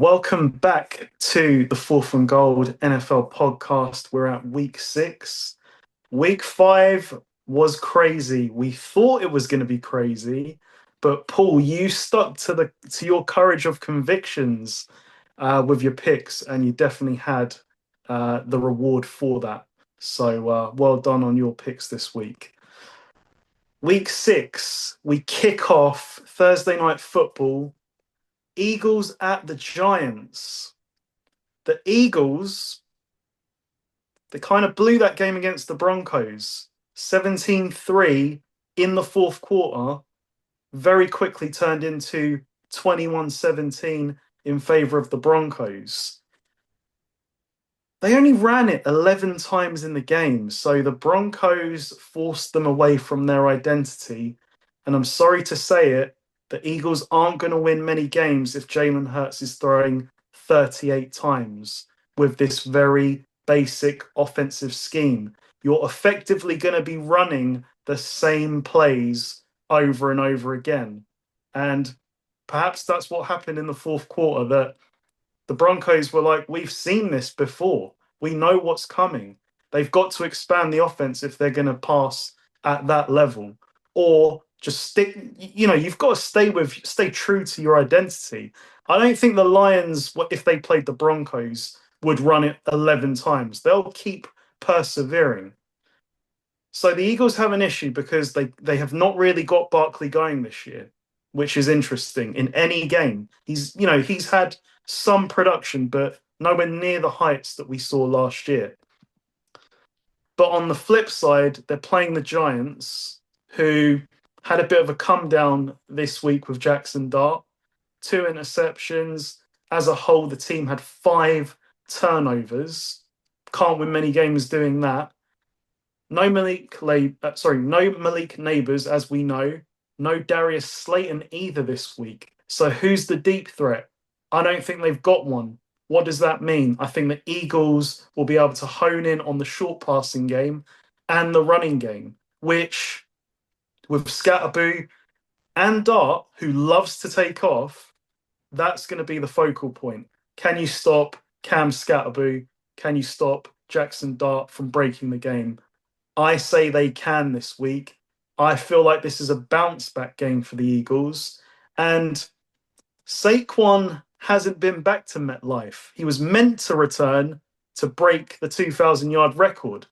Welcome back to the Fourth and Gold NFL podcast. We're at week 6. Week 5 was crazy. We thought it was going to be crazy, but Paul, you stuck to your courage of convictions with your picks, and you definitely had the reward for that. So well done on your picks this week. Week 6, we kick off Thursday night football. Eagles at the Giants. The Eagles, they kind of blew that game against the Broncos 17-3 in the fourth quarter, very quickly turned into 21-17 in favor of the Broncos. They only ran it 11 times in the game, so the Broncos forced them away from their identity. And I'm sorry to say it, the Eagles aren't going to win many games if Jalen Hurts is throwing 38 times with this very basic offensive scheme. You're effectively going to be running the same plays over and over again. And perhaps that's what happened in the fourth quarter, that the Broncos were like, we've seen this before. We know what's coming. They've got to expand the offense if they're going to pass at that level. Or just stick, you've got to stay true to your identity. I don't think the Lions, if they played the Broncos, would run it 11 times. They'll keep persevering. So the Eagles have an issue because they have not really got Barkley going this year, which is interesting. In any game, he's had some production, but nowhere near the heights that we saw last year. But on the flip side, they're playing the Giants, who had a bit of a come down this week with Jackson Dart. 2 interceptions. As a whole, the team had 5 turnovers. Can't win many games doing that. No Malik Neighbors, as we know. No Darius Slayton either this week. So who's the deep threat? I don't think they've got one. What does that mean? I think the Eagles will be able to hone in on the short passing game and the running game, which with Scatterboo and Dart, who loves to take off, that's going to be the focal point. Can you stop Cam Scatterboo? Can you stop Jackson Dart from breaking the game? I say they can this week. I feel like this is a bounce back game for the Eagles. And Saquon hasn't been back to MetLife. He was meant to return to break the 2,000-yard record.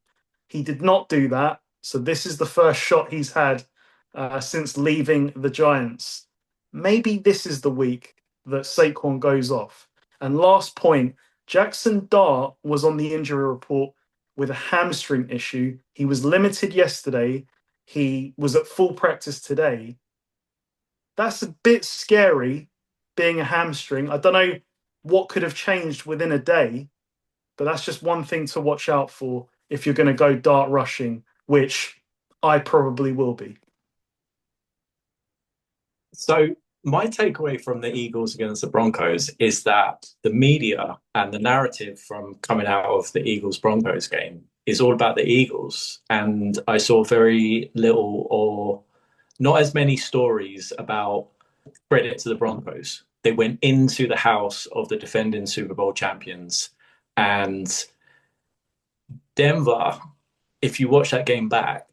He did not do that. So this is the first shot he's had since leaving the Giants. Maybe this is the week that Saquon goes off. And last point, Jackson Dart was on the injury report with a hamstring issue. He was limited yesterday. He was at full practice today. That's a bit scary, being a hamstring. I don't know what could have changed within a day, but that's just one thing to watch out for if you're going to go dart rushing, which I probably will be. So my takeaway from the Eagles against the Broncos is that the media and the narrative from coming out of the Eagles-Broncos game is all about the Eagles. And I saw very little or not as many stories about credit to the Broncos. They went into the house of the defending Super Bowl champions, and Denver, if you watch that game back,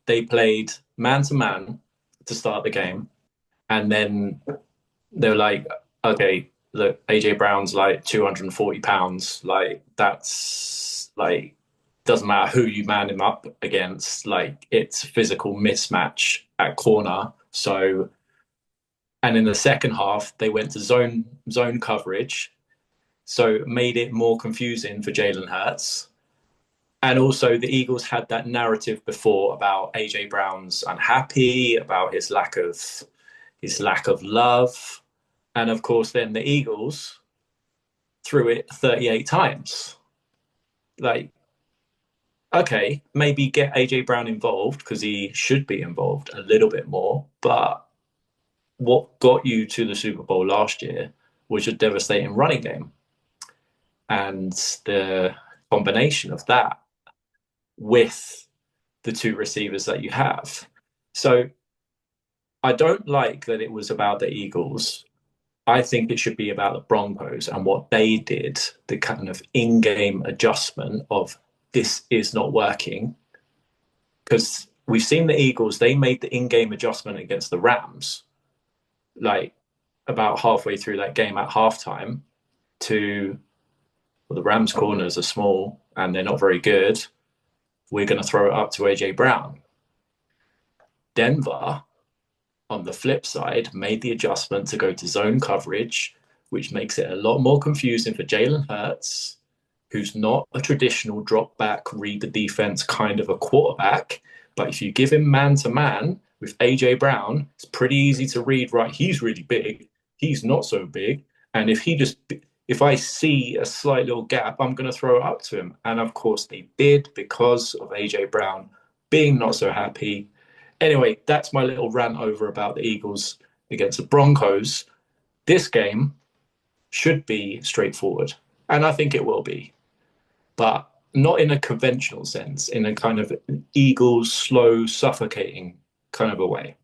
they played man to man to start the game. And then they were like, okay, look, AJ Brown's like 240 pounds. Like, that's like, doesn't matter who you man him up against. Like, it's a physical mismatch at corner. So, and in the second half, they went to zone coverage. So it made it more confusing for Jalen Hurts. And also the Eagles had that narrative before about AJ Brown's unhappy, about his lack of love. And of course, then the Eagles threw it 38 times. Like, okay, maybe get AJ Brown involved because he should be involved a little bit more. But what got you to the Super Bowl last year was your devastating running game. And the combination of that with the 2 receivers that you have. So I don't like that it was about the Eagles. I think it should be about the Broncos and what they did, the kind of in-game adjustment of this is not working. Because we've seen the Eagles, they made the in-game adjustment against the Rams, like about halfway through that game at halftime, to well, the Rams corners are small and they're not very good. We're going to throw it up to AJ Brown. Denver, on the flip side, made the adjustment to go to zone coverage, which makes it a lot more confusing for Jalen Hurts, who's not a traditional drop back, read the defense kind of a quarterback. But if you give him man to man with AJ Brown, it's pretty easy to read, right? He's really big. He's not so big. And if I see a slight little gap, I'm going to throw it up to him. And of course, they did because of AJ Brown being not so happy. Anyway, that's my little rant over about the Eagles against the Broncos. This game should be straightforward, and I think it will be, but not in a conventional sense, in a kind of Eagles slow, suffocating kind of a way.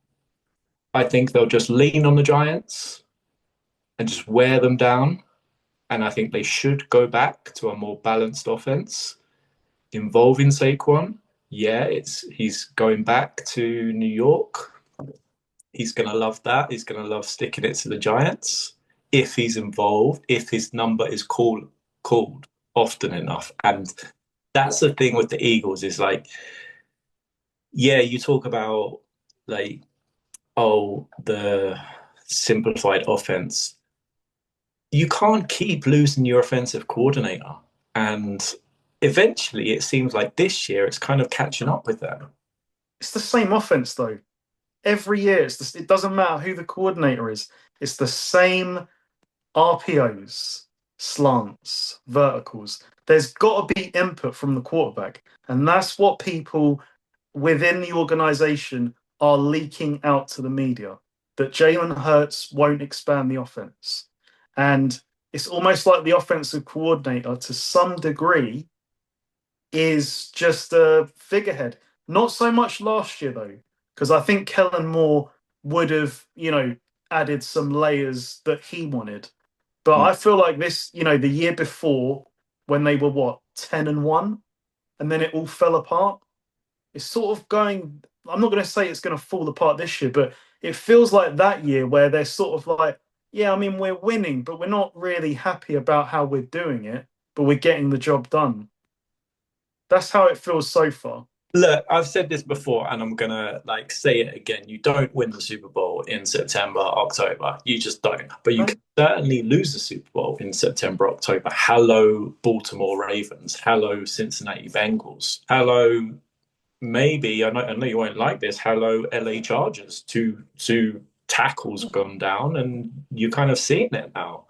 I think they'll just lean on the Giants and just wear them down. And I think they should go back to a more balanced offense involving Saquon. Yeah, he's going back to New York. He's going to love that. He's going to love sticking it to the Giants if he's involved, if his number is called often enough. And that's the thing with the Eagles is like, yeah, you talk about like, oh, the simplified offense. You can't keep losing your offensive coordinator. And eventually it seems like this year it's kind of catching up with them. It's the same offense though. Every year, it doesn't matter who the coordinator is. It's the same RPOs, slants, verticals. There's got to be input from the quarterback. And that's what people within the organization are leaking out to the media, that Jalen Hurts won't expand the offense. And it's almost like the offensive coordinator, to some degree, is just a figurehead. Not so much last year, though, because I think Kellen Moore would have, added some layers that he wanted. But I feel like this, the year before, when they were 10-1, and then it all fell apart. It's sort of going. I'm not going to say it's going to fall apart this year, but it feels like that year where they're sort of like, yeah, I mean, we're winning, but we're not really happy about how we're doing it, but we're getting the job done. That's how it feels so far. Look, I've said this before and I'm gonna say it again. You don't win the Super Bowl in September, October. You just don't. But you can certainly lose the Super Bowl in September, October. Hello, Baltimore Ravens. Hello, Cincinnati Bengals. Hello, maybe, I know you won't like this. Hello, LA Chargers. Two tackles gone down and you're kind of seeing it now.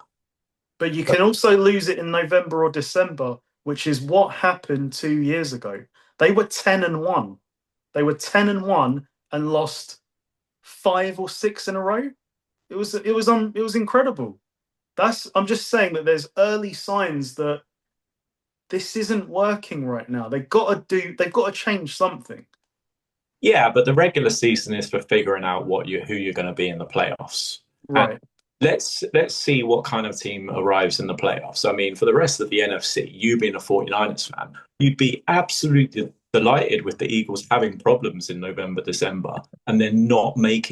But you can also lose it in November or December, which is what happened 2 years ago. They were 10-1. They were 10-1 and lost 5 or 6 in a row. It was incredible. I'm just saying that there's early signs that this isn't working right now. They've got to change something. Yeah, but the regular season is for figuring out who you're going to be in the playoffs. Right. And let's see what kind of team arrives in the playoffs. I mean, for the rest of the NFC, you being a 49ers fan, you'd be absolutely delighted with the Eagles having problems in November, December, and then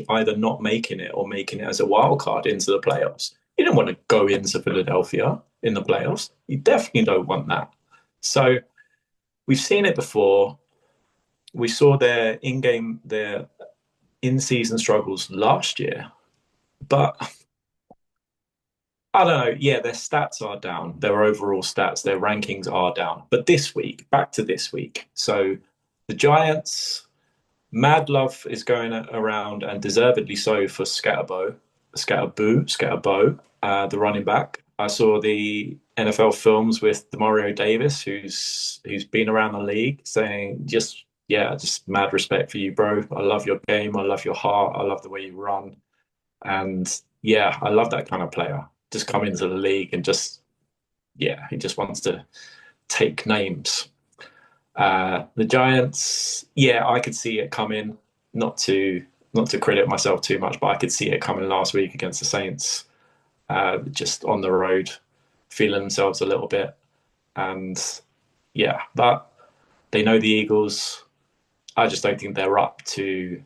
either not making it or making it as a wild card into the playoffs. You don't want to go into Philadelphia in the playoffs. You definitely don't want that. So we've seen it before. We saw their in-season struggles last year, but I don't know. Yeah, their stats are down. Their overall stats, their rankings are down. But back to this week. So the Giants, mad love is going around, and deservedly so, for Scatterbo, the running back. I saw the NFL films with Demario Davis, who's been around the league, saying just mad respect for you, bro. I love your game. I love your heart. I love the way you run. And yeah, I love that kind of player. Just come into the league and he just wants to take names. The Giants, I could see it coming. Not to credit myself too much, but I could see it coming last week against the Saints. just on the road, feeling themselves a little bit. And yeah, but they know the Eagles. I just don't think they're up to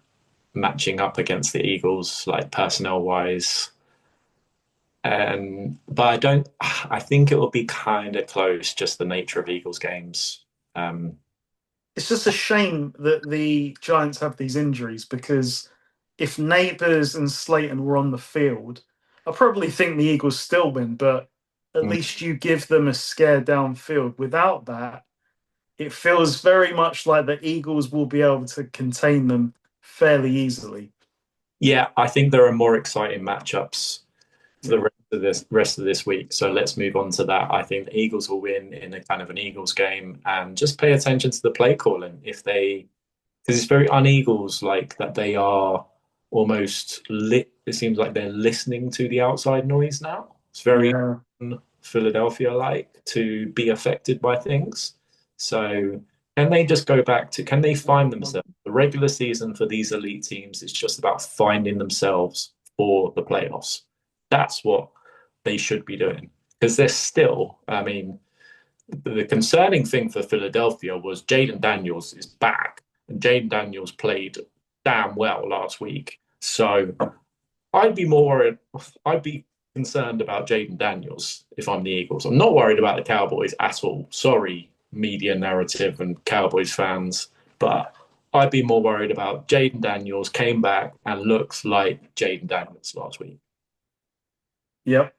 matching up against the Eagles, like personnel wise. And but I don't. I think it will be kind of close, just the nature of Eagles games. Um, It's just a shame that the Giants have these injuries because if Neighbors and Slayton were on the field, I probably think the Eagles still win, but at least you give them a scare downfield. Without that, it feels very much like the Eagles will be able to contain them fairly easily. yeah, I think there are more exciting matchups for the Yeah. rest of this week. So let's move on to that. I think the Eagles will win in a kind of an Eagles game, and just pay attention to the play calling if they, because it's very un-Eagles like that they are almost lit. It seems like they're listening to the outside noise now. It's very Yeah. Philadelphia like to be affected by things. So can they just go back to, can they find themselves? The regular season for these elite teams is just about finding themselves for the playoffs. That's what they should be doing. Because they're still, I mean, the concerning thing for Philadelphia was Jaden Daniels is back, and Jaden Daniels played damn well last week. So I'd be more worried. I'd be concerned about Jaden Daniels if I'm the Eagles. I'm not worried about the Cowboys at all. Sorry, media narrative and Cowboys fans, but I'd be more worried about Jaden Daniels came back and looks like Jaden Daniels last week. Yep.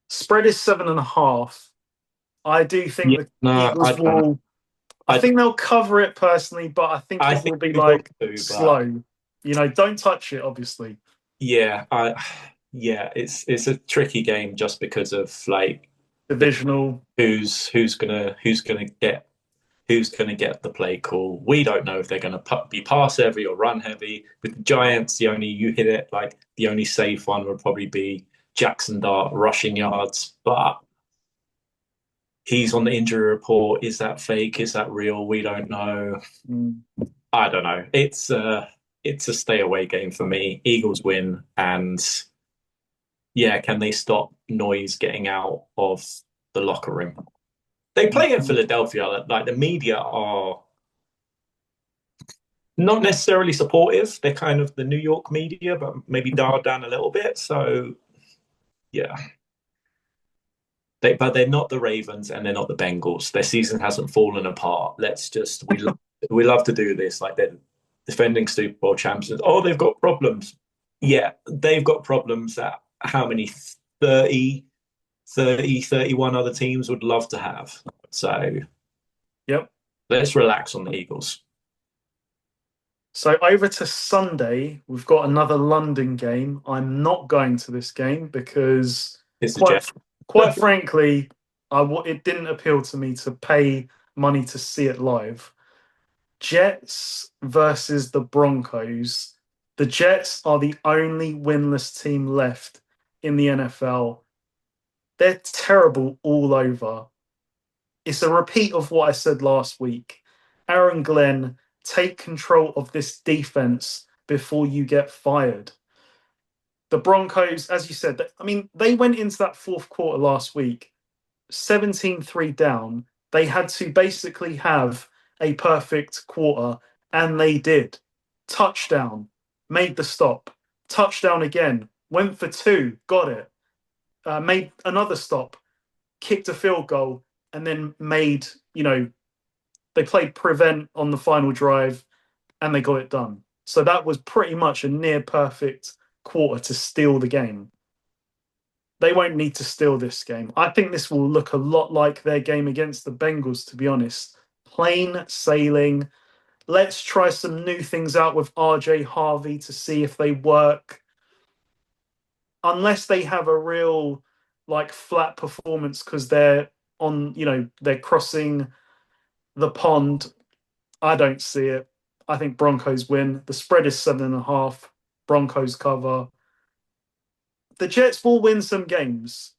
Spread is 7.5. I do think Yeah, the no, I Eagles don't know. will. I I think they'll cover it personally, but I think I it think will be we will like too, but slow. Don't touch it, obviously. yeah, yeah, it's a tricky game just because of like Divisional. who's gonna get the play call. We don't know if they're gonna be pass heavy or run heavy. With the Giants, the only you hit it like the only safe one would probably be Jackson Dart rushing yards, but he's on the injury report. Is that fake? Is that real? We don't know. Mm. I don't know. It's a stay away game for me. Eagles win, and yeah, can they stop noise getting out of the locker room? They play in Philadelphia. Like the media are not necessarily supportive. They're kind of the New York media, but maybe dialed down a little bit. So yeah, but they're not the Ravens and they're not the Bengals. Their season hasn't fallen apart. We love to do this. Like they're defending Super Bowl champions. Oh, they've got problems. Yeah, they've got problems that how many 30, 30, 31 other teams would love to have. So Yep. let's relax on the Eagles. So over to Sunday, we've got another London game. I'm not going to this game because, It's the quite Jets. quite frankly, it didn't appeal to me to pay money to see it live. Jets versus the Broncos. The Jets are the only winless team left in the NFL. They're terrible all over. It's a repeat of what I said last week. Aaron Glenn, take control of this defense before you get fired. The Broncos, as you said, I mean, they went into that fourth quarter last week 17-3 down. They had to basically have a perfect quarter, and they did. Touchdown, made the stop. Touchdown again, went for two, got it. Made another stop, kicked a field goal, and then they played prevent on the final drive and they got it done. So that was pretty much a near perfect quarter to steal the game. They won't need to steal this game. I think this will look a lot like their game against the Bengals, to be honest. Plain sailing. Let's try some new things out with RJ Harvey to see if they work. Unless they have a real flat performance because they're crossing the pond. I don't see it. I think Broncos win. The spread is 7.5. Broncos cover. The Jets will win some games.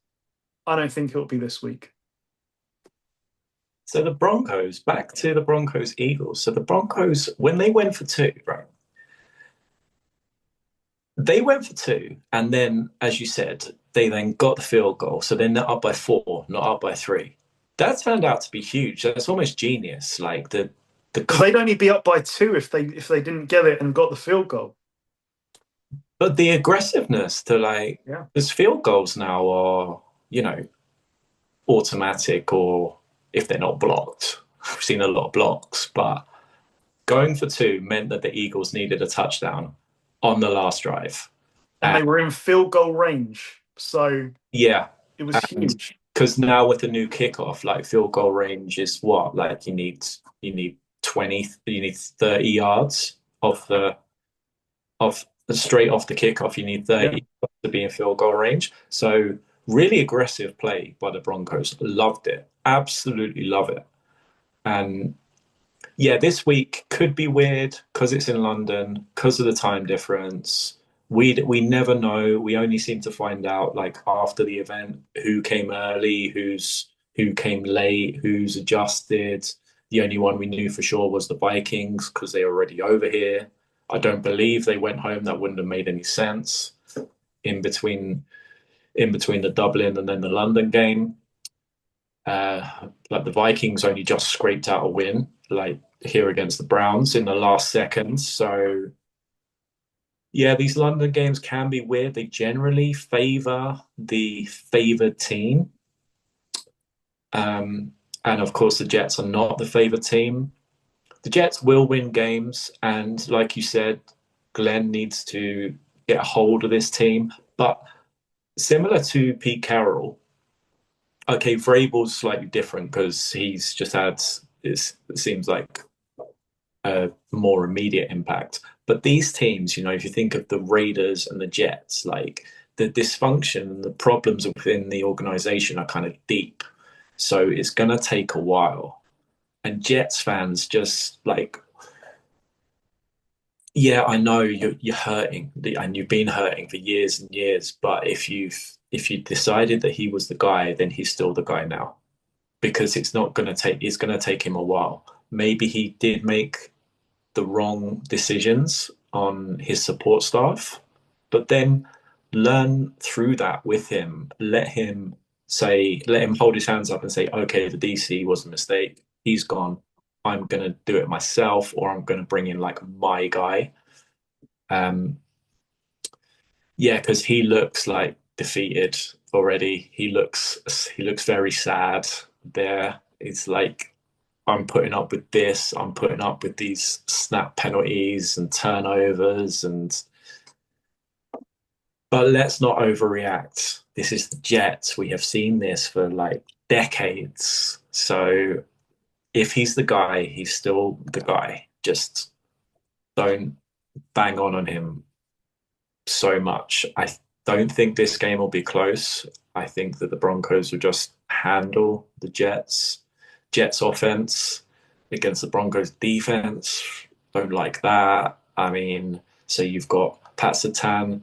I don't think it'll be this week. So the Broncos, back to the Broncos Eagles. So the Broncos, when they went for two, right? they went for two, and then, as you said, they then got the field goal. So then they're up by four, not up by three. That turned out to be huge. That's almost genius. Like Because they'd only be up by two if they didn't get it and got the field goal. but the aggressiveness to like, Yeah. there's field goals now are, automatic, or if they're not blocked. We've seen a lot of blocks, but going for two meant that the Eagles needed a touchdown on the last drive. And they were in field goal range. So Yeah, it was huge. because now with the new kickoff, like field goal range is what? Like you need 20, you need 30 yards off straight off the kickoff. You need 30 to be in field goal range. So really aggressive play by the Broncos. Loved it. Absolutely love it. And yeah, this week could be weird because it's in London, because of the time difference. We never know. We only seem to find out like after the event who came early, who came late, who's adjusted. The only one we knew for sure was the Vikings because they were already over here. I don't believe they went home. That wouldn't have made any sense in between the Dublin and then the London game. Like the Vikings only just scraped out a win, like here against the Browns in the last seconds. So yeah, these London games can be weird. They generally favor the favored team. And of course, the Jets are not the favored team. The Jets will win games. And like you said, Glenn needs to get a hold of this team. But similar to Pete Carroll, okay, Vrabel's slightly different because he's just had, it seems like, a more immediate impact. But these teams, if you think of the Raiders and the Jets, like the dysfunction and the problems within the organization are kind of deep. So it's going to take a while. And Jets fans just like, yeah, I know you're hurting and you've been hurting for years and years. But if you decided that he was the guy, then he's still the guy now because it's going to take him a while. Maybe he did make the wrong decisions on his support staff, but then learn through that with him. Let him hold his hands up and say, okay, the DC was a mistake. He's gone. I'm going to do it myself, or I'm going to bring in like my guy. Yeah, because he looks like defeated already. He looks very sad there. It's like, I'm putting up with this. I'm putting up with these snap penalties and turnovers, but let's not overreact. This is the Jets. We have seen this for like decades. So if he's the guy, he's still the guy. Just don't bang on him so much. I don't think this game will be close. I think that the Broncos will just handle the Jets offense against the Broncos defense. Don't like that. I mean, so you've got Pat Surtain,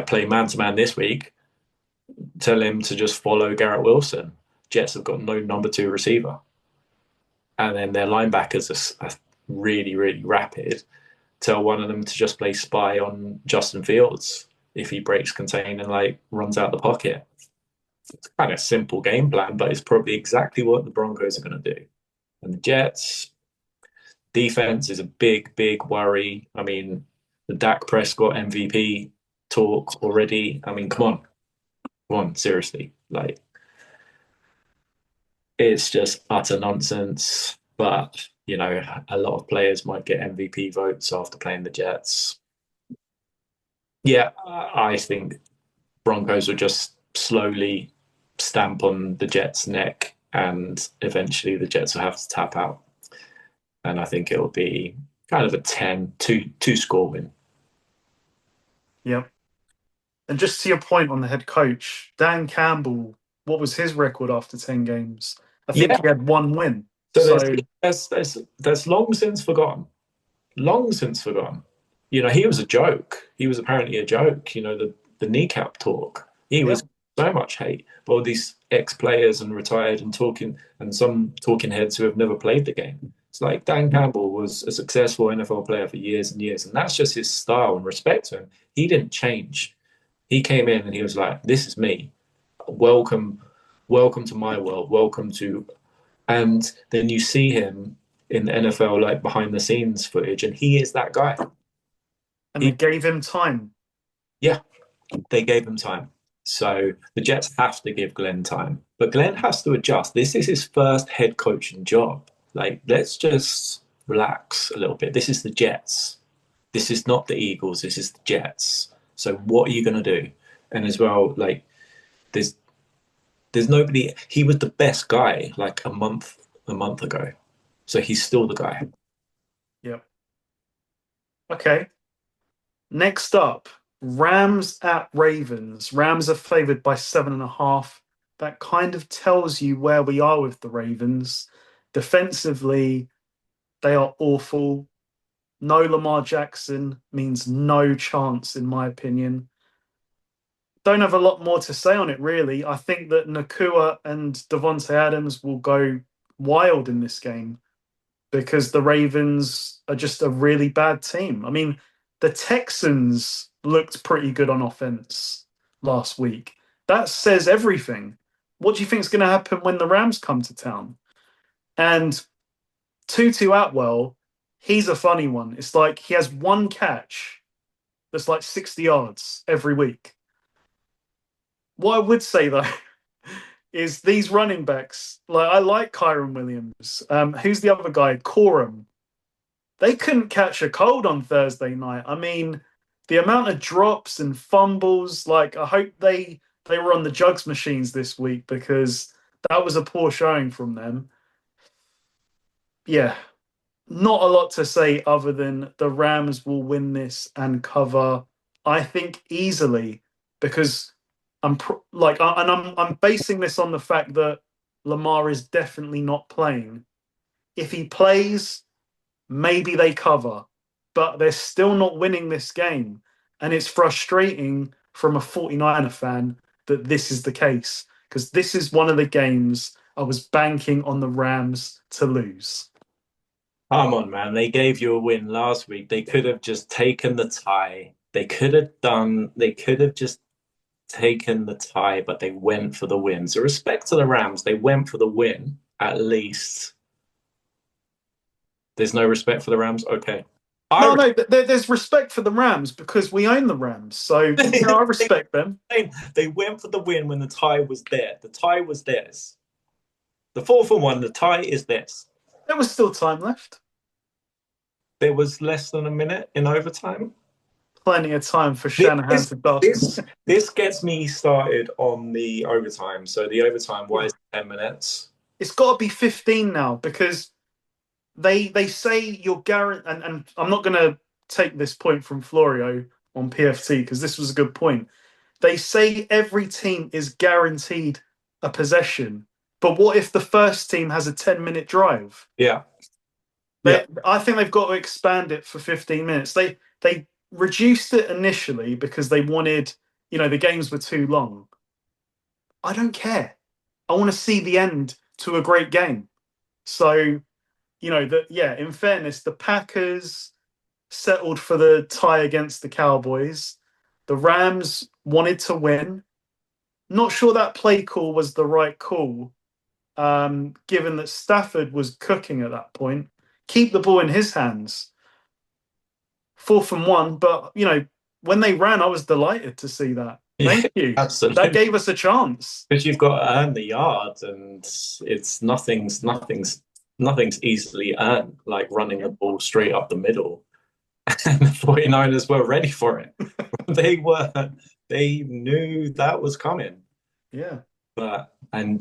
play man to man this week. Tell him to just follow Garrett Wilson. Jets have got no number two receiver. And then their linebackers are really, really rapid. Tell one of them to just play spy on Justin Fields if he breaks contain and like runs out the pocket. It's kind of a simple game plan, but it's probably exactly what the Broncos are going to do. And the Jets defense is a big, big worry. I mean, the Dak Prescott MVP talk already. I mean, come on, seriously. Like, it's just utter nonsense. But, a lot of players might get MVP votes after playing the Jets. Yeah, I think Broncos will just slowly stamp on the Jets' neck, and eventually the Jets will have to tap out. And I think it'll be kind of a 2-score win. Yeah. And just to your point on the head coach, Dan Campbell, what was his record after 10 games? I think he had one win. So there's long since forgotten. Long since forgotten. He was a joke. He was apparently a joke. The kneecap talk. He was so much hate. All these ex-players and retired and talking, and some talking heads who have never played the game. It's like Dan Campbell was a successful NFL player for years and years, and that's just his style and respect to him. He didn't change. He came in and he was like, "This is me. Welcome, welcome to my world. Welcome to." And then you see him in the NFL, like behind the scenes footage, and he is that guy. And they He, gave him time. yeah, they gave him time. So the Jets have to give Glenn time, but Glenn has to adjust. This is his first head coaching job. Like, let's just relax a little bit. This is the Jets. This is not the Eagles. This is the Jets. So what are you going to do? And as well, like, there's there's nobody. He was the best guy like a month ago. So he's still the guy. Yep. Okay. Next up, Rams at Ravens. Rams are favored by 7.5. That kind of tells you where we are with the Ravens. Defensively, they are awful. No Lamar Jackson means no chance, in my opinion. Don't have a lot more to say on it, really. I think that Nakua and Devontae Adams will go wild in this game because the Ravens are just a really bad team. I mean, the Texans looked pretty good on offense last week. That says everything. What do you think is going to happen when the Rams come to town? And Tutu Atwell, he's a funny one. It's like he has one catch that's like 60 yards every week. What I would say though is these running backs, like I like Kyron Williams. Who's the other guy? Corum. They couldn't catch a cold on Thursday night. I mean, the amount of drops and fumbles, like I hope they were on the jugs machines this week because that was a poor showing from them. Yeah, not a lot to say other than the Rams will win this and cover, I think, easily because I'm basing this on the fact that Lamar is definitely not playing. If he plays, maybe they cover, but they're still not winning this game. And it's frustrating from a 49er fan that this is the case because this is one of the games I was banking on the Rams to lose. Come on, man. They gave you a win last week. They could have just taken the tie. They could have just taken the tie, but they went for the win. So respect to the Rams. They went for the win, at least. There's no respect for the Rams. Okay. No, no, there's respect for the Rams because we own the Rams. So, I respect them. They went for the win when the tie was there. The tie was theirs. The 4-1, the tie is theirs. There was still time left. There was less than a minute in overtime. Plenty of time for Shanahan to dust. This gets me started on the overtime. So the overtime, why is it 10 minutes? It's got to be 15 now because they say you're guaranteed, and I'm not going to take this point from Florio on PFT because this was a good point. They say every team is guaranteed a possession, but what if the first team has a 10-minute drive? Yeah. I think they've got to expand it for 15 minutes. They reduced it initially because they wanted, the games were too long. I don't care. I want to see the end to a great game. So, in fairness, the Packers settled for the tie against the Cowboys. The Rams wanted to win. Not sure that play call was the right call, given that Stafford was cooking at that point. Keep the ball in his hands. 4-1, but when they ran, I was delighted to see that. Thank you. Absolutely. That gave us a chance. Because you've got to earn the yards, and it's nothing's easily earned, like running the ball straight up the middle. And the 49ers were ready for it. They knew that was coming. Yeah. I'd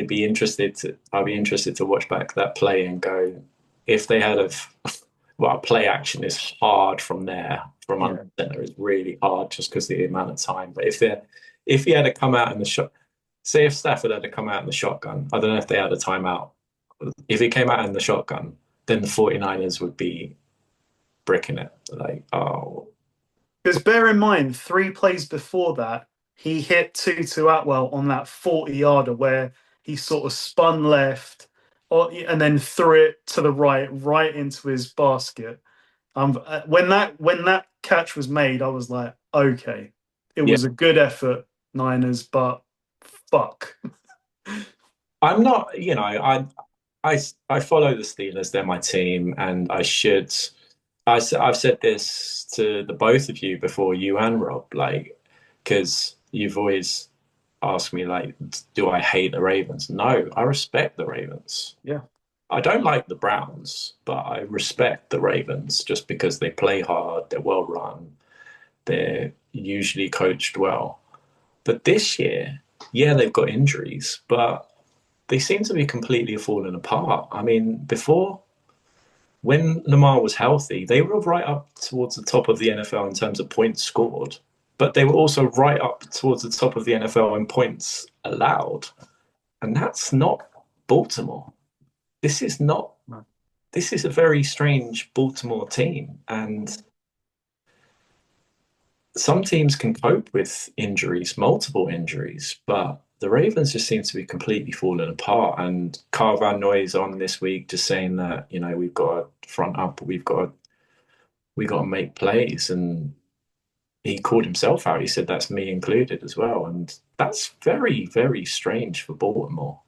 be interested to watch back that play and go, if they had play action is hard from there. From under center is really hard just because of the amount of time. But if he had to come out in the shot, say if Stafford had to come out in the shotgun, I don't know if they had a timeout. If he came out in the shotgun, then the 49ers would be bricking it. Like, oh. Because bear in mind, 3 plays before that, he hit Tutu Atwell on that 40-yarder where he sort of spun left, and then threw it to the right into his basket. When that catch was made, I was like, okay, it Yeah. was a good effort, Niners, but fuck. I'm not, I follow the Steelers. They're my team, and I should. I've said this to the both of you before, you and Rob, like, because you've always asked me, like, do I hate the Ravens? No, I respect the Ravens. Yeah. I don't like the Browns, but I respect the Ravens just because they play hard, they're well run, they're usually coached well. But this year, yeah, they've got injuries, but they seem to be completely falling apart. I mean, before, when Lamar was healthy, they were right up towards the top of the NFL in terms of points scored, but they were also right up towards the top of the NFL in points allowed. And that's not Baltimore. This is not, this is a very strange Baltimore team. And some teams can cope with injuries, multiple injuries, but the Ravens just seem to be completely falling apart. And Carl Van Noy's on this week just saying that, we've got to front up, we got to make plays. And he called himself out. He said that's me included as well. And that's very, very strange for Baltimore.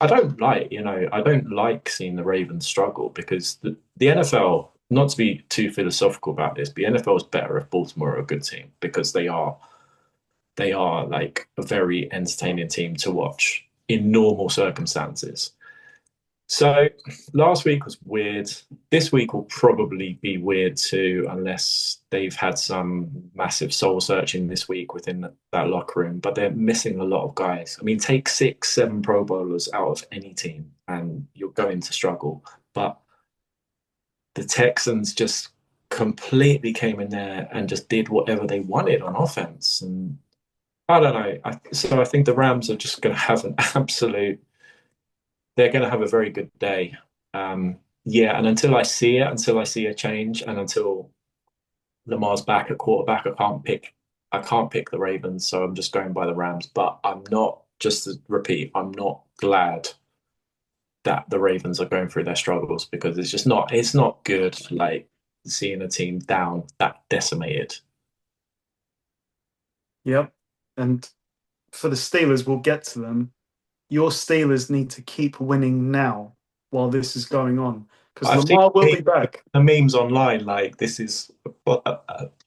I don't like seeing the Ravens struggle because the NFL, not to be too philosophical about this, but the NFL is better if Baltimore are a good team because they are like a very entertaining team to watch in normal circumstances. So last week was weird. This week will probably be weird too, unless they've had some massive soul searching this week within that locker room. But they're missing a lot of guys. I mean, take 6, 7 Pro Bowlers out of any team, and you're going to struggle. But the Texans just completely came in there and just did whatever they wanted on offense. And I don't know. So I think the Rams are just going to have an absolute. They're going to have a very good day. Yeah, and until I see a change, and until Lamar's back at quarterback, I can't pick the Ravens, so I'm just going by the Rams. But I'm not. Just to repeat, I'm not glad that the Ravens are going through their struggles because it's not good. Like seeing a team down that decimated. Yep. And for the Steelers, we'll get to them. Your Steelers need to keep winning now while this is going on because I've seen Lamar will be back. the memes online like this is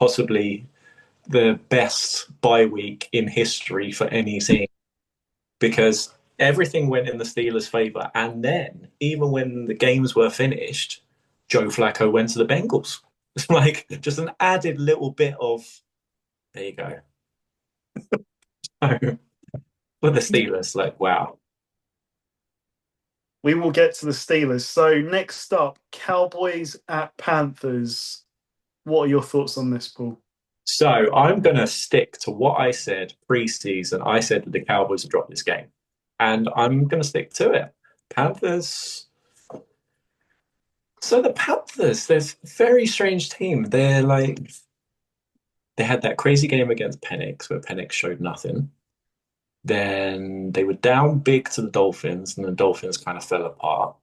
possibly the best bye week in history for any team because everything went in the Steelers' favor, and then even when the games were finished, Joe Flacco went to the Bengals. It's like just an added little bit of there you go. For the Steelers, like wow. We will get to the Steelers. So next up, Cowboys at Panthers. What are your thoughts on this, Paul? So I'm going to stick to what I said pre-season. I said that the Cowboys would drop this game, and I'm going to stick to it. Panthers. So the Panthers, they're a very strange team. They're like they had that crazy game against Penix where Penix showed nothing. Then they were down big to the Dolphins, and the Dolphins kind of fell apart.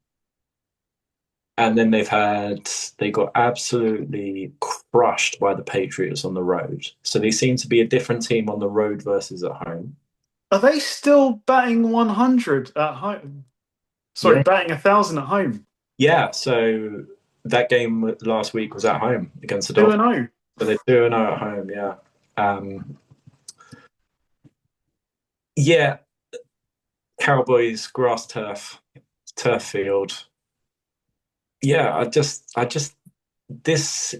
And then they got absolutely crushed by the Patriots on the road. So they seem to be a different team on the road versus at home. Are they still batting 100 at home? Sorry, Yeah. batting 1,000 at home. Yeah. So that game last week was at home against the 2 Dolphins. and 0. But they're 2-0 at home. Yeah. Yeah. Cowboys, grass turf field. Yeah. This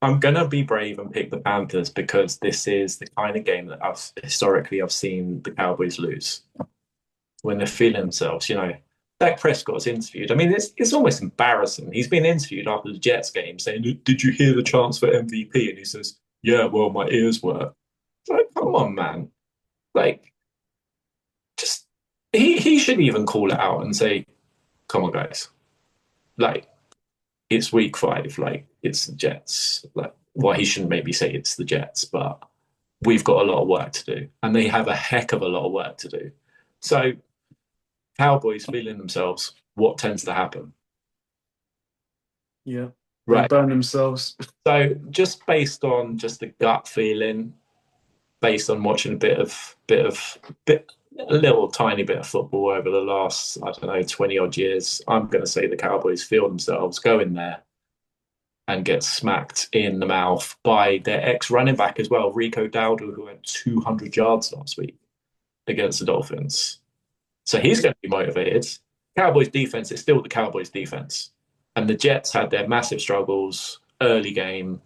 I'm gonna be brave and pick the Panthers because this is the kind of game that I've seen the Cowboys lose when they're feeling themselves. Dak Prescott's interviewed. I mean, it's almost embarrassing. He's been interviewed after the Jets game saying, "Did you hear the chants for MVP?" And he says, "Yeah, well, my ears were." It's like, come on, man. Like, just he should even call it out and say, "Come on, guys. Like, it's week 5. Like, it's the Jets. Like, well, he shouldn't maybe say it's the Jets, but we've got a lot of work to do, and they have a heck of a lot of work to do. So Cowboys feeling themselves, what tends to happen? Yeah, they Right. burn themselves. So just based on just the gut feeling, based on watching a little tiny bit of football over the last, I don't know, 20 odd years, I'm going to say the Cowboys feel themselves go in there and get smacked in the mouth by their ex running back as well, Rico Dowdle, who had 200 yards last week against the Dolphins. So he's going to be motivated. Cowboys defense is still the Cowboys defense. And the Jets had their massive struggles early game.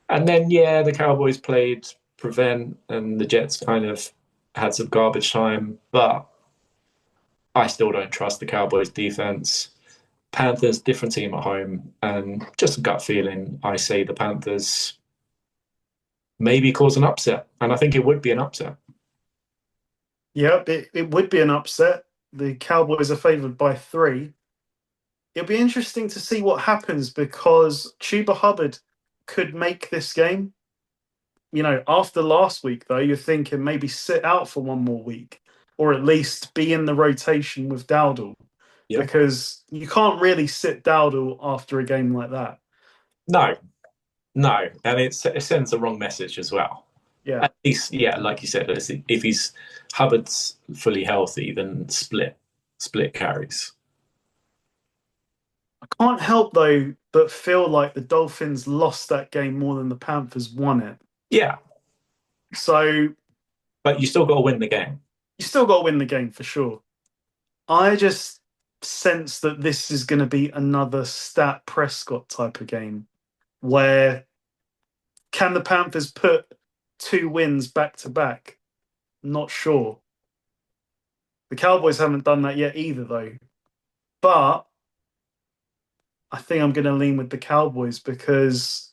And then, yeah, the Cowboys played prevent and the Jets kind of had some garbage time. But I still don't trust the Cowboys defense. Panthers, different team at home. And just a gut feeling, I say the Panthers maybe cause an upset. And I think it would be an upset. Yep, it would be an upset. The Cowboys are favored by 3. It'll be interesting to see what happens because Chuba Hubbard could make this game. After last week, though, you're thinking maybe sit out for one more week or at least be in the rotation with Dowdle Yeah. because you can't really sit Dowdle after a game like that. No, no. And it sends the wrong message as well. Yeah. At least, yeah, like you said, if he's Hubbard's fully healthy, then split carries. I can't help, though, but feel like the Dolphins lost that game more than the Panthers won it. Yeah, So but you still got to win the game. you still got to win the game for sure. I just sense that this is going to be another Stat Prescott type of game where can the Panthers put 2 wins back to back? Not sure. The Cowboys haven't done that yet either, though. But I think I'm going to lean with the Cowboys because,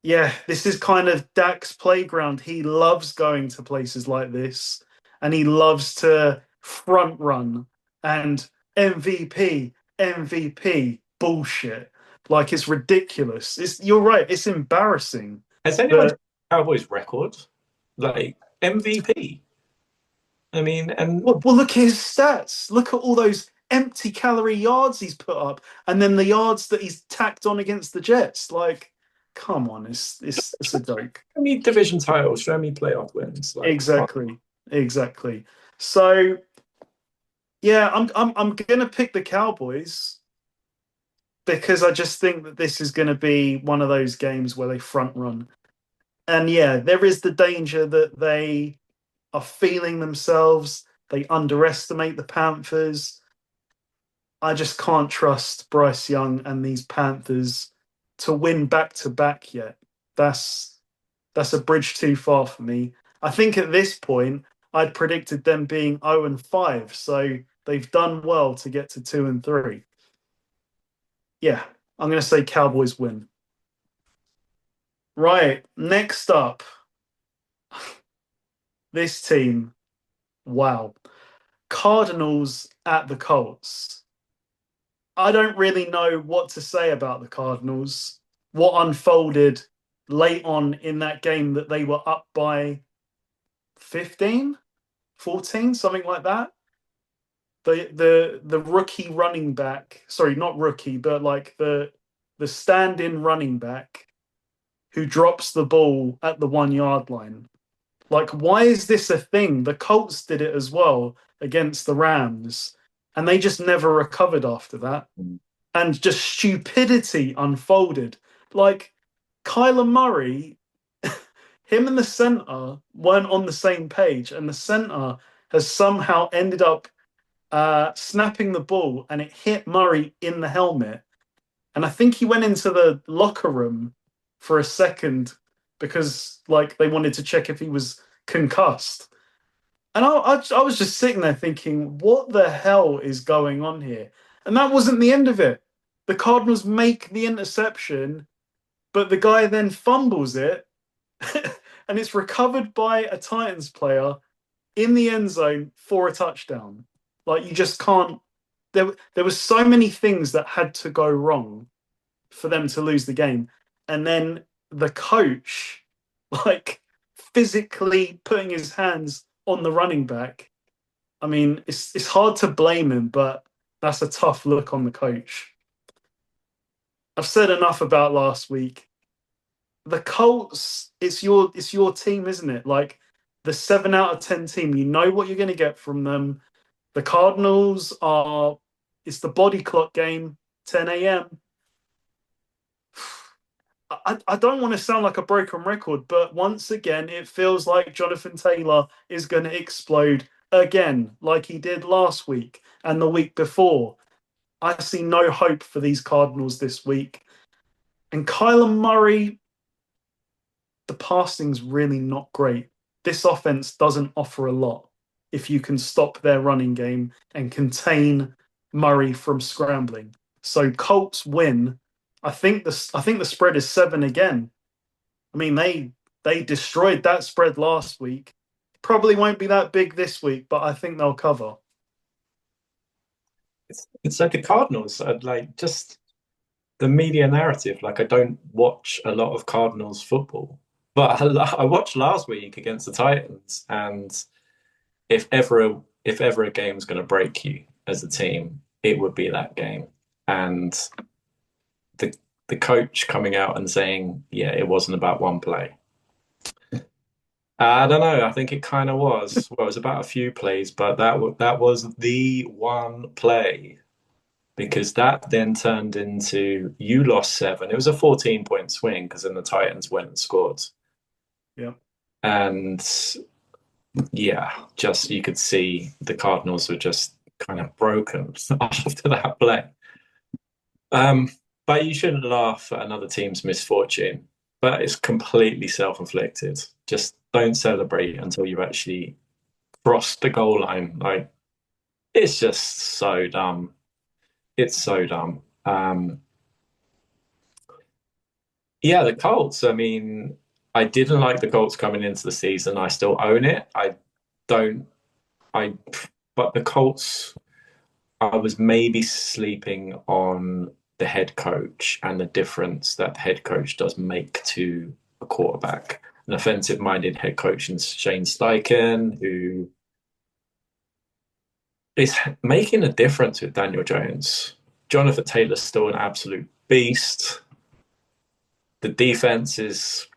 yeah, this is kind of Dak's playground. He loves going to places like this and he loves to front run and MVP, MVP bullshit. Like it's ridiculous. You're right. It's embarrassing. Has anyone But checked Cowboys' record? Like MVP? I mean, and well, look at his stats. Look at all those empty calorie yards he's put up, and then the yards that he's tacked on against the Jets. Like, come on, it's a joke. show me division titles, show me playoff wins. Like, Exactly, exactly. So yeah, I'm gonna pick the Cowboys because I just think that this is going to be one of those games where they front run. And yeah, there is the danger that they are feeling themselves. They underestimate the Panthers. I just can't trust Bryce Young and these Panthers to win back to back yet. That's a bridge too far for me. I think at this point I'd predicted them being 0-5, so they've done well to get to 2-3. Yeah, I'm going to say Cowboys win. Right, next up, this team. Wow. Cardinals at the Colts. I don't really know what to say about the Cardinals. What unfolded late on in that game that they were up by 15, 14, something like that. The rookie running back, sorry, not rookie, but like the stand-in running back who drops the ball at the 1 yard line. Like, why is this a thing? The Colts did it as well against the Rams, and they just never recovered after that. And just stupidity unfolded. Like, Kyler Murray, him and the center weren't on the same page, and the center has somehow ended up snapping the ball, and it hit Murray in the helmet. And I think he went into the locker room for a second because, like, they wanted to check if he was concussed. And I was just sitting there thinking, what the hell is going on here? And that wasn't the end of it. The Cardinals make the interception, but the guy then fumbles it, and it's recovered by a Titans player in the end zone for a touchdown. Like, you just can't. There was so many things that had to go wrong for them to lose the game, and then the coach, like, physically putting his hands on the running back. I mean, it's hard to blame him, but that's a tough look on the coach. I've said enough about last week. The Colts, it's your team, isn't it? Like the 7 out of 10 team, you know what you're going to get from them. The Cardinals are, it's the body clock game, 10 a.m. I don't want to sound like a broken record, but once again, it feels like Jonathan Taylor is going to explode again, like he did last week and the week before. I see no hope for these Cardinals this week. And Kyler Murray, the passing's really not great. This offense doesn't offer a lot if you can stop their running game and contain Murray from scrambling. So Colts win. I think the spread is 7 again. I mean, they destroyed that spread last week. Probably won't be that big this week, but I think they'll cover. It's like the Cardinals. I'd like just the media narrative. Like I don't watch a lot of Cardinals football, but I watched last week against the Titans, and if ever a game's going to break you as a team, it would be that game. And the the coach coming out and saying, "Yeah, it wasn't about one play." I don't know. I think it kind of was. Well, it was about a few plays, but that was the one play because that then turned into you lost seven. It was a 14-point swing because then the Titans went and scored. Yeah. And yeah, just you could see the Cardinals were just kind of broken after that play. Um, but you shouldn't laugh at another team's misfortune. But it's completely self-inflicted. Just don't celebrate until you've actually crossed the goal line. Like it's just so dumb. It's so dumb. Yeah, the Colts. I mean, I didn't like the Colts coming into the season. I still own it. I don't. I. But the Colts, I was maybe sleeping on the head coach and the difference that the head coach does make to a quarterback. An offensive-minded head coach in Shane Steichen, who is making a difference with Daniel Jones. Jonathan Taylor's still an absolute beast. The defense is,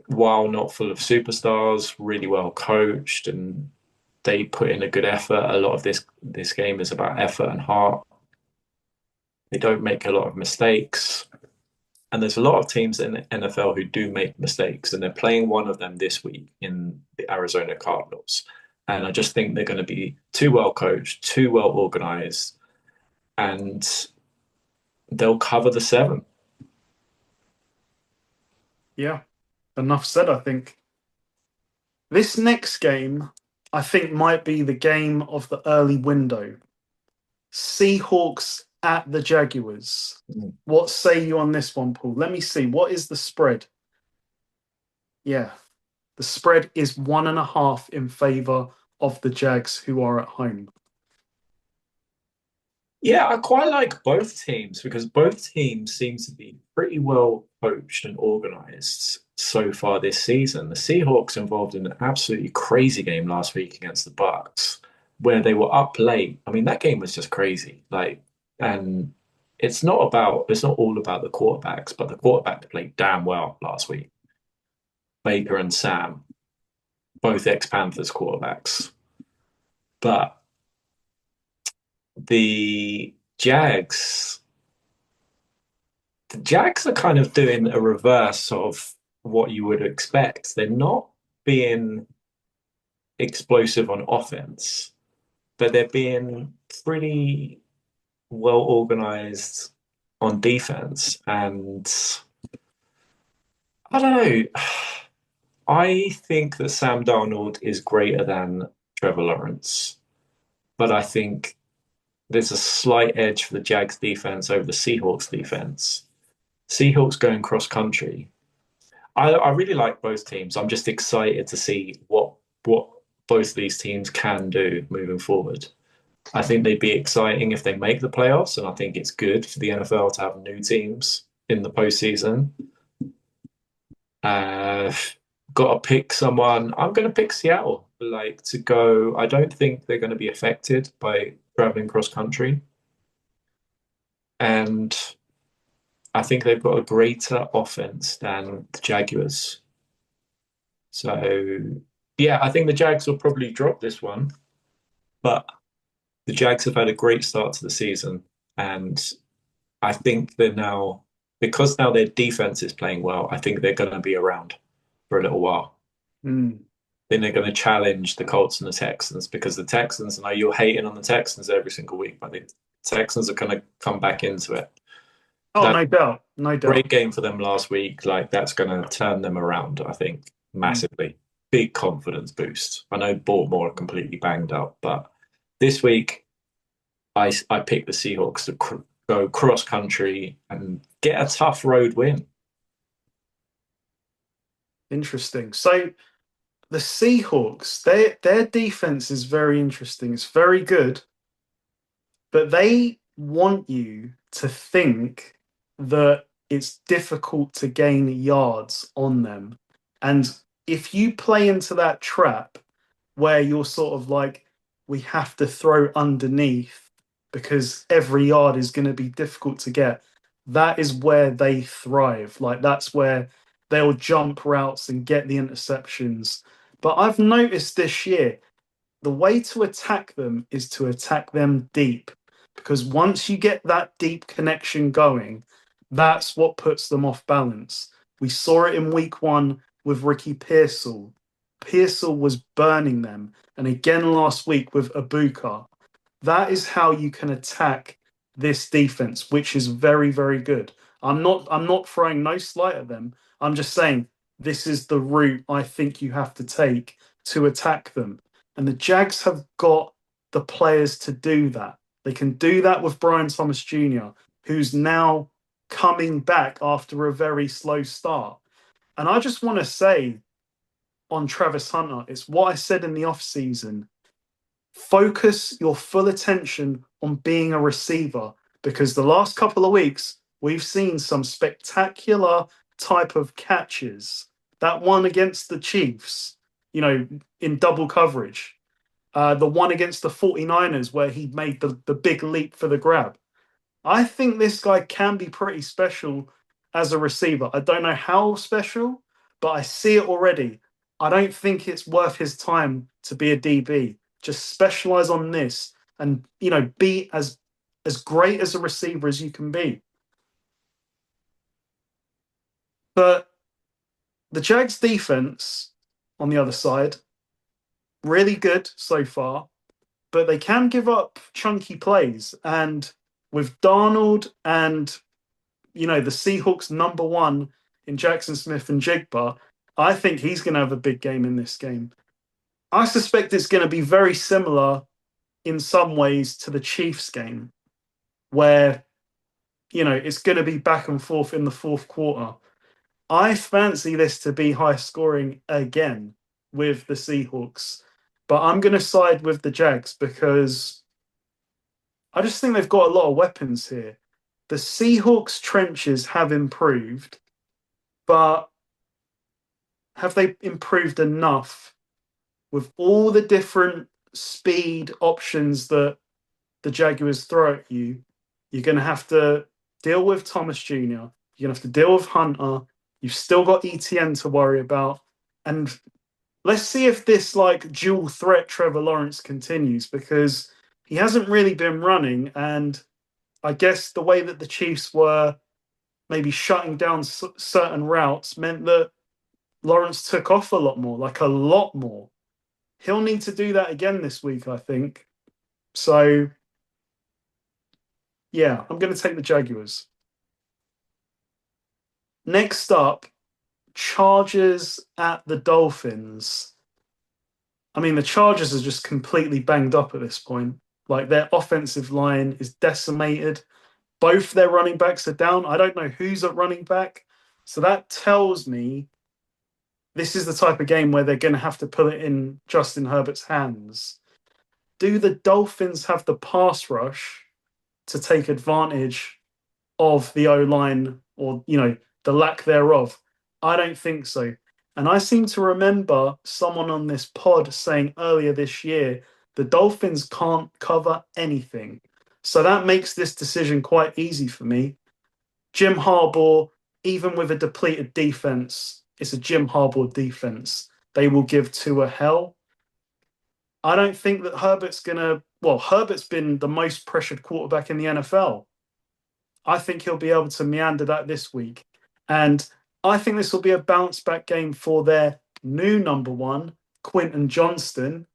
while not full of superstars, really well coached, and they put in a good effort. A lot of this game is about effort and heart. They don't make a lot of mistakes. And there's a lot of teams in the NFL who do make mistakes, and they're playing one of them this week in the Arizona Cardinals. And I just think they're going to be too well coached, too well organized, and they'll cover the 7. Yeah. Enough said, I think. This next game, I think, might be the game of the early window. Seahawks at the Jaguars. What say you on this one, Paul? Let me see. What is the spread? Yeah. The spread is 1.5 in favor of the Jags, who are at home. Yeah, I quite like both teams because both teams seem to be pretty well coached and organized so far this season. The Seahawks involved in an absolutely crazy game last week against the Bucks, where they were up late. I mean, that game was just crazy. Like, and it's not all about the quarterbacks, but the quarterback played damn well last week. Baker and Sam, both ex-Panthers quarterbacks. But the Jags, the Jags are kind of doing a reverse of what you would expect. They're not being explosive on offense, but they're being pretty well organized on defense. And I don't know. I think that Sam Darnold is greater than Trevor Lawrence, but I think there's a slight edge for the Jags defense over the Seahawks defense. Seahawks going cross country. I really like both teams. I'm just excited to see what both of these teams can do moving forward. I think they'd be exciting if they make the playoffs, and I think it's good for the NFL to have new teams in the postseason. Uh, got to pick someone. I'm going to pick Seattle. like to go. I don't think they're going to be affected by traveling cross country, and I think they've got a greater offense than the Jaguars. So yeah, I think the Jags will probably drop this one, but the Jags have had a great start to the season, and I think they're now because now their defense is playing well. I think they're going to be around for a little while. Mm. Then they're going to challenge the Colts and the Texans because the Texans, I know you're hating on the Texans every single week, but the Texans are going to come back into it. Oh, That no doubt, no great doubt. game for them last week, like that's going to turn them around, I think, Mm. massively. Big confidence boost. I know Baltimore are completely banged up, but this week I picked the Seahawks to go cross country and get a tough road win. Interesting. So the Seahawks, their defense is very interesting. It's very good, but they want you to think that it's difficult to gain yards on them. And if you play into that trap where you're sort of like, we have to throw underneath because every yard is going to be difficult to get, that is where they thrive. Like, that's where they'll jump routes and get the interceptions. But I've noticed this year, the way to attack them is to attack them deep because once you get that deep connection going, that's what puts them off balance. We saw it in week one with Ricky Pearsall. Pearsall was burning them, and again last week with Abuka. That is how you can attack this defense, which is very, very good. I'm not throwing no slight at them. I'm just saying this is the route I think you have to take to attack them. And the Jags have got the players to do that. They can do that with Brian Thomas Jr., who's now coming back after a very slow start. And I just want to say on Travis Hunter, it's what I said in the off season. Focus your full attention on being a receiver because the last couple of weeks we've seen some spectacular type of catches. That one against the Chiefs, in double coverage. The one against the 49ers where he made the big leap for the grab. I think this guy can be pretty special as a receiver. I don't know how special, but I see it already. I don't think it's worth his time to be a DB. Just specialize on this and be as great as a receiver as you can be. But the Jags defense on the other side, really good so far, but they can give up chunky plays. And with Darnold and the Seahawks number one in Jackson Smith and Jigba, I think he's going to have a big game in this game. I suspect it's going to be very similar in some ways to the Chiefs game, where it's going to be back and forth in the fourth quarter. I fancy this to be high scoring again with the Seahawks, but I'm going to side with the Jags because I just think they've got a lot of weapons here. The Seahawks trenches have improved, but have they improved enough with all the different speed options that the Jaguars throw at you? You're going to have to deal with Thomas Jr. You're going to have to deal with Hunter. You've still got ETN to worry about. And let's see if this dual threat Trevor Lawrence continues because he hasn't really been running. And I guess the way that the Chiefs were maybe shutting down certain routes meant that Lawrence took off a lot more, like a lot more. He'll need to do that again this week, I think. So, yeah, I'm going to take the Jaguars. Next up, Chargers at the Dolphins. I mean, the Chargers are just completely banged up at this point. Like, their offensive line is decimated. Both their running backs are down. I don't know who's at running back. So that tells me this is the type of game where they're going to have to put it in Justin Herbert's hands. Do the Dolphins have the pass rush to take advantage of the O line or, the lack thereof? I don't think so. And I seem to remember someone on this pod saying earlier this year the Dolphins can't cover anything. So that makes this decision quite easy for me. Jim Harbaugh, even with a depleted defense, it's a Jim Harbaugh defense. They will give to a hell. I don't think that Herbert's been the most pressured quarterback in the NFL. I think he'll be able to meander that this week. And I think this will be a bounce back game for their new number one, Quinton Johnston.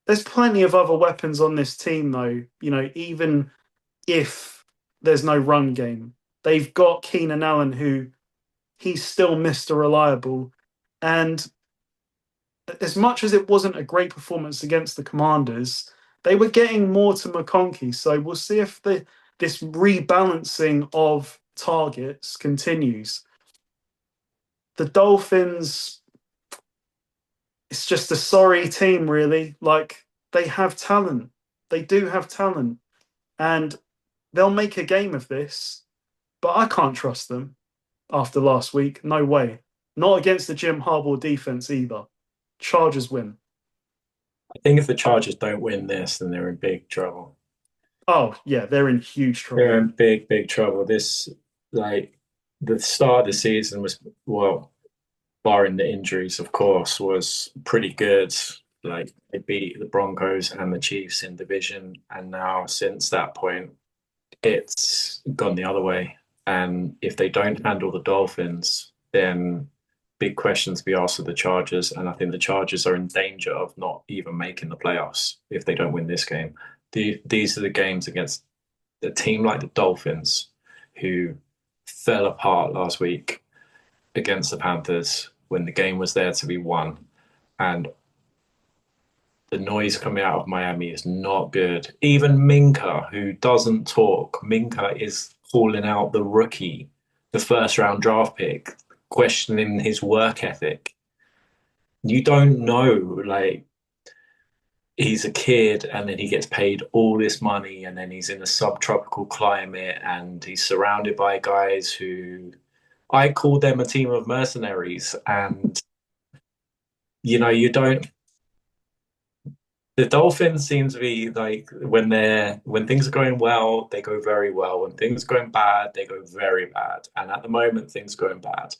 There's plenty of other weapons on this team, though. Even if there's no run game, they've got Keenan Allen, who he's still Mr. Reliable. And as much as it wasn't a great performance against the Commanders, they were getting more to McConkey. So we'll see if this rebalancing of targets continues. The Dolphins, it's just a sorry team, really. Like, they have talent. They do have talent. And they'll make a game of this, but I can't trust them after last week. No way. Not against the Jim Harbaugh defense either. Chargers win. I think if the Chargers don't win this, then they're in big trouble. Oh, yeah, they're in huge trouble. They're in big, big trouble. This, like, the start of the season was, well, barring the injuries, of course, was pretty good. Like, they beat the Broncos and the Chiefs in division. And now, since that point, it's gone the other way. And if they don't handle the Dolphins, then big questions be asked of the Chargers. And I think the Chargers are in danger of not even making the playoffs if they don't win this game. These are the games against a team like the Dolphins, who fell apart last week against the Panthers when the game was there to be won. And the noise coming out of Miami is not good. Even Minka, who doesn't talk, Minka is calling out the rookie, the first round draft pick, questioning his work ethic. You don't know, like, he's a kid and then he gets paid all this money and then he's in a subtropical climate and he's surrounded by guys who I call them a team of mercenaries. And, you don't. The Dolphins seem to be like when things are going well, they go very well. When things are going bad, they go very bad. And at the moment, things are going bad.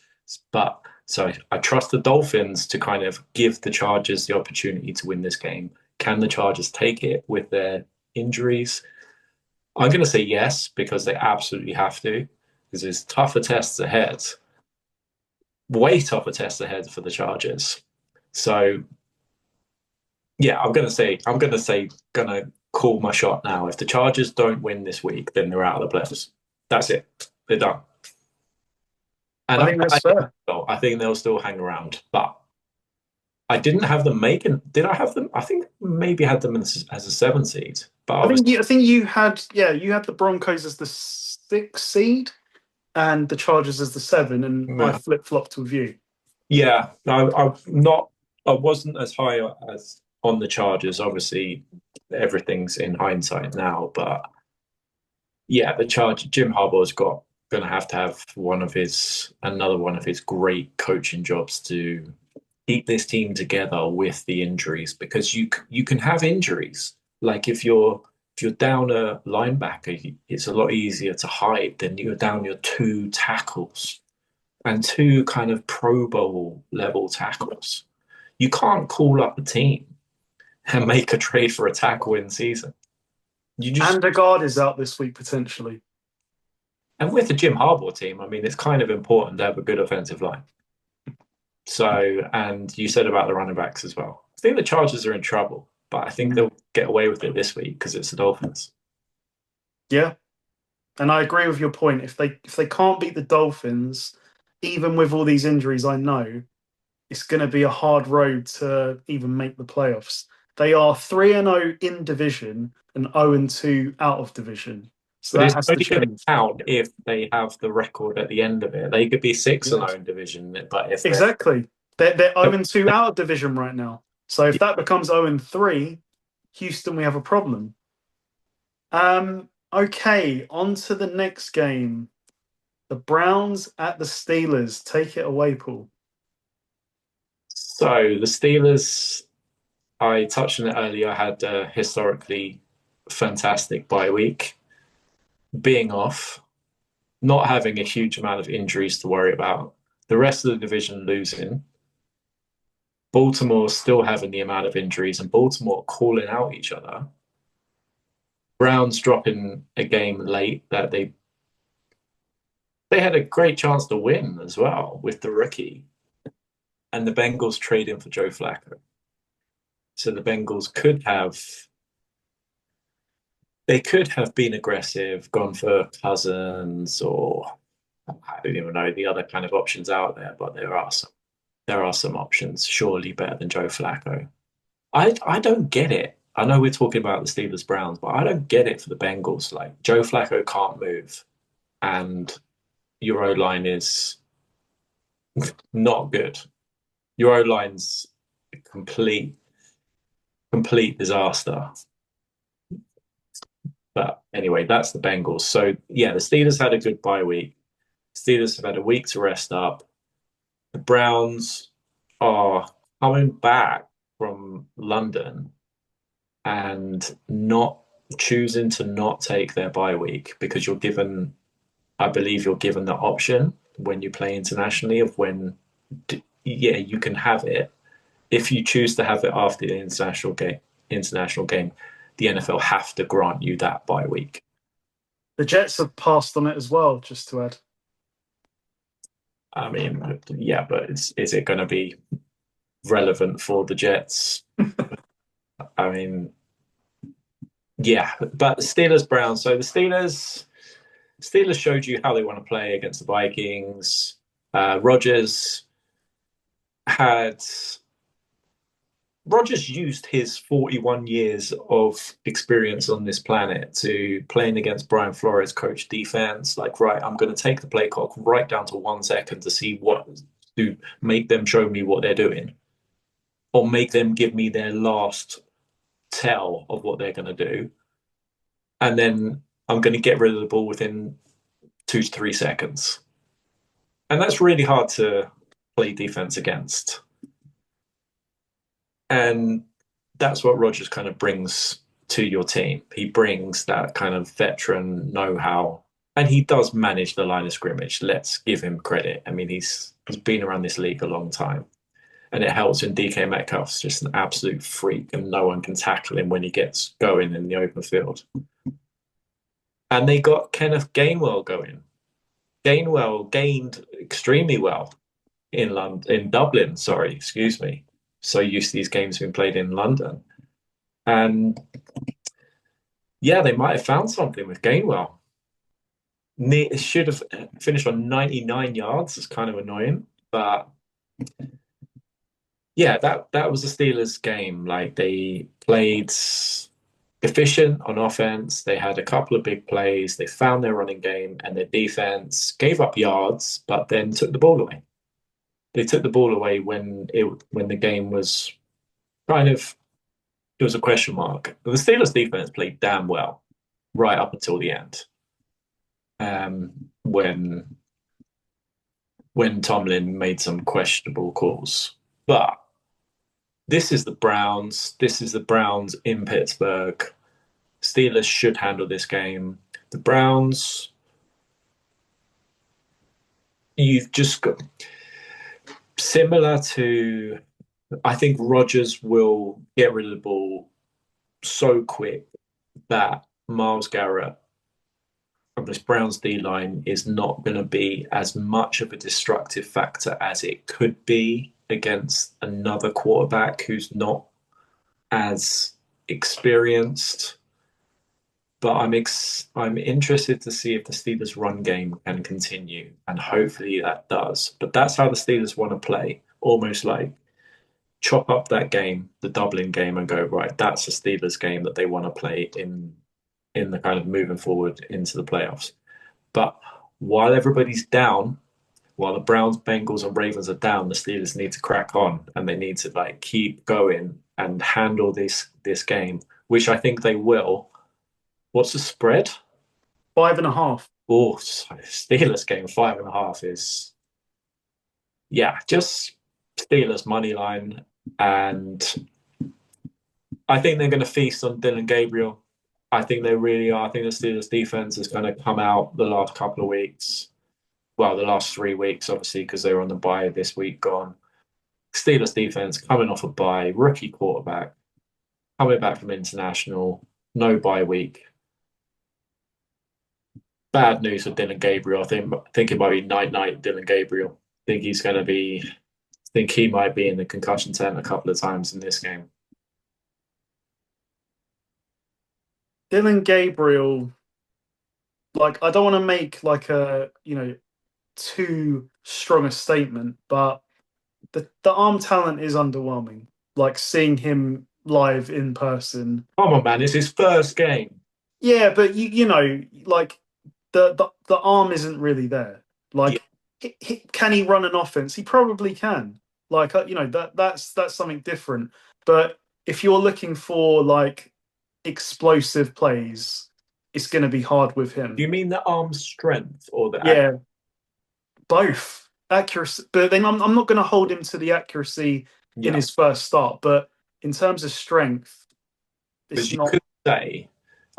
But so I trust the Dolphins to kind of give the Chargers the opportunity to win this game. Can the Chargers take it with their injuries? I'm going to say yes, because they absolutely have to, because there's tougher tests ahead, way tougher tests ahead for the Chargers. So yeah, I'm gonna call my shot now. If the Chargers don't win this week, then they're out of the playoffs. That's it. They're done. And I think that's fair. I think they'll still hang around, but I didn't have them making. Did I have them? I think maybe had them as a 7 seed. But I think you had the Broncos as the 6 seed and the Chargers as the 7, and I flip flopped with you. Yeah, I'm not. I wasn't as high as on the Chargers. Obviously, everything's in hindsight now, but yeah, Jim Harbaugh's going to have another one of his great coaching jobs to keep this team together with the injuries, because you can have injuries. Like if you're down a linebacker, it's a lot easier to hide than you're down your 2 tackles and 2 kind of Pro Bowl level tackles. You can't call up a team and make a trade for a tackle in season. And the guard is out this week potentially. And with the Jim Harbaugh team, I mean, it's kind of important to have a good offensive line. So, and you said about the running backs as well. I think the Chargers are in trouble, but I think they'll get away with it this week because it's the Dolphins. Yeah, and I agree with your point. If they can't beat the Dolphins, even with all these injuries, I know it's going to be a hard road to even make the playoffs. They are 3-0 in division and 0-2 out of division. So but that it's has to only going to change. count if they have the record at the end of it. They could be 6-0 in division, but if exactly, they're 0-2 out of division right now. So if that becomes 0-3, Houston, we have a problem. Okay, on to the next game. The Browns at the Steelers. Take it away, Paul. So the Steelers, I touched on it earlier, had a historically fantastic bye week, being off, not having a huge amount of injuries to worry about, the rest of the division losing, Baltimore still having the amount of injuries, and Baltimore calling out each other. Browns dropping a game late that they had a great chance to win as well with the rookie, and the Bengals trading for Joe Flacco. So the Bengals could have been aggressive, gone for Cousins, or I don't even know the other kind of options out there, but there are some options surely better than Joe Flacco. I don't get it. I know we're talking about the Steelers Browns, but I don't get it for the Bengals. Like Joe Flacco can't move, and your O line is not good. Your O line's a complete disaster. But anyway, that's the Bengals. So yeah, the Steelers had a good bye week. Steelers have had a week to rest up. The Browns are coming back from London and not choosing to not take their bye week because I believe you're given the option when you play internationally of yeah, you can have it. If you choose to have it after the international game, the NFL have to grant you that bye week. The Jets have passed on it as well, just to add. I mean, yeah, but is it going to be relevant for the Jets? I mean, yeah, but the Steelers Browns. So the Steelers showed you how they want to play against the Vikings. Rodgers had Rodgers used his 41 years of experience on this planet to playing against Brian Flores coach defense. Like, right, I'm going to take the play clock right down to 1 second to see what to make them show me what they're doing, or make them give me their last tell of what they're going to do, and then I'm going to get rid of the ball within 2 to 3 seconds. And that's really hard to play defense against. And that's what Rodgers kind of brings to your team. He brings that kind of veteran know-how, and he does manage the line of scrimmage. Let's give him credit. I mean, he's been around this league a long time, and it helps when DK Metcalf's just an absolute freak, and no one can tackle him when he gets going in the open field. And they got Kenneth Gainwell going. Gainwell gained extremely well in Dublin. Sorry, excuse me. So used to these games being played in London, and yeah, they might have found something with Gainwell. It should have finished on 99 yards. It's kind of annoying, but yeah, that was the Steelers game. Like they played efficient on offense. They had a couple of big plays. They found their running game, and their defense gave up yards, but then took the ball away. They took the ball away when the game was kind of it was a question mark. The Steelers defense played damn well right up until the end. When Tomlin made some questionable calls. But this is the Browns. This is the Browns in Pittsburgh. Steelers should handle this game. The Browns, you've just got similar to, I think Rodgers will get rid of the ball so quick that Myles Garrett from this Browns D line is not going to be as much of a destructive factor as it could be against another quarterback who's not as experienced. But I'm interested to see if the Steelers' run game can continue, and hopefully that does. But that's how the Steelers want to play, almost like chop up that game, the Dublin game, and go right. That's the Steelers' game that they want to play in the kind of moving forward into the playoffs. But while everybody's down, while the Browns, Bengals, and Ravens are down, the Steelers need to crack on, and they need to like keep going and handle this game, which I think they will. What's the spread? 5.5. Oh, Steelers game 5.5 is, yeah, just Steelers money line, and I think they're going to feast on Dylan Gabriel. I think they really are. I think the Steelers defense is going to come out the last couple of weeks. Well, the last 3 weeks, obviously, because they were on the bye this week gone. Steelers defense coming off a bye, rookie quarterback, coming back from international, no bye week. Bad news for Dylan Gabriel. I think it might be night Dylan Gabriel. I think he's going to be. I think he might be in the concussion tent a couple of times in this game. Dylan Gabriel, like I don't want to make like a too strong a statement, but the arm talent is underwhelming. Like seeing him live in person. Come on, man! It's his first game. Yeah, but like the arm isn't really there. Yeah, Like, can he run an offense? He probably can. Like, that's something different. But if you're looking for like explosive plays, it's going to be hard with do him. you mean the arm strength or the Yeah, both accuracy. But then I'm not going to hold him to the accuracy in yeah? his first start. But in terms of strength, Because it's you not could say,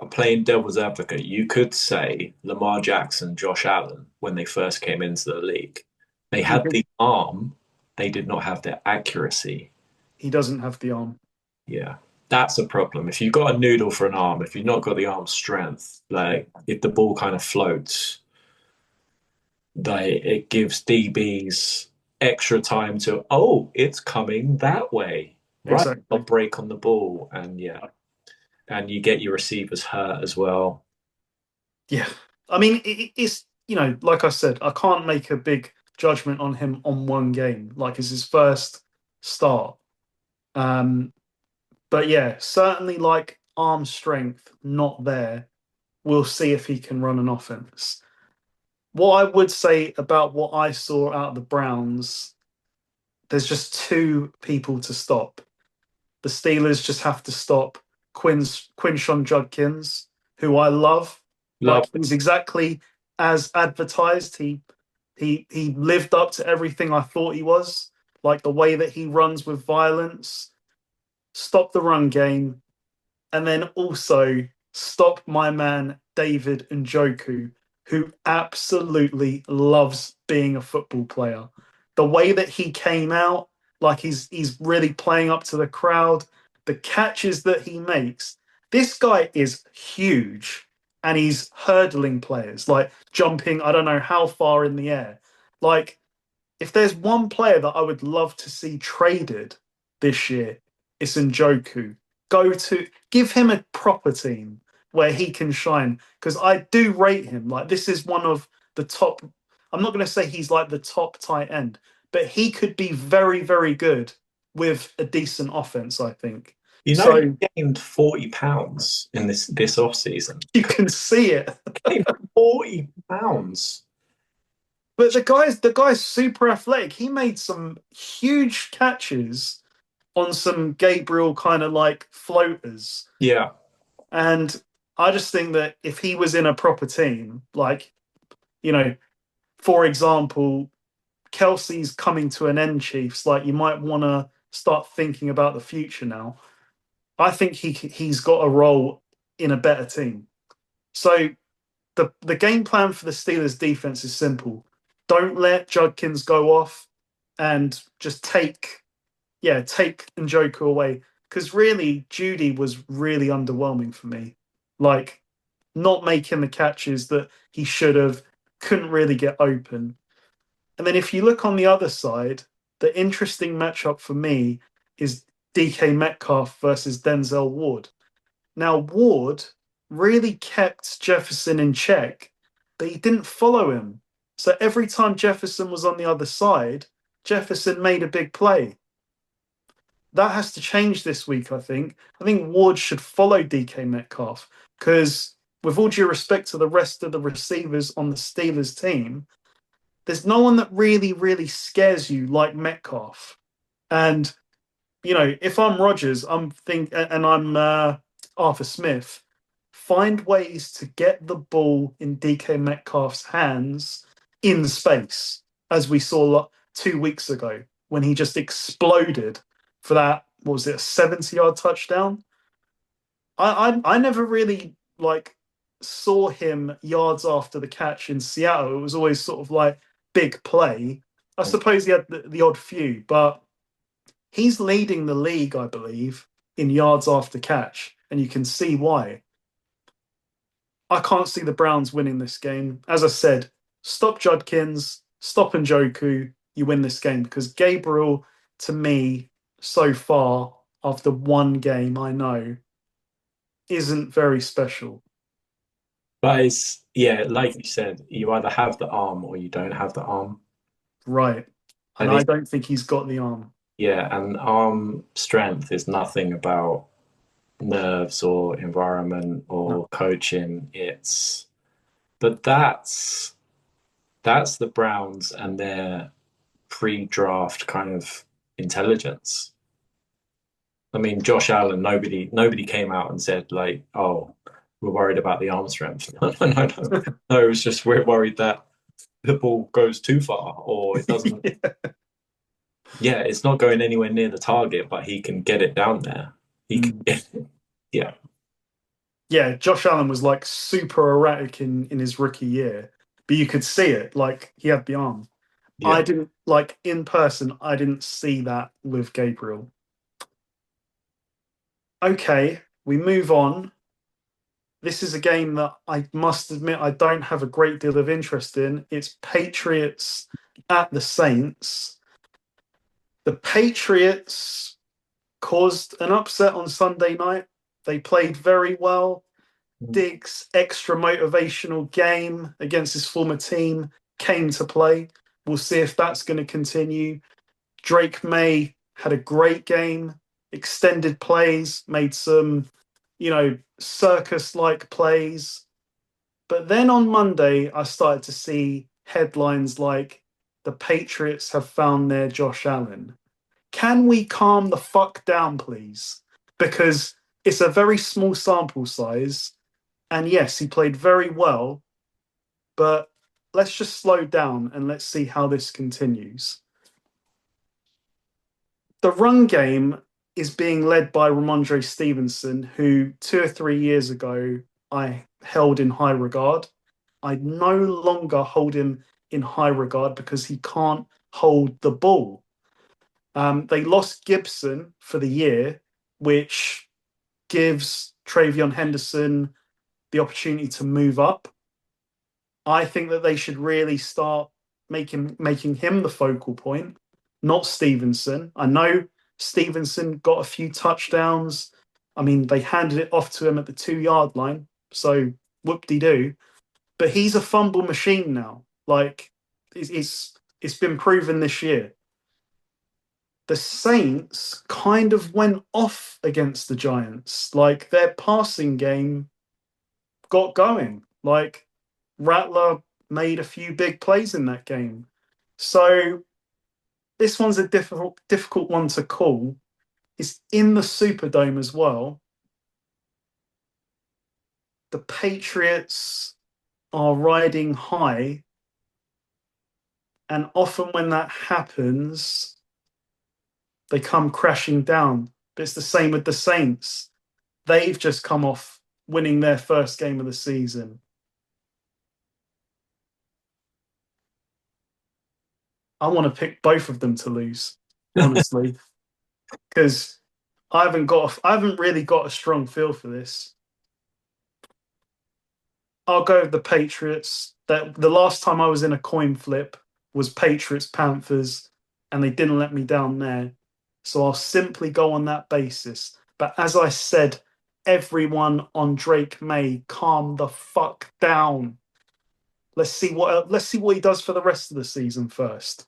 I'm playing devil's advocate. You could say Lamar Jackson, Josh Allen, when they first came into the league, they had the arm, they did not have the accuracy. he doesn't have the arm. Yeah, that's a problem. If you've got a noodle for an arm, if you've not got the arm strength, like if the ball kind of floats, it gives DBs extra time to, oh, it's coming that way. Right. I'll Exactly. break on the ball. And yeah, and you get your receivers hurt as well. Yeah. I mean, it's, like I said, I can't make a big judgment on him on one game. Like, it's his first start. Um, but yeah, certainly like arm strength not there. We'll see if he can run an offense. What I would say about what I saw out of the Browns, there's just two people to stop. The Steelers just have to stop Quinshon Judkins, who I love. Love Like he's exactly as advertised. He lived up to everything I thought he was. Like the way that he runs with violence, stop the run game, and then also stop my man David Njoku, who absolutely loves being a football player. The way that he came out, like he's really playing up to the crowd, the catches that he makes. This guy is huge and he's hurdling players, like jumping, I don't know how far in the air. Like, if there's one player that I would love to see traded this year, it's Njoku. Give him a proper team where he can shine because I do rate him. Like this is one of the top. I'm not going to say he's like the top tight end, but he could be very, very good with a decent offense, I think. You know, he So gained 40 pounds in this off season. you can see it. 40 pounds. But the guy's super athletic. He made some huge catches on some Gabriel kind of like floaters. Yeah. And I just think that if he was in a proper team, like, you know, for example, Kelsey's coming to an end, Chiefs, like you might want to start thinking about the future now. I think he's got a role in a better team. So the game plan for the Steelers defense is simple. Don't let Judkins go off and just take Njoku away. Because really, Judy was really underwhelming for me. Like, not making the catches that he should have, couldn't really get open. And then if you look on the other side, the interesting matchup for me is DK Metcalf versus Denzel Ward. Now, Ward really kept Jefferson in check, but he didn't follow him. So every time Jefferson was on the other side, Jefferson made a big play. That has to change this week, I think. I think Ward should follow DK Metcalf because, with all due respect to the rest of the receivers on the Steelers team, there's no one that really, really scares you like Metcalf. And, if I'm Rodgers, and I'm Arthur Smith, find ways to get the ball in DK Metcalf's hands in space, as we saw 2 weeks ago. when he just exploded for that, what was it, a 70-yard touchdown? I never really like saw him yards after the catch in Seattle. It was always sort of like big play. I suppose he had the odd few, but he's leading the league, I believe, in yards after catch, and you can see why. I can't see the Browns winning this game. As I said, stop Judkins, stop Njoku, you win this game because Gabriel, to me, so far after one game, I know, isn't very special. But it's, yeah, like you said, you either have the arm or you don't have the arm. Right. And And I it's, don't think he's got the arm. yeah, and arm strength is nothing about nerves or environment No. or coaching. But that's the Browns and their pre-draft kind of intelligence. I mean, Josh Allen, nobody came out and said like, "Oh, we're worried about the arm strength." No. It was just we're worried that the ball goes too far or it doesn't. Yeah. Yeah, it's not going anywhere near the target, but he can get it down there. He can Mm. get it. Yeah, Yeah, Josh Allen was like super erratic in his rookie year, but you could see it. Like he had the arm. I yeah. didn't like in person. I didn't see that with Gabriel. Okay, we move on. This is a game that I must admit I don't have a great deal of interest in. It's Patriots at the Saints. The Patriots caused an upset on Sunday night. They played very well. Diggs' extra motivational game against his former team came to play. We'll see if that's going to continue. Drake May had a great game, extended plays, made some, circus like plays. But then on Monday, I started to see headlines like the Patriots have found their Josh Allen. Can we calm the fuck down, please? Because it's a very small sample size. And yes, he played very well, but let's just slow down and let's see how this continues. The run game is being led by Ramondre Stevenson, who 2 or 3 years ago I held in high regard. I no longer hold him in high regard because he can't hold the ball. They lost Gibson for the year, which gives Travion Henderson the opportunity to move up. I think that they should really start making him the focal point, not Stevenson. I know Stevenson got a few touchdowns. I mean, they handed it off to him at the 2 yard line, so whoop de doo. But he's a fumble machine now. Like it's been proven this year. The Saints kind of went off against the Giants. Like their passing game got going. Like Rattler made a few big plays in that game. So this one's a difficult one to call. It's in the Superdome as well. The Patriots are riding high, and often when that happens, they come crashing down. But it's the same with the Saints. They've just come off winning their first game of the season. I want to pick both of them to lose, honestly, because I haven't really got a strong feel for this. I'll go with the Patriots. That the last time I was in a coin flip was Patriots Panthers, and they didn't let me down there. So I'll simply go on that basis. But as I said, everyone on Drake May, calm the fuck down. Let's see what he does for the rest of the season first.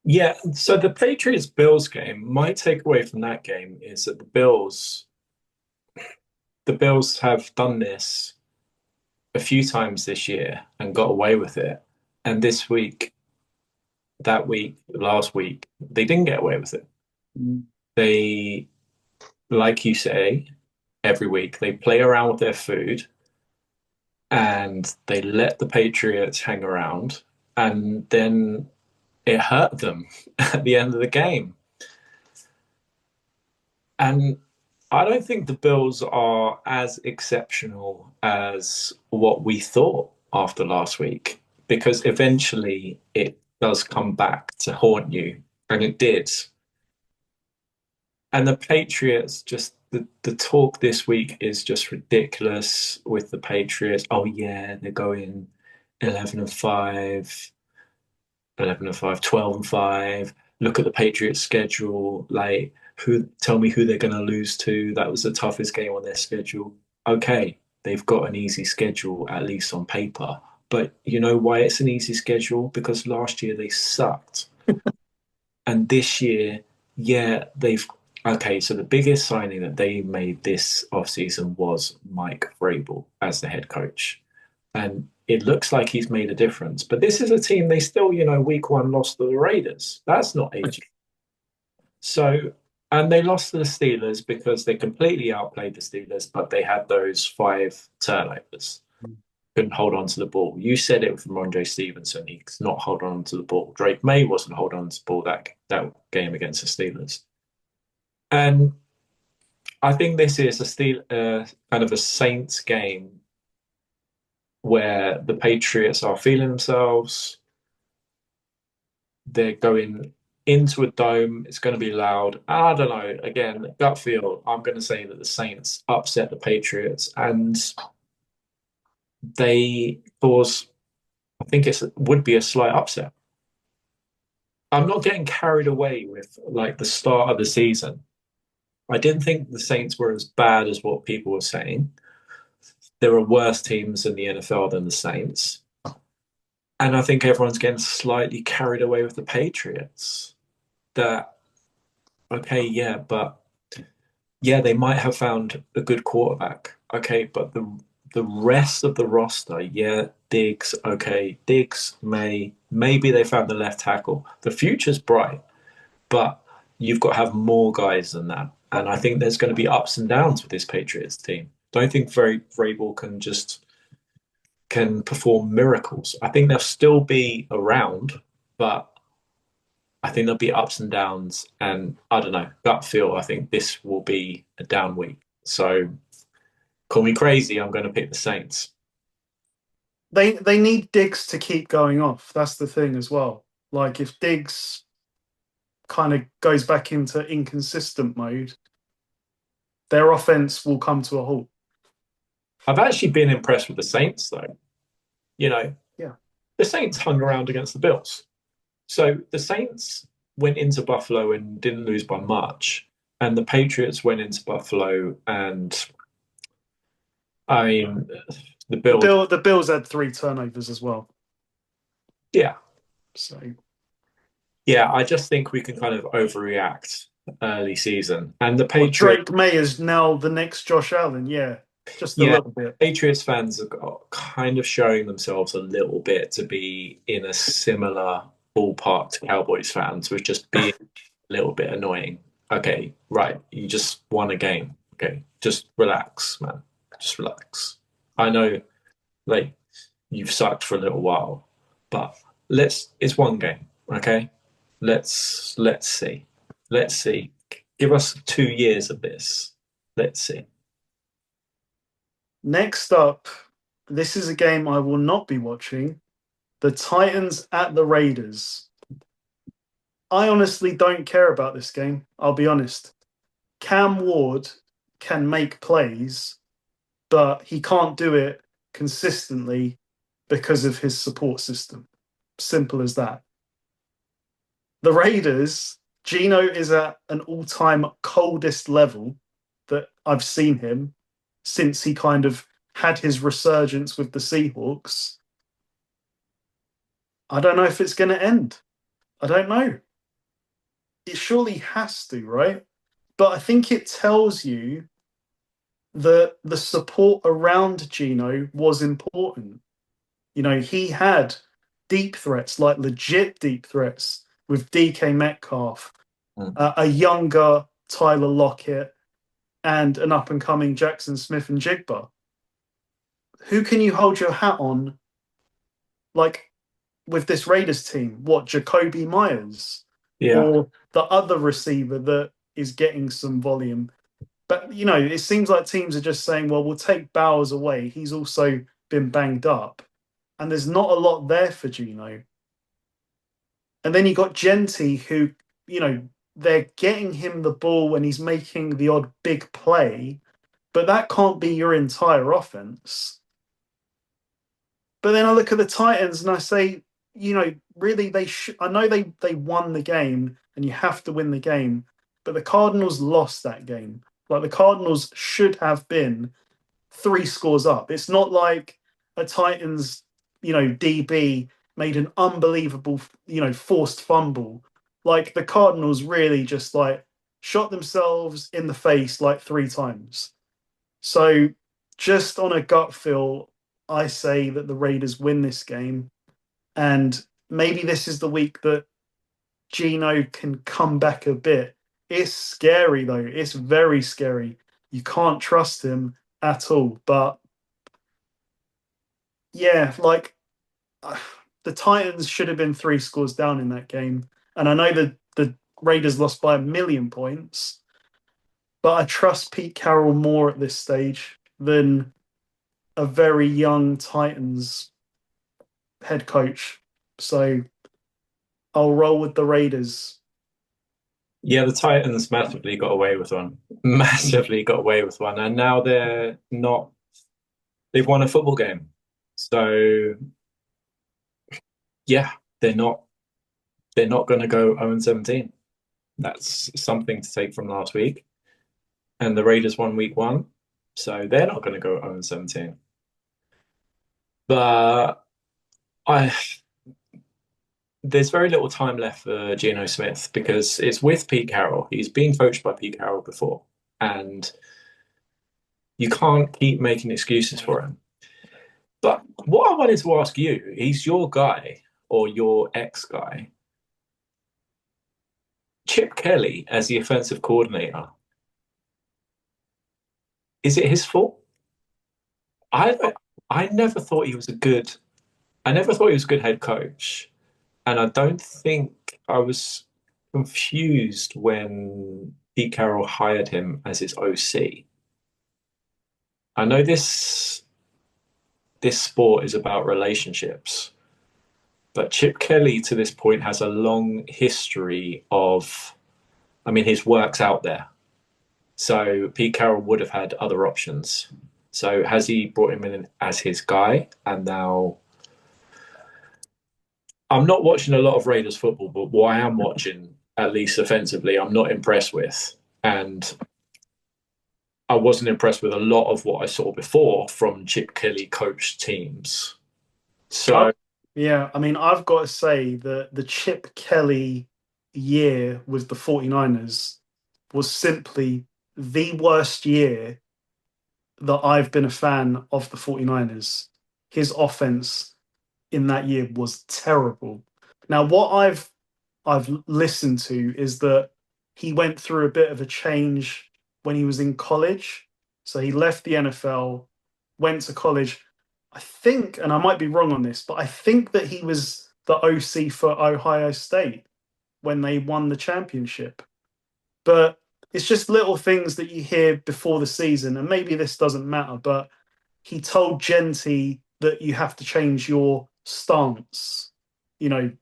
Yeah, so the Patriots Bills game, my takeaway from that game is that the Bills have done this a few times this year and got away with it. And this week, that week, last week, they didn't get away with it. Mm. They, like you say, every week they play around with their food and they let the Patriots hang around. And then it hurt them at the end of the game. And I don't think the Bills are as exceptional as what we thought after last week, because eventually it does come back to haunt you, and it did. And the Patriots, just the talk this week is just ridiculous with the Patriots. Oh yeah, they're going 11 and 5, 11 and 5, 12 and 5. Look at the Patriots schedule. Like, who, tell me who they're going to lose to. That was the toughest game on their schedule. Okay, they've got an easy schedule, at least on paper. But you know why it's an easy schedule? Because last year they sucked. And this year, yeah, they've. Okay, so the biggest signing that they made this offseason was Mike Vrabel as the head coach. And it looks like he's made a difference. But this is a team, they still, week one lost to the Raiders. That's not aging. So, and they lost to the Steelers because they completely outplayed the Steelers, but they had those 5 turnovers. Couldn't hold on to the ball. You said it from Ron J. Stevenson. He's not holding on to the ball. Drake May wasn't holding on to the ball that game against the Steelers. And I think this is kind of a Saints game where the Patriots are feeling themselves. They're going into a dome. It's going to be loud. I don't know. Again, gut feel, I'm going to say that the Saints upset the Patriots and they cause, I think it would be a slight upset. I'm not getting carried away with like the start of the season. I didn't think the Saints were as bad as what people were saying. There are worse teams in the NFL than the Saints. And I think everyone's getting slightly carried away with the Patriots. That, okay, yeah, but yeah, they might have found a good quarterback. Okay, but the rest of the roster, yeah, Diggs, okay, Diggs maybe they found the left tackle. The future's bright, but you've got to have more guys than that. And I think there's going to be ups and downs with this Patriots team. Don't think Vrabel can perform miracles. I think they'll still be around, but I think there'll be ups and downs. And I don't know, gut feel, I think this will be a down week. So call me crazy. I'm going to pick the Saints. They need Diggs to keep going off. That's the thing as well. Like if Diggs kind of goes back into inconsistent mode, their offense will come to a halt. I've actually been impressed with the Saints, though. Yeah. The Saints hung around against the Bills. So the Saints went into Buffalo and didn't lose by much. And the Patriots went into Buffalo and, I mean, the Bills. The Bills had 3 turnovers as well. Yeah. So. Yeah, I just think we can kind of overreact early season. And the Well, Patriots. Drake May is now the next Josh Allen. Yeah. Just a Yeah, little bit. Patriots fans are kind of showing themselves a little bit to be in a similar ballpark to Cowboys fans, with just being a little bit annoying. Okay, right, you just won a game. Okay, just relax, man. Just relax. I know, like, you've sucked for a little while, but it's one game, okay? Let's see. Let's see. Give us 2 years of this. Let's see. Next up, this is a game I will not be watching. The Titans at the Raiders. I honestly don't care about this game. I'll be honest. Cam Ward can make plays, but he can't do it consistently because of his support system. Simple as that. The Raiders, Gino is at an all-time coldest level that I've seen him since he kind of had his resurgence with the Seahawks. I don't know if it's going to end. I don't know. It surely has to, right? But I think it tells you that the support around Gino was important. He had deep threats, like legit deep threats with DK Metcalf, a younger Tyler Lockett, and an up-and-coming Jackson Smith and Jigba. Who can you hold your hat on? Like, with this Raiders team? What, Jacoby Myers Yeah. or the other receiver that is getting some volume? But it seems like teams are just saying, well, we'll take Bowers away. He's also been banged up. And there's not a lot there for Gino. And then you got Genty, who, they're getting him the ball and he's making the odd big play, but that can't be your entire offense. But then I look at the Titans and I say, really, I know they won the game and you have to win the game, but the Cardinals lost that game. Like the Cardinals should have been three scores up. It's not like a Titans, DB made an unbelievable, forced fumble. Like the Cardinals really just like shot themselves in the face like three times. So just on a gut feel, I say that the Raiders win this game. And maybe this is the week that Gino can come back a bit. It's scary though. It's very scary. You can't trust him at all. But yeah, like the Titans should have been three scores down in that game. And I know that the Raiders lost by 1,000,000 points, but I trust Pete Carroll more at this stage than a very young Titans head coach. So I'll roll with the Raiders. Yeah, the Titans massively got away with one. Massively got away with one. And now they're not, they've won a football game. So yeah, they're not going to go 0-17. That's something to take from last week. And the Raiders won week one. So they're not going to go 0-17. But I there's very little time left for Geno Smith because it's with Pete Carroll. He's been coached by Pete Carroll before, and you can't keep making excuses for him. But what I wanted to ask you, he's your guy or your ex guy, Chip Kelly as the offensive coordinator. Is it his fault? I I never thought he was a good. I never thought he was a good head coach. And I don't think I was confused when Pete Carroll hired him as his OC. I know this sport is about relationships, but Chip Kelly to this point has a long history of, I mean, his work's out there. So Pete Carroll would have had other options. So has he brought him in as his guy? And now I'm not watching a lot of Raiders football, but what I am watching, at least offensively, I'm not impressed with. And I wasn't impressed with a lot of what I saw before from Chip Kelly coached teams. Oh, So yeah, I mean, I've got to say that the Chip Kelly year with the 49ers was simply the worst year that I've been a fan of the 49ers. His offense in that year was terrible. Now, what I've listened to is that he went through a bit of a change when he was in college. So he left the NFL, went to college. I think, and I might be wrong on this, but I think that he was the OC for Ohio State when they won the championship. But it's just little things that you hear before the season, and maybe this doesn't matter, but he told Genty that you have to change your stance, you know,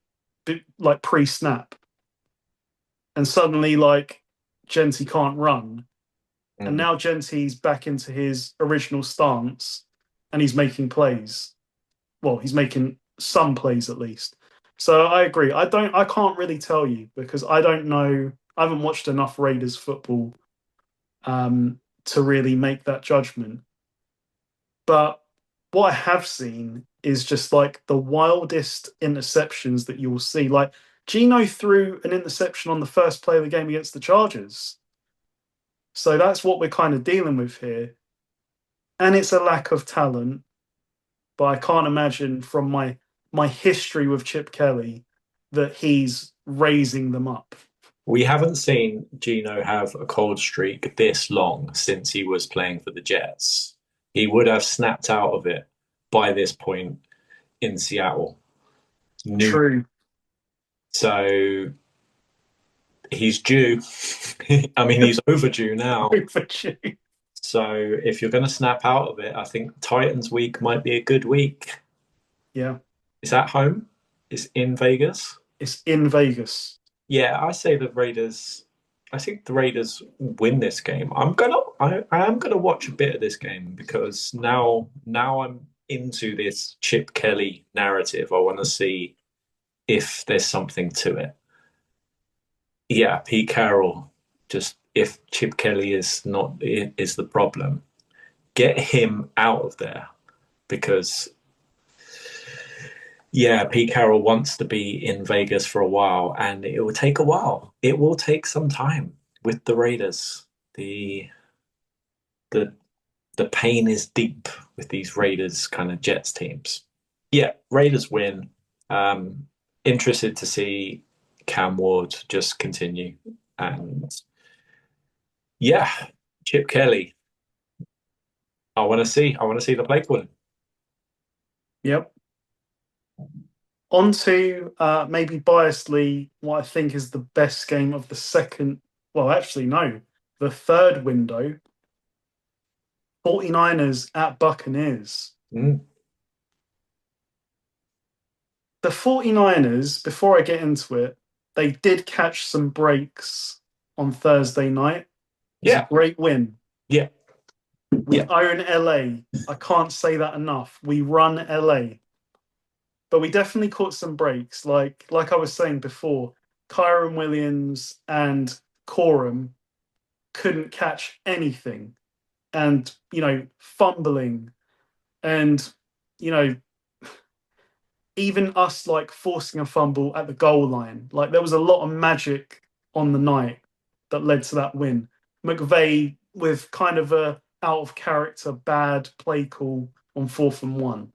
like pre-snap. And suddenly, like, Genty can't run. And mm, now Genty's back into his original stance and he's making plays. Well, he's making some plays at least. So I agree. I can't really tell you because I don't know. I haven't watched enough Raiders football to really make that judgment. But what I have seen is just like the wildest interceptions that you'll see. Like Gino threw an interception on the first play of the game against the Chargers. So that's what we're kind of dealing with here. And it's a lack of talent, but I can't imagine from my history with Chip Kelly that he's raising them up. we haven't seen Gino have a cold streak this long since he was playing for the Jets. He would have snapped out of it by this point in Seattle. new. True. So he's due. I mean, he's overdue now. Overdue. So if you're going to snap out of it, I think Titans week might be a good week. Yeah. Is that home? It's in Vegas. It's in Vegas. Yeah, I say the Raiders. I think the Raiders win this game. I am gonna watch a bit of this game because now I'm into this Chip Kelly narrative. I want to see if there's something to it. Yeah, Pete Carroll. Just if Chip Kelly is the problem, get him out of there because yeah, Pete Carroll wants to be in Vegas for a while, and it will take a while. It will take some time with the Raiders. The the pain is deep with these Raiders kind of Jets teams. Yeah, Raiders win. Interested to see Cam Ward just continue, and yeah, Chip Kelly. I want to see. I want to see the play calling. Yep. On to maybe biasedly what I think is the best game of the second. Well, actually, no. The third window. 49ers at Buccaneers. Mm. The 49ers, before I get into it, they did catch some breaks on Thursday night. It was Yeah, a great win. yeah, We yeah. own LA. I can't say that enough. We run LA. But we definitely caught some breaks. Like I was saying before, Kyron Williams and Corum couldn't catch anything. And, fumbling. And, even us like forcing a fumble at the goal line. Like there was a lot of magic on the night that led to that win. McVay with kind of a out of character bad play call on 4th and 1.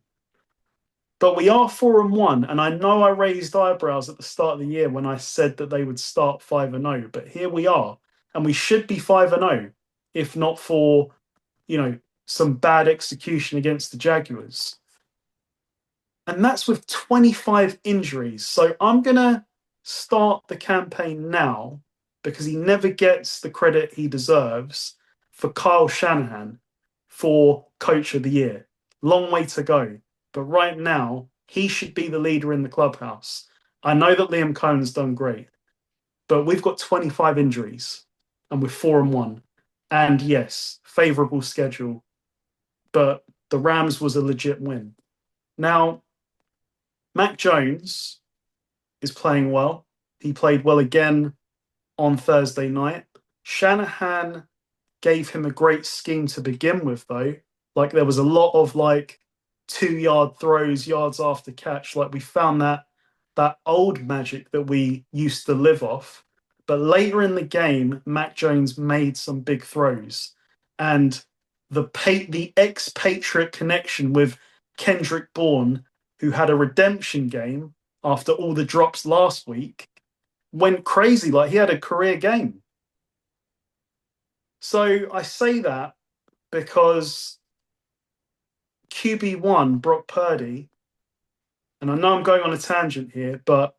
But we are 4-1, and I know I raised eyebrows at the start of the year when I said that they would start 5-0, but here we are, and we should be 5-0 if not for, some bad execution against the Jaguars. And that's with 25 injuries. So I'm going to start the campaign now because he never gets the credit he deserves for Kyle Shanahan for Coach of the Year. Long way to go. But right now, he should be the leader in the clubhouse. I know that Liam Cohen's done great, but we've got 25 injuries and we're 4-1. And yes, favourable schedule, but the Rams was a legit win. Now, Mac Jones is playing well. He played well again on Thursday night. Shanahan gave him a great scheme to begin with, though. Like there was a lot of 2-yard throws, yards after catch. Like we found that old magic that we used to live off. But later in the game, Mac Jones made some big throws, and the ex-Patriot connection with Kendrick Bourne, who had a redemption game after all the drops last week, went crazy. Like he had a career game. So I say that because QB1, Brock Purdy, and I know I'm going on a tangent here, but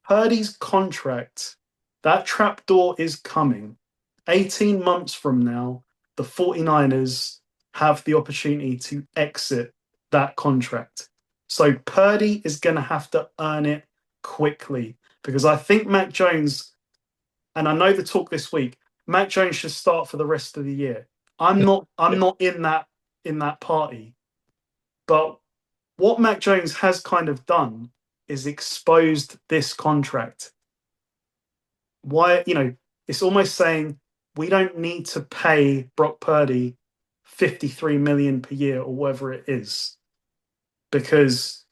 Purdy's contract, that trapdoor is coming. 18 months from now, the 49ers have the opportunity to exit that contract. So Purdy is going to have to earn it quickly because I think Mac Jones, and I know the talk this week, Mac Jones should start for the rest of the year. I'm not in that party. But what Mac Jones has kind of done is exposed this contract. Why, it's almost saying we don't need to pay Brock Purdy 53 million per year or whatever it is. Because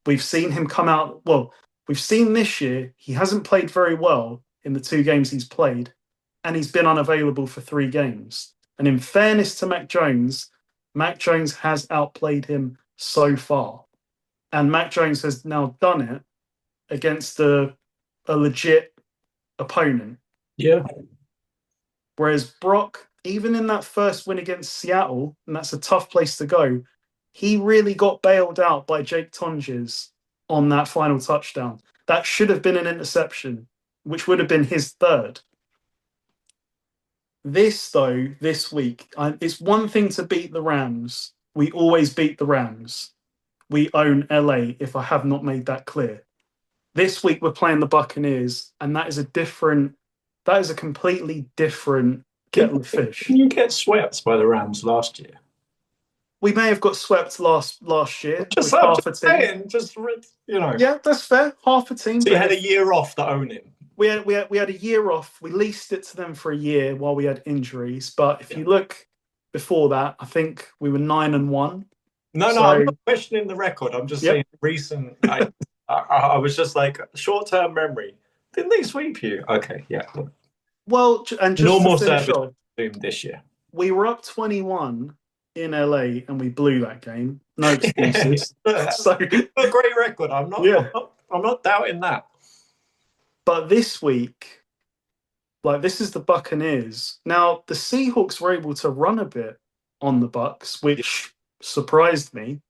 we've seen him come out. Well, we've seen this year he hasn't played very well in the 2 games he's played, and he's been unavailable for 3 games. And in fairness to Mac Jones has outplayed him so far. And Mac Jones has now done it against a legit opponent. Yeah. Whereas Brock, even in that first win against Seattle, and that's a tough place to go, he really got bailed out by Jake Tonjes on that final touchdown. That should have been an interception, which would have been his third. This week, it's one thing to beat the Rams. We always beat the Rams. We own LA, if I have not made that clear. This week, we're playing the Buccaneers, and that is a completely different kettle of fish. Didn't you get swept by the Rams last year? We may have got swept last year Just with half a team. saying, Yeah, that's fair. Half a team. So you had a year off to own him. We had a year off. We leased it to them for a year while we had injuries. But if you look before that, I think we were 9-1. No, I'm not questioning the record. I'm just saying recent. I was just like short-term memory. Didn't they sweep you? Okay, yeah. Well, and just normal to finish service off, this year. We were up 21 in LA and we blew that game. No excuses. So a great record. I'm not doubting that. But this week, this is the Buccaneers. Now, the Seahawks were able to run a bit on the Bucs, which surprised me.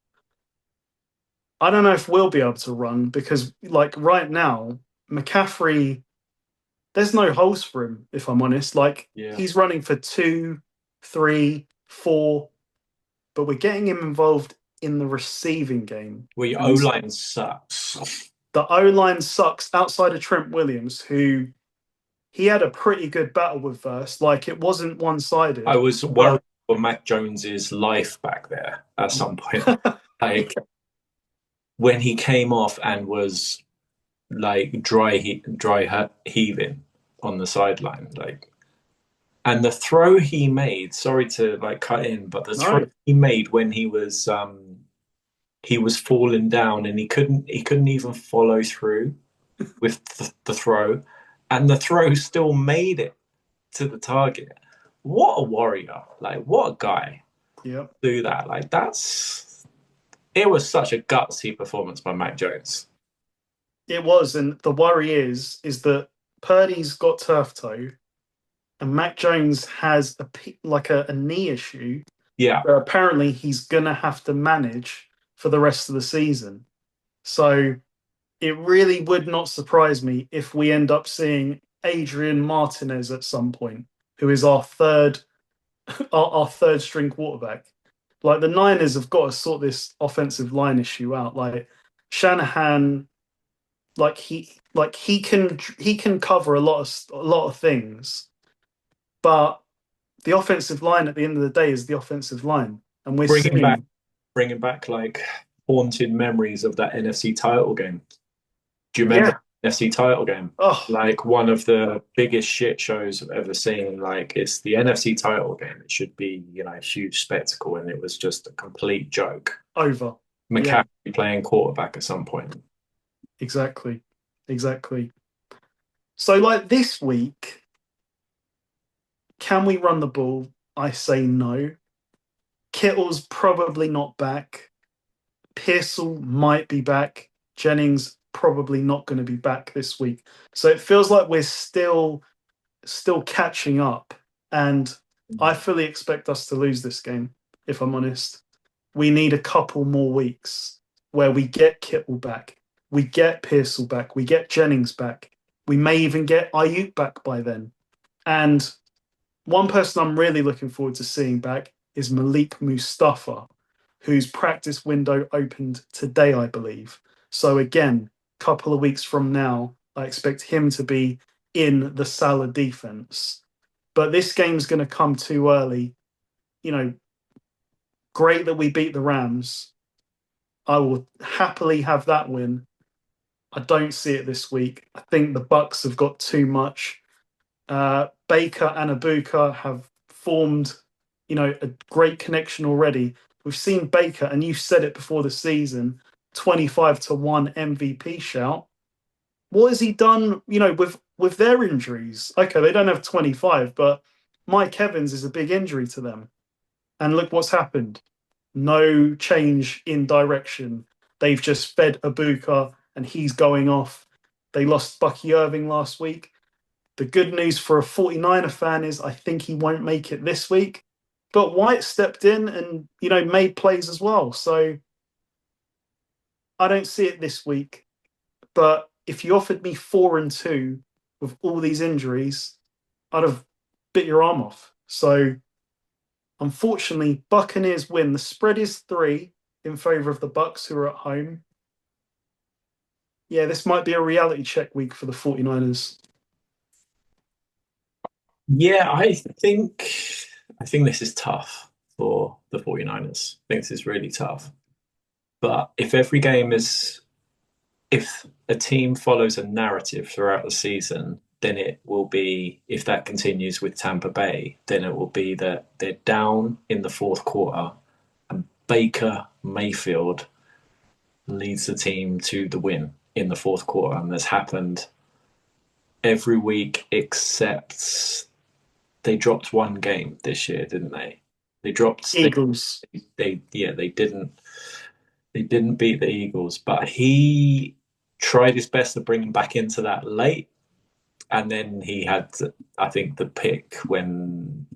I don't know if we'll be able to run because, right now, McCaffrey, there's no holes for him, if I'm honest. He's running for 2, 3, 4, but we're getting him involved in the receiving game. Well, your O-line sucks. The O-line sucks outside of Trent Williams, who he had a pretty good battle with first. It wasn't one-sided. I was worried for Mac Jones's life back there at some point. When he came off and was dry heaving on the sideline, and the throw he made. Sorry to cut in, but the throw he made when he was falling down and he couldn't even follow through with the throw, and the throw still made it to the target. What a warrior! What a guy! Yeah, do that. It was such a gutsy performance by Mac Jones. It was, and the worry is that Purdy's got turf toe, and Mac Jones has a knee issue. Yeah, where apparently he's gonna have to manage for the rest of the season. So it really would not surprise me if we end up seeing Adrian Martinez at some point, who is our third string quarterback. The Niners have got to sort this offensive line issue out. Shanahan, he can cover a lot of things, but the offensive line at the end of the day is the offensive line, and we're bringing back haunted memories of that NFC title game. Do you remember the NFC title game? Oh. One of the biggest shit shows I've ever seen. It's the NFC title game. It should be, a huge spectacle, and it was just a complete joke. Over. McCaffrey playing quarterback at some point. Exactly. So, this week, can we run the ball? I say no. Kittle's probably not back. Pearsall might be back. Jennings probably not going to be back this week. So it feels like we're still catching up. And I fully expect us to lose this game, if I'm honest. We need a couple more weeks where we get Kittle back. We get Pearsall back. We get Jennings back. We may even get Ayuk back by then. And one person I'm really looking forward to seeing back is Malik Mustafa, whose practice window opened today, I believe. So again, a couple of weeks from now, I expect him to be in the Salah defense. But this game's going to come too early. Great that we beat the Rams. I will happily have that win. I don't see it this week. I think the Bucs have got too much. Baker and Ibuka have formed, a great connection already. We've seen Baker, and you said it before the season, 25-1 MVP shout. What has he done, with their injuries? Okay, they don't have 25, but Mike Evans is a big injury to them. And look what's happened. No change in direction. They've just fed Ibuka, and he's going off. They lost Bucky Irving last week. The good news for a 49er fan is I think he won't make it this week. But White stepped in and, made plays as well. So I don't see it this week. But if you offered me 4-2 with all these injuries, I'd have bit your arm off. So unfortunately, Buccaneers win. The spread is 3 in favor of the Bucks, who are at home. Yeah, this might be a reality check week for the 49ers. Yeah, I think this is tough for the 49ers. I think this is really tough. But if a team follows a narrative throughout the season, then it will be, if that continues with Tampa Bay, then it will be that they're down in the fourth quarter and Baker Mayfield leads the team to the win in the fourth quarter. And that's happened every week except they dropped one game this year, didn't they? They dropped Eagles. they didn't beat the Eagles, but he tried his best to bring them back into that late, and then he had, I think, the pick when.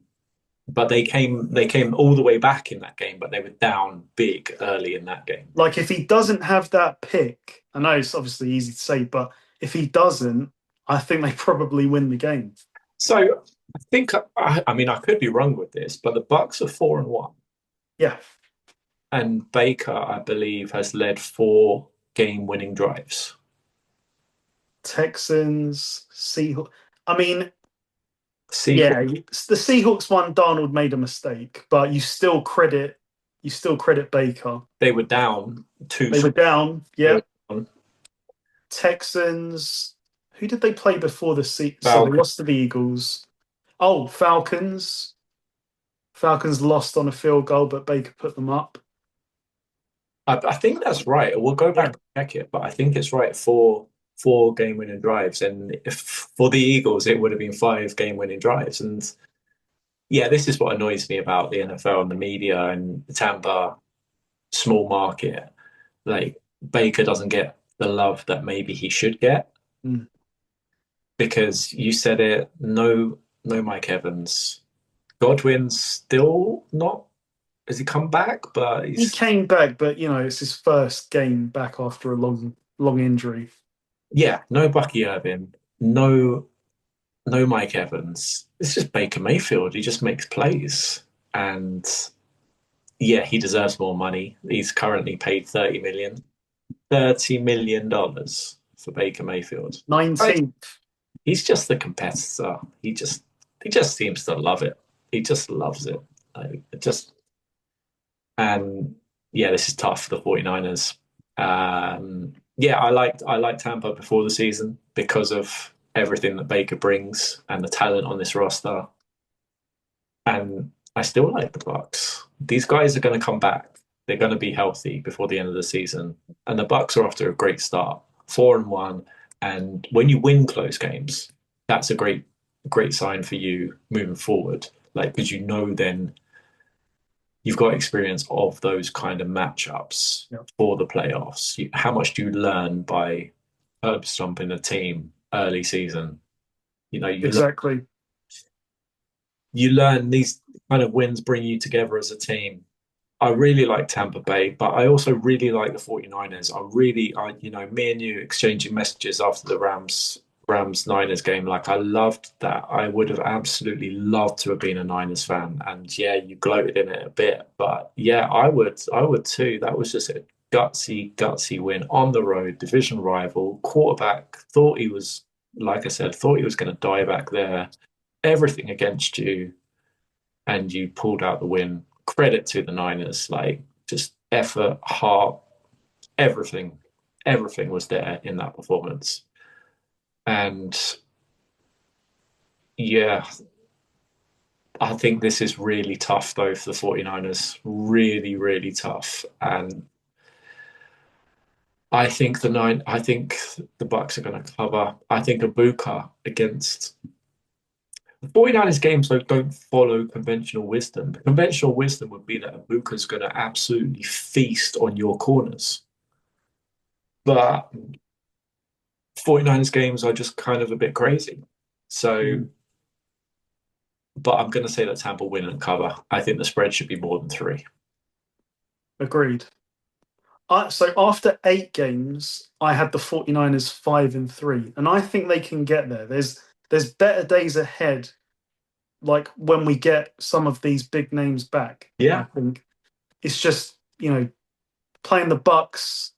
But they came all the way back in that game, but they were down big early in that game. Like if he doesn't have that pick, I know it's obviously easy to say, but if he doesn't, I think they probably win the game. So I think I mean I could be wrong with this, but the Bucks are 4-1, Yeah. and Baker, I believe, has led 4 game-winning drives. Texans, Seahawks. I mean, yeah, Seahawks, the Seahawks one, Darnold made a mistake, but you still credit Baker. they were down two. They were down. They Yeah. were down. Texans. Who did they play before the season? So they Falcons. lost to the Eagles. Oh, Falcons. Falcons lost on a field goal, but Baker put them up. I think that's right. We'll go back Yeah. and check it, but I think it's right for 4 game-winning drives. And if for the Eagles, it would have been 5 game-winning drives. And yeah, this is what annoys me about the NFL and the media and the Tampa small market. Like Baker doesn't get the love that maybe he should get Mm. because you said it. No, no, Mike Evans. Godwin's still not. Has he come back? But He he's came back, but it's his first game back after a long, long injury. yeah. No Bucky Irvin. No Mike Evans. It's just Baker Mayfield. He just makes plays. And yeah, he deserves more money. He's currently paid $30 million for Baker Mayfield. Right. 19th. He's just the competitor. He just seems to love it. He just loves it. Like, and yeah, this is tough for the 49ers. Yeah, I liked Tampa before the season because of everything that Baker brings and the talent on this roster. And I still like the Bucks. These guys are going to come back. They're going to be healthy before the end of the season, and the Bucks are off to a great start, 4-1. And when you win close games, that's a great sign for you moving forward. Like because then you've got experience of those kind of matchups Yeah. for the playoffs. How much do you learn by herb stomping a team early season? Exactly. You learn these kind of wins bring you together as a team. I really like Tampa Bay, but I also really like the 49ers. Me and you exchanging messages after the Rams Niners game. Like I loved that. I would have absolutely loved to have been a Niners fan. And yeah, you gloated in it a bit, but yeah, I would too. That was just a gutsy win on the road, division rival, quarterback. Like I said, thought he was going to die back there. Everything against you, and you pulled out the win. Credit to the Niners, like just effort, heart, everything, everything was there in that performance. And yeah, I think this is really tough though for the 49ers. Really, really tough. And I think the Bucks are going to cover. I think Abuka against the 49ers games don't follow conventional wisdom. Conventional wisdom would be that Abuka's going to absolutely feast on your corners. But 49ers games are just kind of a bit crazy. So, but I'm going to say that Tampa win and cover. I think the spread should be more than 3. Agreed. So after 8 games, I had the 49ers 5-3, and I think they can get there. There's better days ahead, like when we get some of these big names back. I Yeah, think it's just, playing the Bucks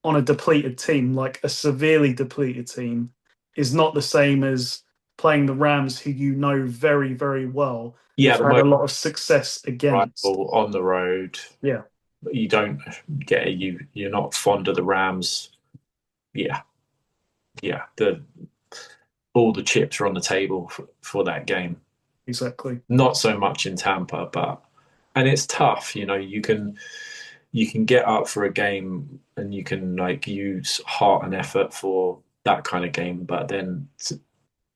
on a depleted team, like a severely depleted team, is not the same as playing the Rams, who you know very, very well, yeah, have the had a most lot of success against. rival on the road. Yeah, You don't get it. You're not fond of the Rams. Yeah, yeah. The all the chips are on the table for that game. exactly. Not so much in Tampa, but and it's tough. You can get up for a game and you can like use heart and effort for that kind of game, but then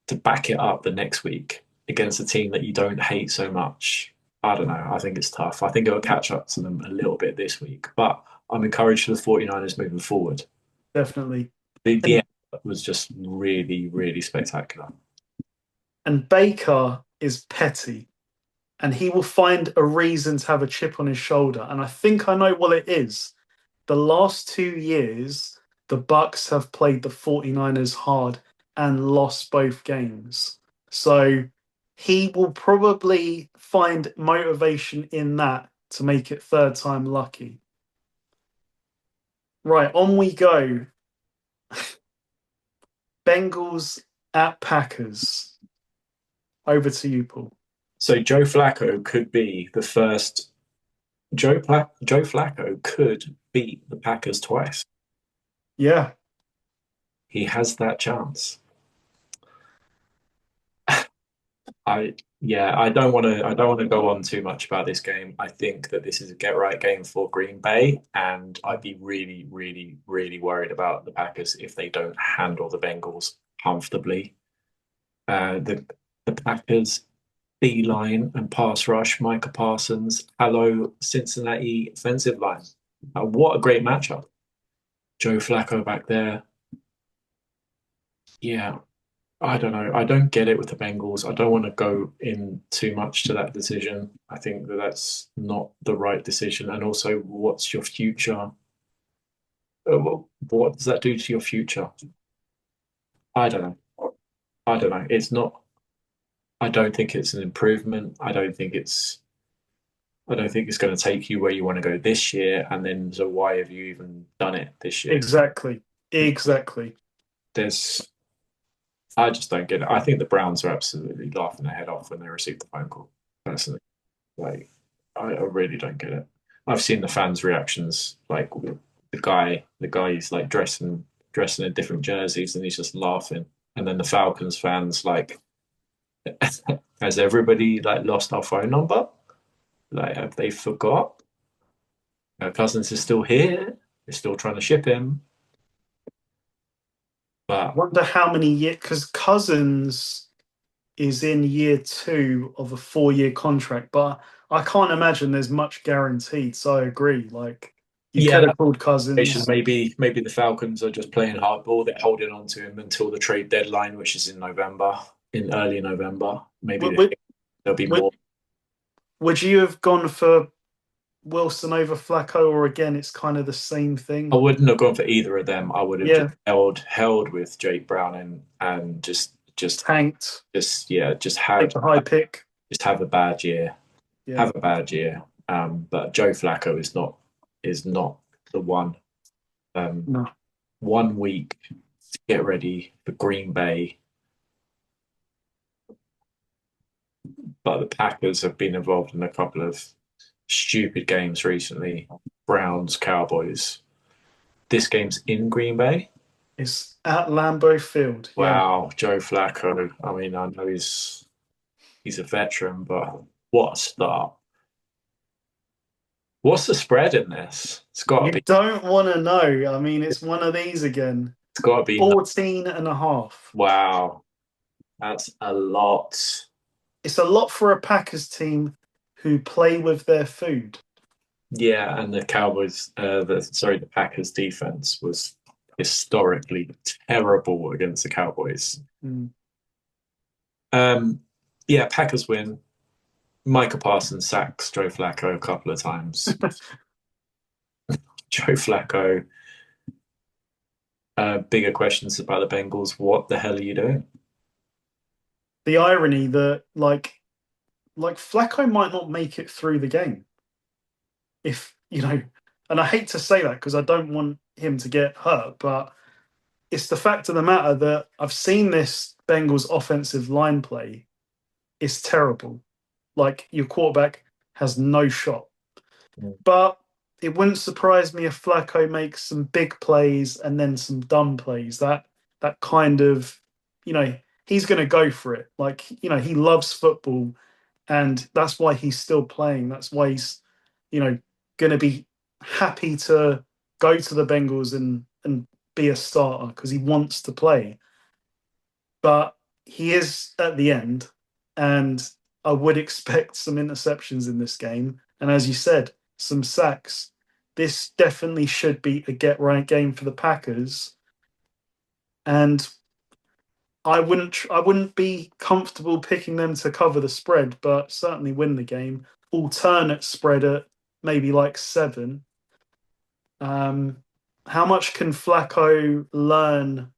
to back it up the next week against a team that you don't hate so much, I don't know. I think it's tough. I think it'll catch up to them a little bit this week, but I'm encouraged for the 49ers moving forward. Definitely. The And end was just really, really spectacular. Baker is petty, and he will find a reason to have a chip on his shoulder. And I think I know what it is. The last 2 years, the Bucks have played the 49ers hard and lost both games. So he will probably find motivation in that to make it third time lucky. Right, on we go. Bengals at Packers. Over to you, Paul. So Joe Flacco could be the first. Joe Flacco could beat the Packers twice. Yeah, He has that chance. I yeah, I don't want to go on too much about this game. I think that this is a get right game for Green Bay, and I'd be really, really, really worried about the Packers if they don't handle the Bengals comfortably. The Packers D line and pass rush, Micah Parsons, hello Cincinnati offensive line. What a great matchup. Joe Flacco back there. Yeah, I don't know. I don't get it with the Bengals. I don't want to go in too much to that decision. I think that that's not the right decision. And also, what's your future? What does that do to your future? I don't know. I don't know. It's not. I don't think it's an improvement. I don't think it's going to take you where you want to go this year. And then, so why have you even done it this year? exactly. Exactly. There's. I just don't get it. I think the Browns are absolutely laughing their head off when they received the phone call. Personally. Like, I really don't get it. I've seen the fans' reactions. Like the guy's like dressing in different jerseys, and he's just laughing. And then the Falcons fans, like, has everybody like lost our phone number? Like, have they forgot? Our Cousins is still here. They're still trying to ship him, but Wonder how many years, because Cousins is in year 2 of a 4-year contract, but I can't imagine there's much guaranteed. So I agree. Like, you yeah, could have that called situation, Cousins. maybe the Falcons are just playing hardball. They're holding on to him until the trade deadline, which is in November, in early November. Maybe Would, there'll be would, more. would you have gone for Wilson over Flacco, or again, it's kind of the same I thing? wouldn't have gone for either of them. I would have just Yeah, held with Jake Brown and tanked, take the high pick. just have a bad year. Yeah, Have a bad year. But Joe Flacco is not the one. Um, no. 1 week to get ready for Green Bay, but the Packers have been involved in a couple of stupid games recently. Browns, Cowboys. This game's in Green Bay. It's at Lambeau Field. Yeah. Wow, Joe Flacco. I mean, I know he's a veteran, but what a start. What's the spread in this? You don't want to know. I mean, it's one of these again. It's got to be 14 and a half. wow. That's a lot. It's a lot for a Packers team who play with their food. Yeah, and the Cowboys, the Packers defense was historically terrible against the Cowboys. Mm. Um, yeah, Packers win. Micah Parsons sacks Joe Flacco a couple of times. Joe Flacco. Bigger questions about the Bengals. What the hell are you doing? The irony that like Flacco might not make it through the game if and I hate to say that because I don't want him to get hurt, but it's the fact of the matter that I've seen this Bengals offensive line play. It's terrible. Like your quarterback has no shot. But it wouldn't surprise me if Flacco makes some big plays and then some dumb plays. That kind of, he's going to go for it. Like, he loves football, and that's why he's still playing. That's why he's, going to be happy to go to the Bengals and be a starter because he wants to play. But he is at the end, and I would expect some interceptions in this game. And as you said, some sacks. This definitely should be a get right game for the Packers. And I wouldn't be comfortable picking them to cover the spread, but certainly win the game. Alternate spread at maybe like 7. How much can Flacco learn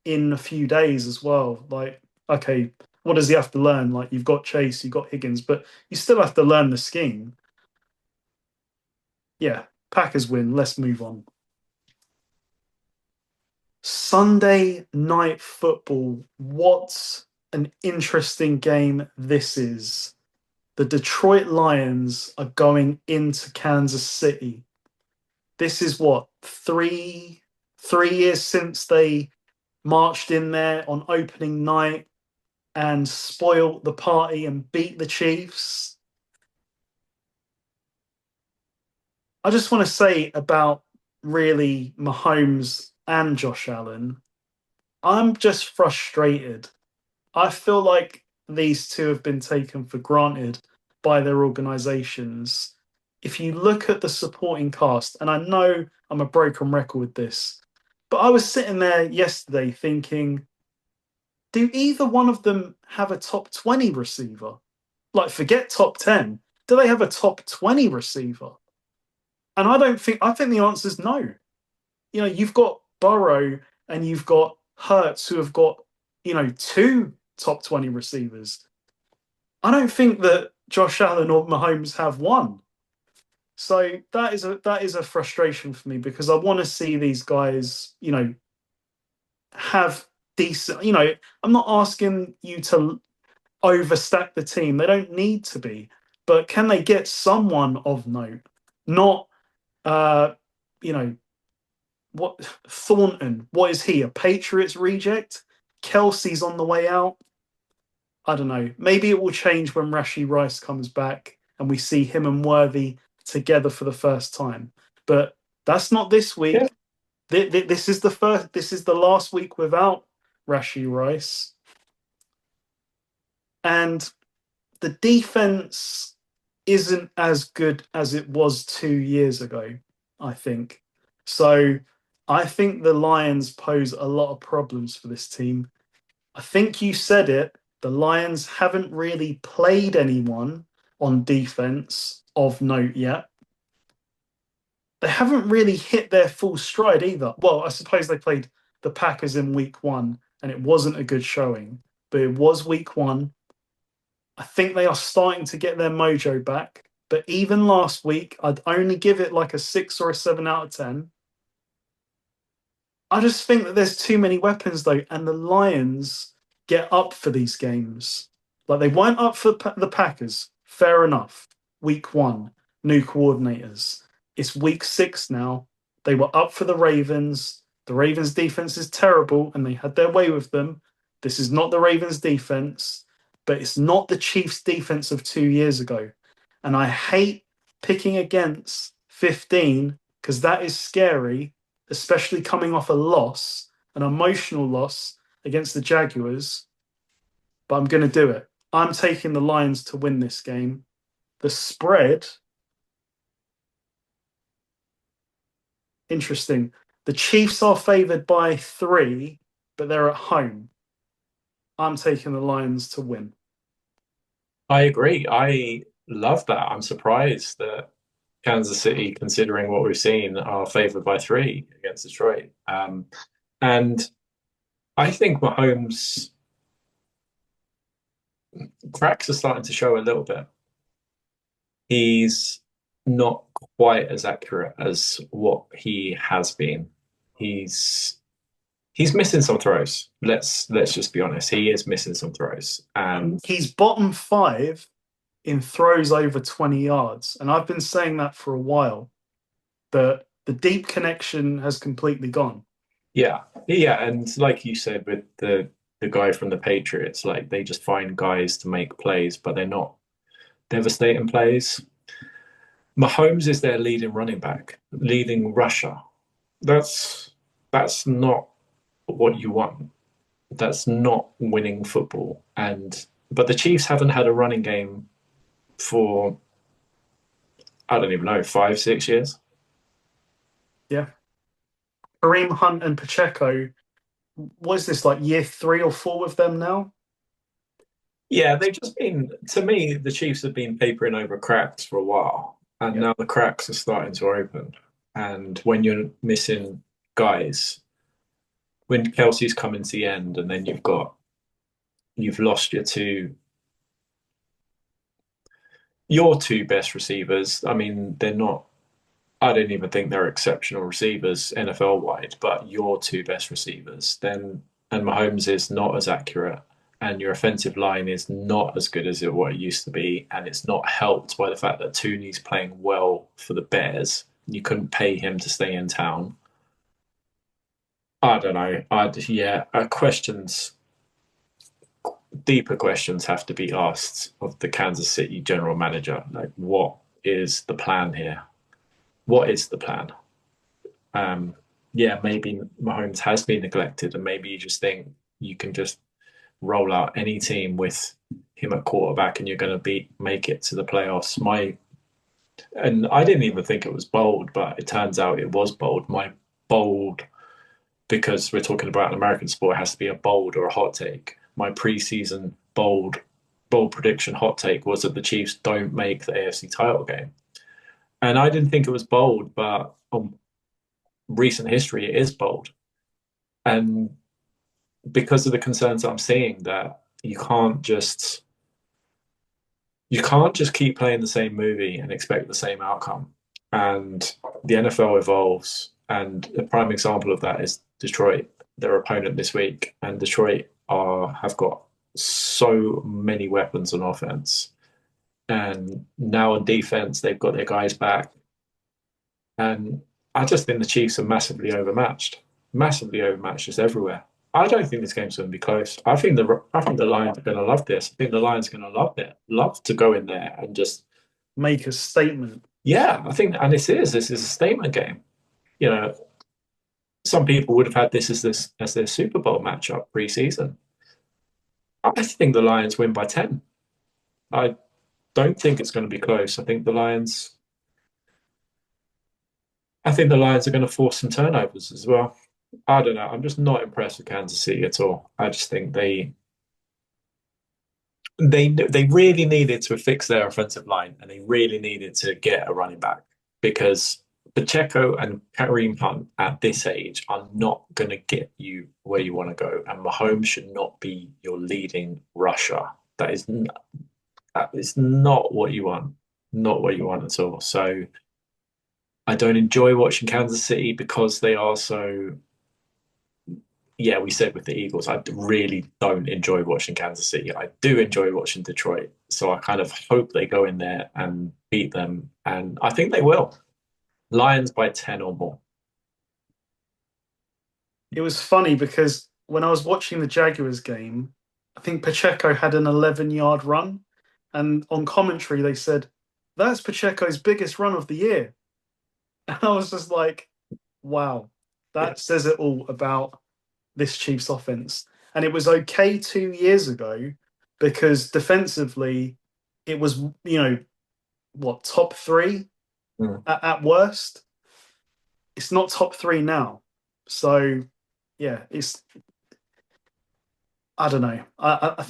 in a few days as well? Like, okay, what does he have to learn? Like, you've got Chase, you've got Higgins, but you still have to learn the scheme. Yeah, Packers win. Let's move on. Sunday night football. What an interesting game this is. The Detroit Lions are going into Kansas City. This is what, three years since they marched in there on opening night and spoiled the party and beat the Chiefs. I just want to say about really Mahomes and Josh Allen, I'm just frustrated. I feel like these two have been taken for granted by their organizations. If you look at the supporting cast, and I know I'm a broken record with this, but I was sitting there yesterday thinking, do either one of them have a top 20 receiver? Like, forget top 10. Do they have a top 20 receiver? And I think the answer is no. You've got Burrow and you've got Hurts who have got, two top 20 receivers. I don't think that Josh Allen or Mahomes have one. So that is a frustration for me because I want to see these guys, have decent, I'm not asking you to overstack the team. They don't need to be, but can they get someone of note? Not you know, what Thornton, what is he? A Patriots reject? Kelsey's on the way out. I don't know. Maybe it will change when Rashee Rice comes back and we see him and Worthy together for the first time. But that's not this Yeah. week. This is the first. This is the last week without Rashee Rice, and the defense isn't as good as it was 2 years ago. I think so. I think the Lions pose a lot of problems for this team. I think you said it. The Lions haven't really played anyone on defense of note yet. They haven't really hit their full stride either. Well, I suppose they played the Packers in week 1 and it wasn't a good showing, but it was week 1. I think they are starting to get their mojo back. But even last week, I'd only give it like a 6 or a 7 out of 10. I just think that there's too many weapons though, and the Lions get up for these games. Like they weren't up for the Packers. Fair enough. Week 1, new coordinators. It's week 6 now. They were up for the Ravens. The Ravens defense is terrible and they had their way with them. This is not the Ravens defense, but it's not the Chiefs defense of 2 years ago. And I hate picking against 15 because that is scary, especially coming off a loss, an emotional loss against the Jaguars. But I'm going to do it. I'm taking the Lions to win this game. The spread, interesting. The Chiefs are favored by 3, but they're at home. I'm taking the Lions to win. I agree. I love that. I'm surprised that Kansas City, considering what we've seen, are favored by 3 against Detroit. And I think Mahomes cracks are starting to show a little bit. He's not quite as accurate as what he has been. He's he's missing some throws. Let's just be honest. He is missing some throws. And He's bottom 5 in throws over 20 yards. And I've been saying that for a while, that the deep connection has completely gone. yeah, yeah, and like you said with the guy from the Patriots, like they just find guys to make plays, but they're not devastating plays. Mahomes is their leading running back, leading rusher. That's that's not what you want. That's not winning football. And but the Chiefs haven't had a running game for I don't even know 5, 6 years. Yeah. Kareem Hunt and Pacheco, what is this, like year 3 or 4 with them now? Yeah, they've just been to me. The Chiefs have been papering over cracks for a while, and Yeah. now the cracks are starting to open. And when you're missing guys, when Kelsey's coming to the end, and then you've lost your two best receivers. I mean, they're not. I don't even think they're exceptional receivers NFL wide, but your two best receivers, then and Mahomes is not as accurate, and your offensive line is not as good as what it used to be, and it's not helped by the fact that Tooney's playing well for the Bears. You couldn't pay him to stay in town. I don't know. Questions, deeper questions have to be asked of the Kansas City general manager. Like, what is the plan here? What is the plan? Yeah, maybe Mahomes has been neglected, and maybe you just think you can just roll out any team with him at quarterback, and you're going to make it to the playoffs. And I didn't even think it was bold, but it turns out it was bold. My bold, because we're talking about an American sport, it has to be a bold or a hot take. My preseason bold prediction hot take was that the Chiefs don't make the AFC title game. And I didn't think it was bold, but on recent history, it is bold. And because of the concerns I'm seeing, that you can't just keep playing the same movie and expect the same outcome. And the NFL evolves, and a prime example of that is Detroit, their opponent this week. And Detroit have got so many weapons on offense, and now on defense they've got their guys back. And I just think the Chiefs are massively overmatched just everywhere. I don't think this game's going to be close. I think the Lions are going to love this. I think the Lions are going to love to go in there and just Make a statement. yeah. And this is a statement game. You know, some people would have had this as their Super Bowl matchup preseason. I think the Lions win by 10. I don't think it's going to be close. I think the Lions are going to force some turnovers as well. I don't know. I'm just not impressed with Kansas City at all. I just think they really needed to fix their offensive line, and they really needed to get a running back, because Pacheco and Kareem Hunt at this age are not going to get you where you want to go, and Mahomes should not be your leading rusher. That is not what you want. Not what you want at all. So I don't enjoy watching Kansas City because they are so. Yeah, we said with the Eagles, I really don't enjoy watching Kansas City. I do enjoy watching Detroit. So I kind of hope they go in there and beat them. And I think they will. Lions by 10 or more. It was funny because when I was watching the Jaguars game, I think Pacheco had an 11-yard run. And on commentary, they said, that's Pacheco's biggest run of the year. And I was just like, wow, Yeah. that says it all about this Chiefs offense. And it was okay 2 years ago because defensively, it was, top 3 Mm. at worst. It's not top 3 now. So, yeah, I don't know.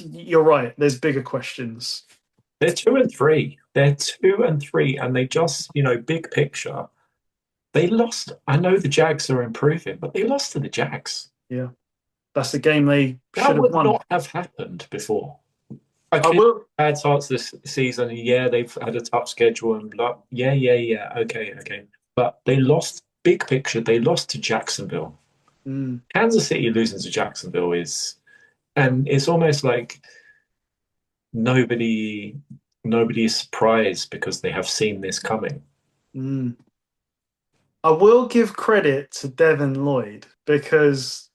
You're right. There's bigger questions. They're 2-3. They're 2-3, and they just, big picture. They lost. I know the Jags are improving, but they lost to the Jags. Yeah, that's a game they should That have would won. not have happened before. I Okay, will. bad starts this season. Yeah, they've had a tough schedule and blah. Yeah, yeah, yeah. Okay, okay. But they lost. Big picture, they lost to Jacksonville. Mm, Kansas City losing to Jacksonville is, and it's almost like nobody, nobody is surprised because they have seen this coming. mm. I will give credit to Devin Lloyd because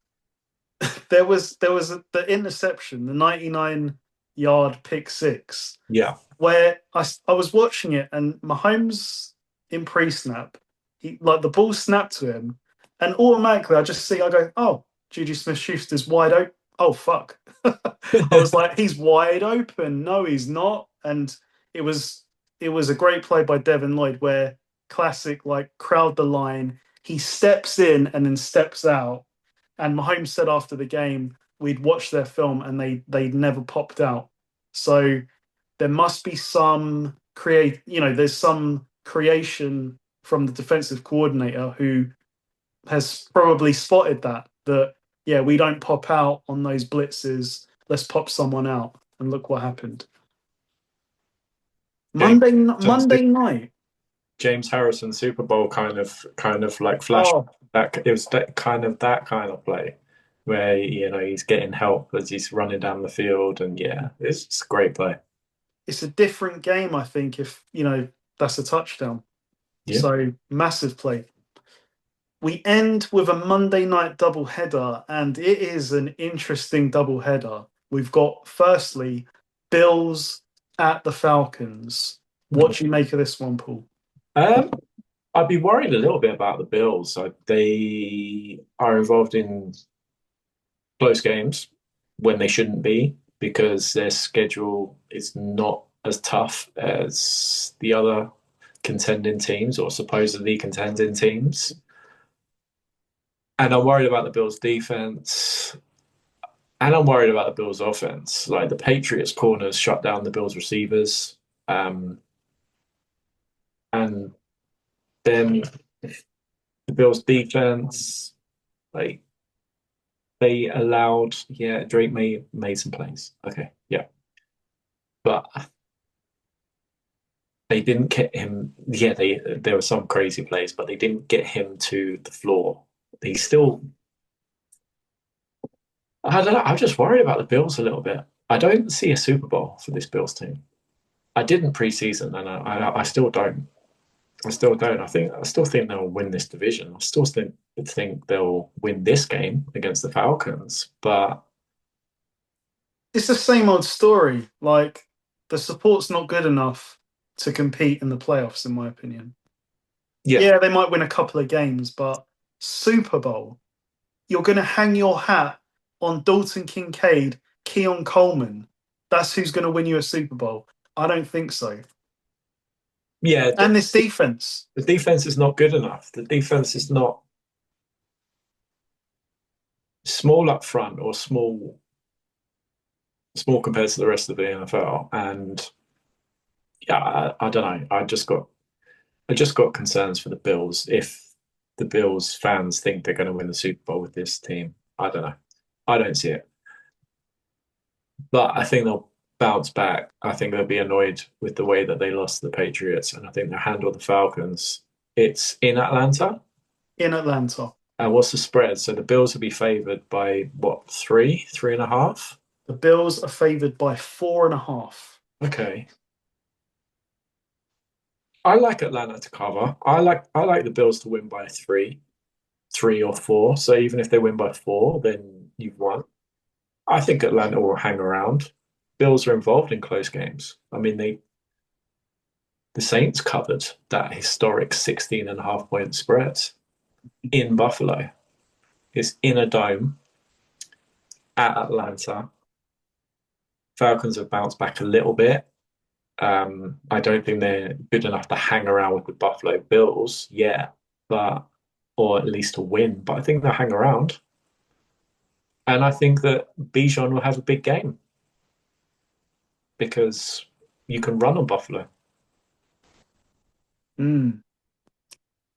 the interception, the 99-yard pick six, Yeah. where I was watching it and Mahomes in pre-snap, he like the ball snapped to him, and automatically I go, oh, Juju Smith-Schuster's wide open. Oh fuck! I was like, he's wide open. No, he's not. And it was it was a great play by Devin Lloyd where classic like crowd the line. He steps in and then steps out. And Mahomes said after the game, we'd watched their film and they never popped out. So there must be some there's some creation from the defensive coordinator who has probably spotted that yeah, we don't pop out on those blitzes. Let's pop someone out, and look what happened. James Monday night. James Harrison Super Bowl kind of like flash Oh, that it was that kind of play where he's getting help as he's running down the field, and yeah, it's just a great play. it's a different game, I think, if that's a touchdown. Yeah. So massive play. We end with a Monday night double header, and it is an interesting double header. We've got firstly Bills at the Falcons. What do you make of this one, Paul? Um, I'd be worried a little bit about the Bills. They are involved in close games when they shouldn't be because their schedule is not as tough as the other contending teams or supposedly contending teams. And I'm worried about the Bills' defense. And I'm worried about the Bills' offense. Like the Patriots' corners shut down the Bills' receivers. Um, and then the Bills' defense, like they allowed, yeah, Drake made some plays. Okay, yeah. But they didn't get him. Yeah, there were some crazy plays, but they didn't get him to the floor. He still, I don't know. I'm just worried about the Bills a little bit. I don't see a Super Bowl for this Bills team. I didn't preseason, and I still don't. I still don't. I still think they'll win this division. I still think they'll win this game against the Falcons. But It's the same old story. Like the support's not good enough to compete in the playoffs, in my opinion. yeah, Yeah, they might win a couple of games, but Super Bowl, you're going to hang your hat on Dalton Kincaid, Keon Coleman. That's who's going to win you a Super Bowl. I don't think so. yeah, And this defense. the defense is not good enough. The defense is not small up front or small compared to the rest of the NFL. And yeah, I don't know. I just got concerns for the Bills. If the Bills fans think they're going to win the Super Bowl with this team, I don't know. I don't see it. But I think they'll bounce back. I think they'll be annoyed with the way that they lost to the Patriots, and I think they'll handle the Falcons. It's in Atlanta. In Atlanta. What's the spread? So the Bills will be favored by what, three and a half? The Bills are favored by 4.5. Okay. I like Atlanta to cover. I like the Bills to win by three or four. So even if they win by four, then you've won. I think Atlanta will hang around. Bills are involved in close games. I mean, the Saints covered that historic 16 and a half point spread in Buffalo. It's in a dome at Atlanta. Falcons have bounced back a little bit. I don't think they're good enough to hang around with the Buffalo Bills yet, but or at least to win. But I think they'll hang around, and I think that Bijan will have a big game because you can run on Buffalo. Mm.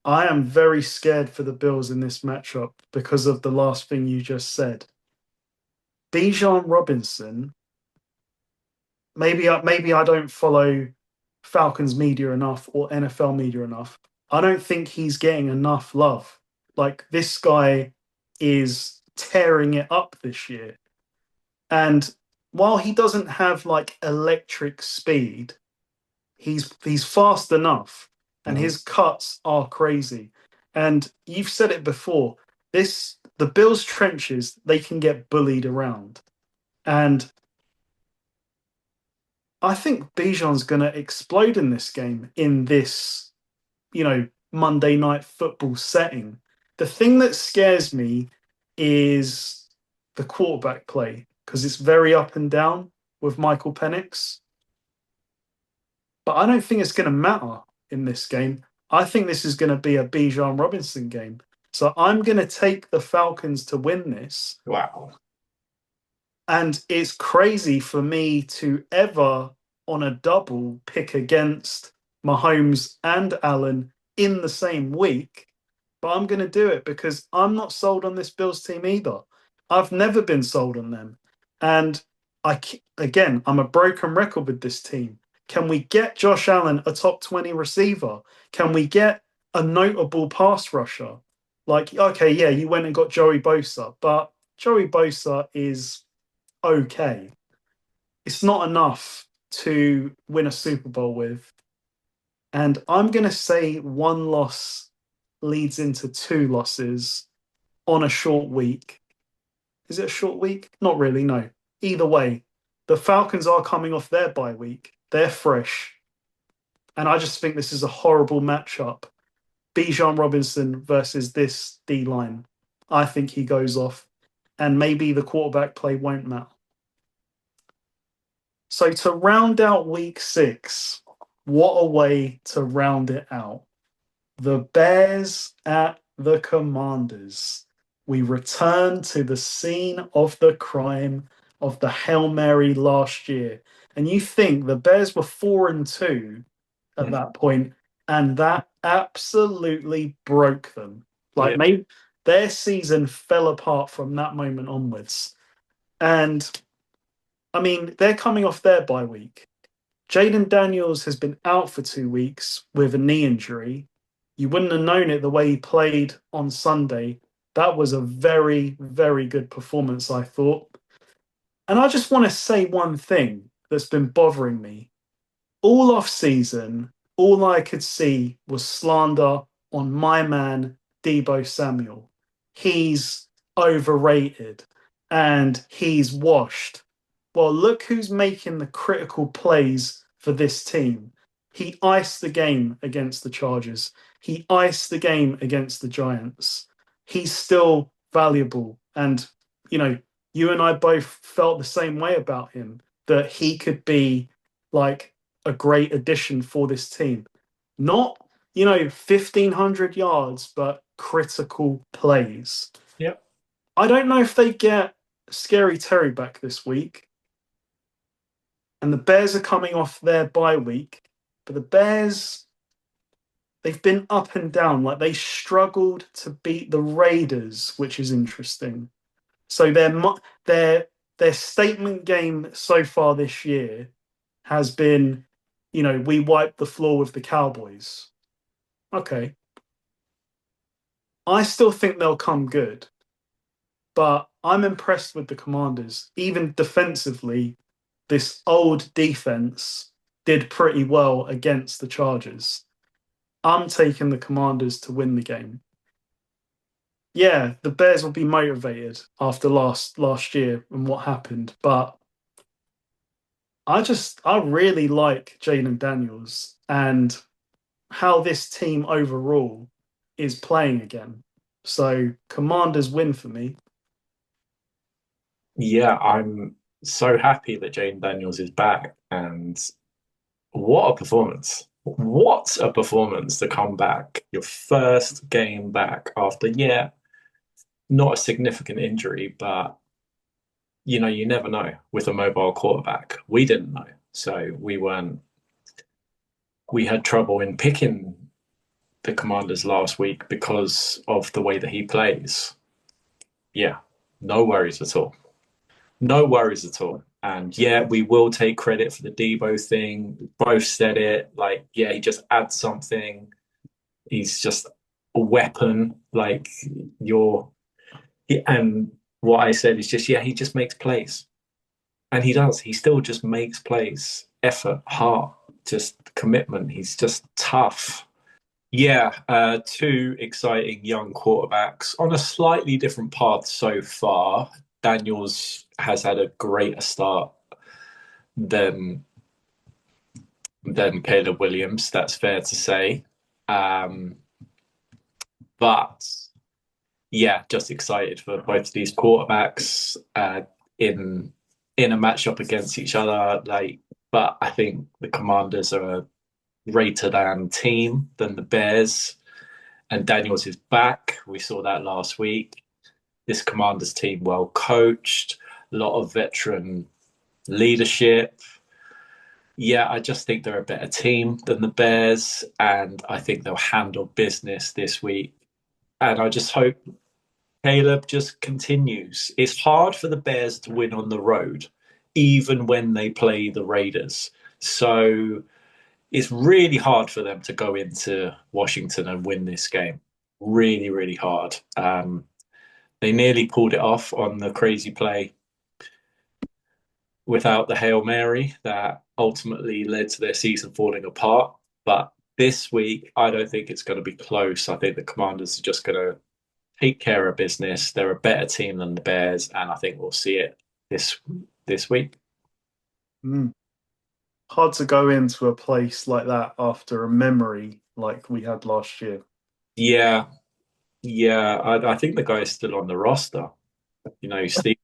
I am very scared for the Bills in this matchup because of the last thing you just said. Bijan Robinson, maybe I don't follow Falcons media enough or NFL media enough. I don't think he's getting enough love. Like this guy is tearing it up this year. And while he doesn't have like electric speed, he's fast enough and Mhm. his cuts are crazy. And you've said it before, this the Bills trenches, they can get bullied around. And I think Bijan's gonna explode in this game in this, Monday night football setting. The thing that scares me is the quarterback play because it's very up and down with Michael Penix. But I don't think it's going to matter in this game. I think this is going to be a Bijan Robinson game. So I'm going to take the Falcons to win this. Wow. And it's crazy for me to ever, on a double, pick against Mahomes and Allen in the same week. But I'm going to do it because I'm not sold on this Bills team either. I've never been sold on them. And again, I'm a broken record with this team. Can we get Josh Allen a top 20 receiver? Can we get a notable pass rusher? Like, okay, yeah, you went and got Joey Bosa, but Joey Bosa is okay. It's not enough to win a Super Bowl with. And I'm going to say one loss leads into two losses on a short week. Is it a short week? Not really, no. Either way, the Falcons are coming off their bye week. They're fresh. And I just think this is a horrible matchup. Bijan Robinson versus this D line. I think he goes off. And maybe the quarterback play won't matter. So to round out week 6, what a way to round it out. The Bears at the Commanders. We return to the scene of the crime of the Hail Mary last year. And you think the Bears were 4-2 at Mhm. that point, and that absolutely broke them. Like Yeah. maybe their season fell apart from that moment onwards. And I mean, they're coming off their bye week. Jaden Daniels has been out for 2 weeks with a knee injury. You wouldn't have known it the way he played on Sunday. That was a very, very good performance, I thought. And I just want to say one thing that's been bothering me. All off season, all I could see was slander on my man, Debo Samuel. He's overrated and he's washed. Well, look who's making the critical plays for this team. He iced the game against the Chargers. He iced the game against the Giants. He's still valuable. And, you know, you and I both felt the same way about him, that he could be like a great addition for this team. Not, 1,500 yards, but critical plays. Yep. I don't know if they get Scary Terry back this week. And the Bears are coming off their bye week. But the Bears, they've been up and down. Like they struggled to beat the Raiders, which is interesting. So their statement game so far this year has been, we wiped the floor with the Cowboys. Okay. I still think they'll come good, but I'm impressed with the Commanders. Even defensively, this old defense did pretty well against the Chargers. I'm taking the Commanders to win the game. Yeah, the Bears will be motivated after last year and what happened, but I really like Jaden Daniels and how this team overall is playing again. So Commanders win for me. Yeah, I'm so happy that Jaden Daniels is back. And what a performance. What a performance to come back. Your first game back after, yeah, not a significant injury, but you never know with a mobile quarterback. We didn't know. So we had trouble in picking the Commanders last week because of the way that he plays. Yeah, no worries at all. No worries at all. And yeah, we will take credit for the Debo thing. We both said it. Like, yeah, he just adds something. He's just a weapon. Like and what I said is just, yeah, he just makes plays. And he does. He still just makes plays. Effort, heart, just commitment. He's just tough. Yeah, two exciting young quarterbacks on a slightly different path so far. Daniels has had a greater start than Caleb Williams. That's fair to say. Um, but yeah, just excited for both of these quarterbacks in a matchup against each other. But I think the Commanders are a greater than team than the Bears. And Daniels is back. We saw that last week. This Commanders team well coached, a lot of veteran leadership. Yeah, I just think they're a better team than the Bears, and I think they'll handle business this week. And I just hope Caleb just continues. It's hard for the Bears to win on the road, even when they play the Raiders. So it's really hard for them to go into Washington and win this game. Really, really hard. They nearly pulled it off on the crazy play without the Hail Mary that ultimately led to their season falling apart. But this week, I don't think it's going to be close. I think the Commanders are just going to take care of business. They're a better team than the Bears, and I think we'll see it this week. Mm. Hard to go into a place like that after a memory like we had last year. Yeah, yeah. I think the guy is still on the roster. Steve,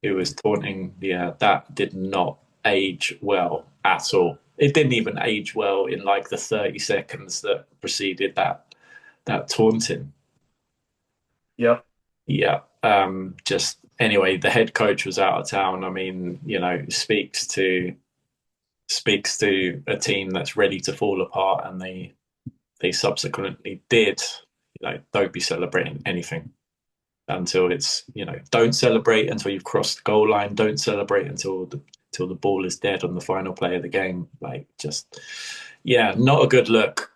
who was taunting, yeah, that did not age well at all. It didn't even age well in like the 30 seconds that preceded that taunting. Yep. Yeah. Just anyway, the head coach was out of town. I mean, speaks to a team that's ready to fall apart, and they subsequently did. Don't be celebrating anything until don't celebrate until you've crossed the goal line. Don't celebrate until the ball is dead on the final play of the game. Yeah, not a good look.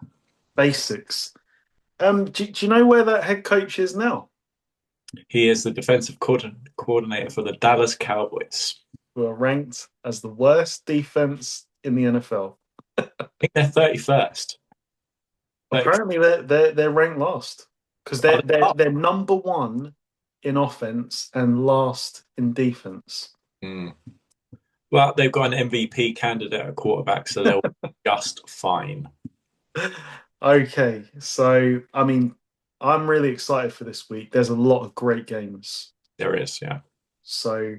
Basics. Do you know where that head coach is now? He is the defensive coordinator for the Dallas Cowboys. Who are ranked as the worst defense in the NFL. I think they're 31st. Apparently, they're ranked last because they're number one in offense and last in defense. Mm. Well, they've got an MVP candidate at quarterback, so they'll be just fine. Okay, so I mean, I'm really excited for this week. There's a lot of great games. There is, yeah. So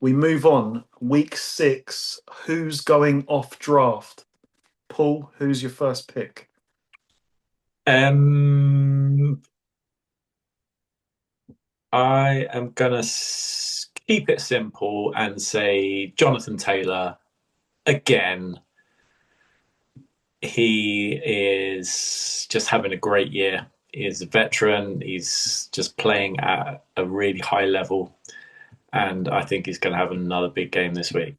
we move on. Week 6. Who's going off draft? Paul, who's your first pick? I am gonna keep it simple and say Jonathan Taylor again. He is just having a great year. He's a veteran. He's just playing at a really high level, and I think he's going to have another big game this week.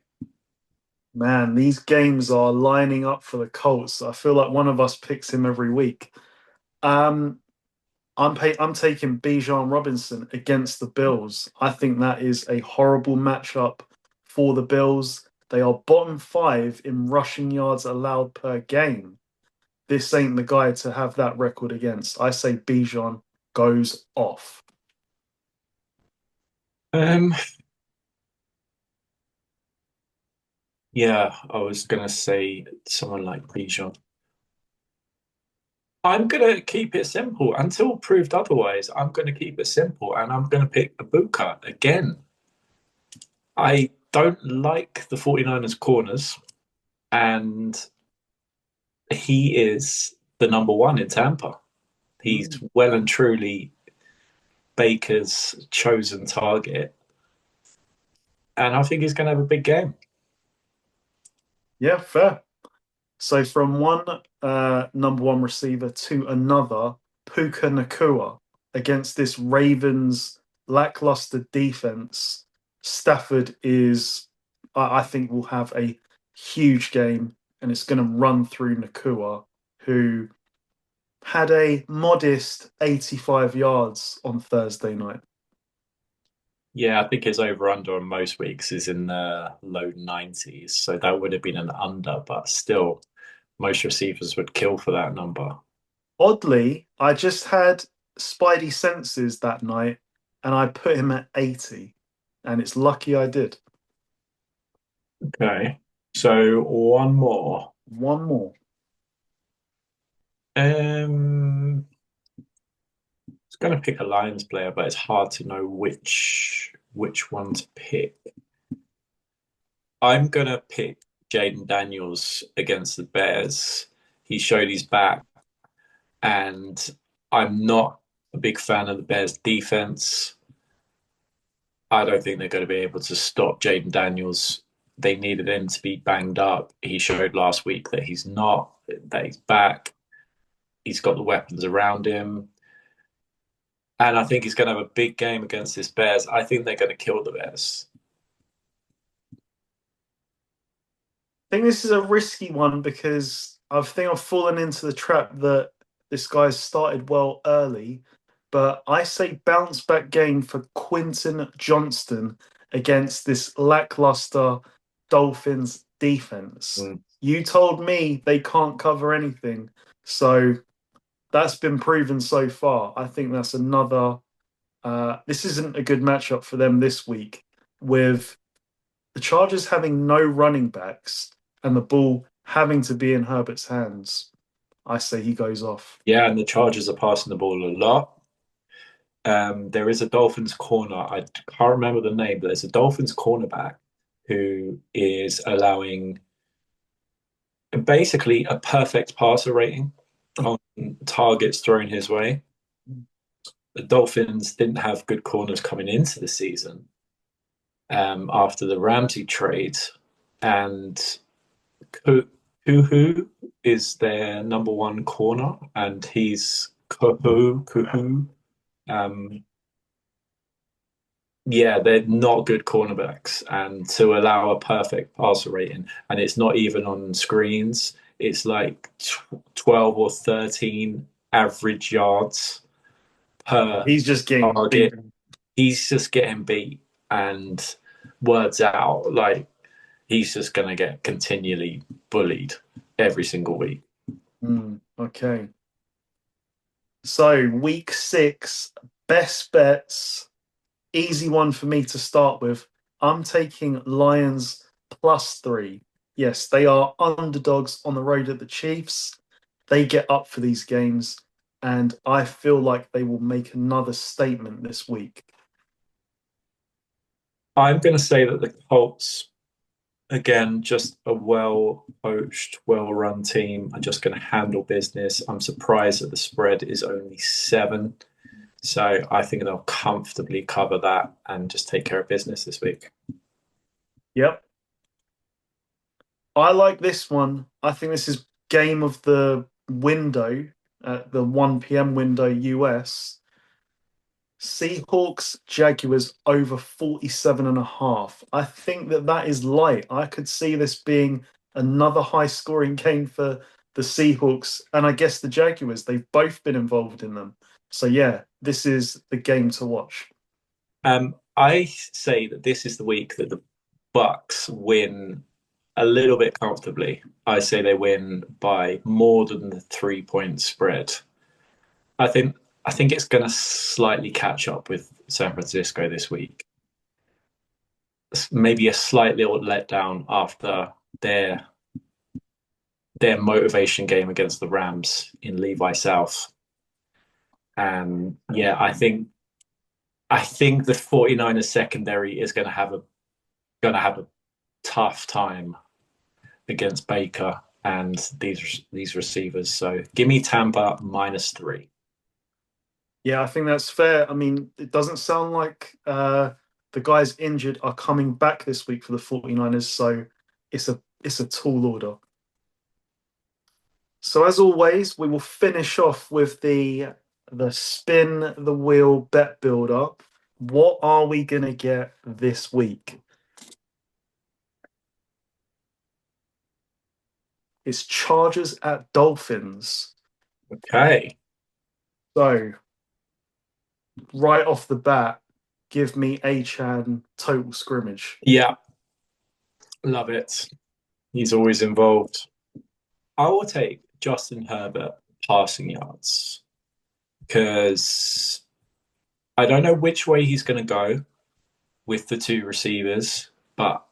Man, these games are lining up for the Colts. I feel like one of us picks him every week. I'm taking Bijan Robinson against the Bills. I think that is a horrible matchup for the Bills. They are bottom 5 in rushing yards allowed per game. This ain't the guy to have that record against. I say Bijan goes off. Yeah, I was going to say someone like Bijan. I'm going to keep it simple until proved otherwise. I'm going to keep it simple, and I'm going to pick Ibuka again. I don't like the 49ers corners, and he is the number one in Tampa. He's well and truly Baker's chosen target, and I think he's going to have a big game. Yeah, fair. So from one number one receiver to another, Puka Nakua against this Ravens lackluster defense, Stafford is, I think, will have a huge game, and it's going to run through Nakua, who had a modest 85 yards on Thursday night. Yeah, I think his over under on most weeks is in the low 90s. So that would have been an under, but still, most receivers would kill for that number. Oddly, I just had Spidey senses that night, and I put him at 80, and it's lucky I did. Okay. So one more. One more. Um, I was going to pick a Lions player, but it's hard to know which one to pick. I'm going to pick Jaden Daniels against the Bears. He showed his back, and I'm not a big fan of the Bears' defense. I don't think they're going to be able to stop Jaden Daniels. They needed him to be banged up. He showed last week that he's not, that he's back. He's got the weapons around him. And I think he's going to have a big game against this Bears. I think they're going to kill the Bears. I think this is a risky one because I think I've fallen into the trap that this guy's started well early, but I say bounce back game for Quinton Johnston against this lackluster Dolphins defense. Mm. You told me they can't cover anything, so that's been proven so far. I think that's another. This isn't a good matchup for them this week with the Chargers having no running backs and the ball having to be in Herbert's hands. I say he goes off. Yeah, and the Chargers are passing the ball a lot. There is a Dolphins corner. I can't remember the name, but there's a Dolphins cornerback who is allowing basically a perfect passer rating on targets thrown his way. The Dolphins didn't have good corners coming into the season after the Ramsey trade, and Kuhu is their number one corner, and he's Kuhu. Um, yeah, they're not good cornerbacks, and to allow a perfect passer rating, and it's not even on screens. It's like 12 or 13 average yards per He's just getting target. beaten. He's just getting beat, and words out, like he's just going to get continually bullied every single week. Okay. So, week 6, best bets. Easy one for me to start with. I'm taking Lions +3. Yes, they are underdogs on the road at the Chiefs. They get up for these games, and I feel like they will make another statement this week. I'm going to say that the Colts, again, just a well coached, well run team, are just going to handle business. I'm surprised that the spread is only 7. So I think they'll comfortably cover that and just take care of business this week. Yep. I like this one. I think this is game of the window at the 1 p.m. window US. Seahawks Jaguars over 47 and a half. I think that that is light. I could see this being another high scoring game for the Seahawks and I guess the Jaguars. They've both been involved in them. So yeah, this is the game to watch. I say that this is the week that the Bucks win a little bit comfortably. I say they win by more than the 3 point spread. I think I think it's going to slightly catch up with San Francisco this week. Maybe a slight little letdown after their their motivation game against the Rams in Levi South. And yeah, I think the 49ers secondary is going to have a tough time against Baker and these receivers. So give me Tampa -3. Yeah, I think that's fair. I mean, it doesn't sound like the guys injured are coming back this week for the 49ers. So it's It's a tall order. So as always, we will finish off with the spin the wheel bet builder. What are we gonna get this week? It's Chargers at Dolphins. Okay. So right off the bat, give me Achan total scrimmage. Yeah, love it. He's always involved. I will take Justin Herbert passing yards because I don't know which way he's going to go with the two receivers, but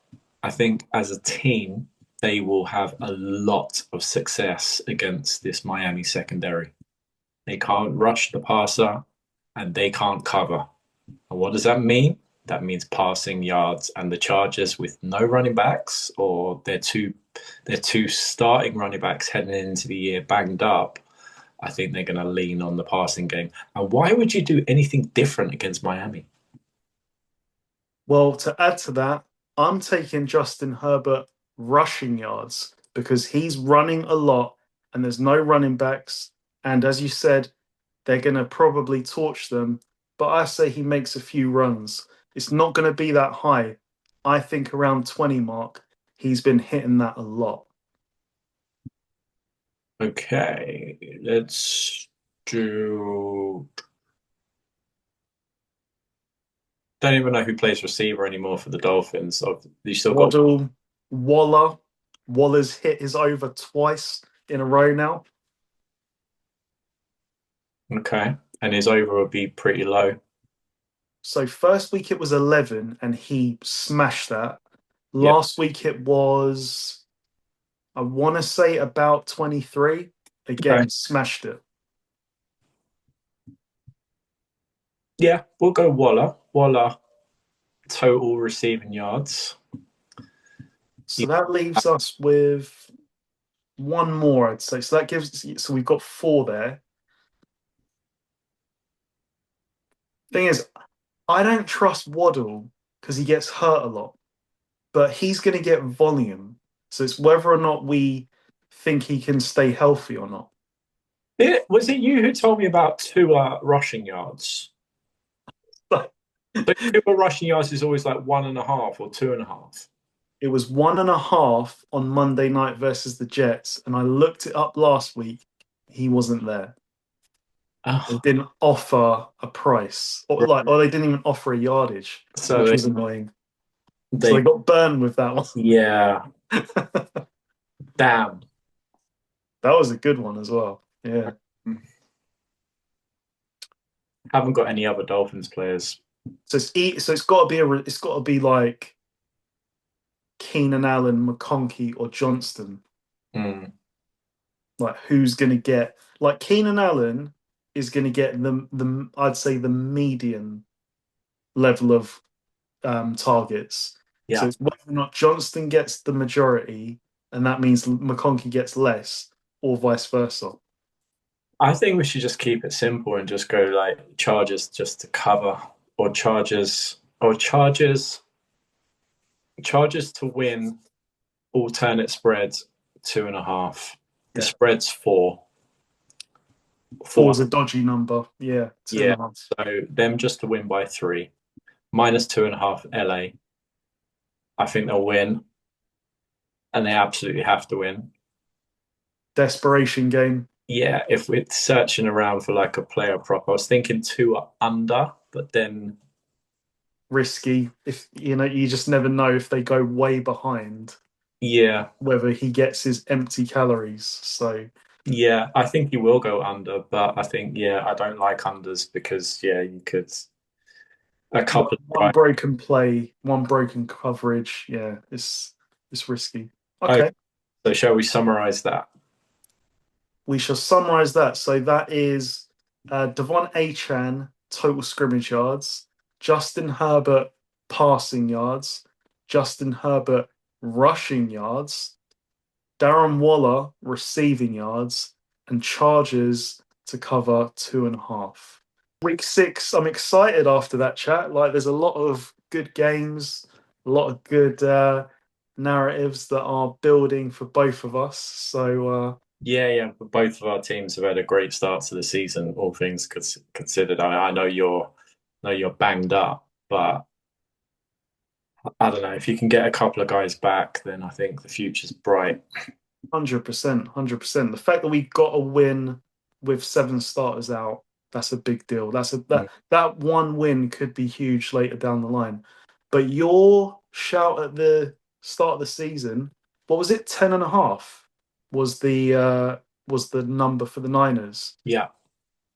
I think as a team, they will have a lot of success against this Miami secondary. They can't rush the passer and they can't cover. And what does that mean? That means passing yards. And the Chargers with no running backs or their two starting running backs heading into the year banged up, I think they're going to lean on the passing game. And why would you do anything different against Miami? Well, to add to that, I'm taking Justin Herbert rushing yards because he's running a lot and there's no running backs. And as you said, they're going to probably torch them. But I say he makes a few runs. It's not going to be that high. I think around 20 mark, he's been hitting that a lot. Okay, let's do. Don't even know who plays receiver anymore for the Dolphins. So you still got. Waddle, Waller. Waller's hit his over twice in a row now. Okay, and his over will be pretty low. So first week it was 11 and he smashed that. Yep. Last week it was, I want to say about 23. Okay. Again, smashed it. Yeah, we'll go Waller. Waller total receiving yards. So that leaves us with one more, I'd say. So that gives, so we've got four there. Thing is, I don't trust Waddle because he gets hurt a lot, but he's going to get volume. So it's whether or not we think he can stay healthy or not. Was it you who told me about two rushing yards? So two rushing yards is always like 1.5 or 2.5. It was 1.5 on Monday night versus the Jets, and I looked it up last week. He wasn't there. They Oh, didn't offer a price, or they didn't even offer a yardage, so which was annoying. So they they got burned with that one. yeah, damn. That was a good one as well. Yeah. Haven't got any other Dolphins players. So it's got to be like Keenan Allen, McConkey, or Johnston. Mm. Like who's going to get like Keenan Allen is going to get the I'd say the median level of targets. So Yeah, it's whether or not Johnston gets the majority, and that means McConkey gets less, or vice versa. I think we should just keep it simple and just go like Chargers just to cover, or Chargers to win. Alternate spreads 2.5. The Yeah. spread's 4. Four's a dodgy number. Yeah, two and Yeah. a half. So them just to win by 3. -2.5 LA. I think they'll win. And they absolutely have to win. Desperation game. Yeah, if we're searching around for like a player prop, I was thinking 2 are under, but then Risky. If you just never know if they go way behind, yeah, whether he gets his empty calories. So yeah, I think he will go under, but I think I don't like unders because you could a couple of one broken play, one broken coverage. Yeah, it's risky. Okay, Okay. so shall we summarize that? We shall summarize that. So that is Devon Achan, total scrimmage yards, Justin Herbert, passing yards, Justin Herbert, rushing yards, Darren Waller, receiving yards, and Chargers to cover 2.5. Week 6, I'm excited after that chat. Like, there's a lot of good games, a lot of good narratives that are building for both of us. So Yeah. But both of our teams have had a great start to the season, all things considered. I know you're banged up, but I don't know if you can get a couple of guys back, then I think the future's bright. 100%, 100%. The fact that we got a win with seven starters out, that's a big deal. Mm. That one win could be huge later down the line. But your shout at the start of the season, what was it? 10 and a half was the number for the Niners. Yeah,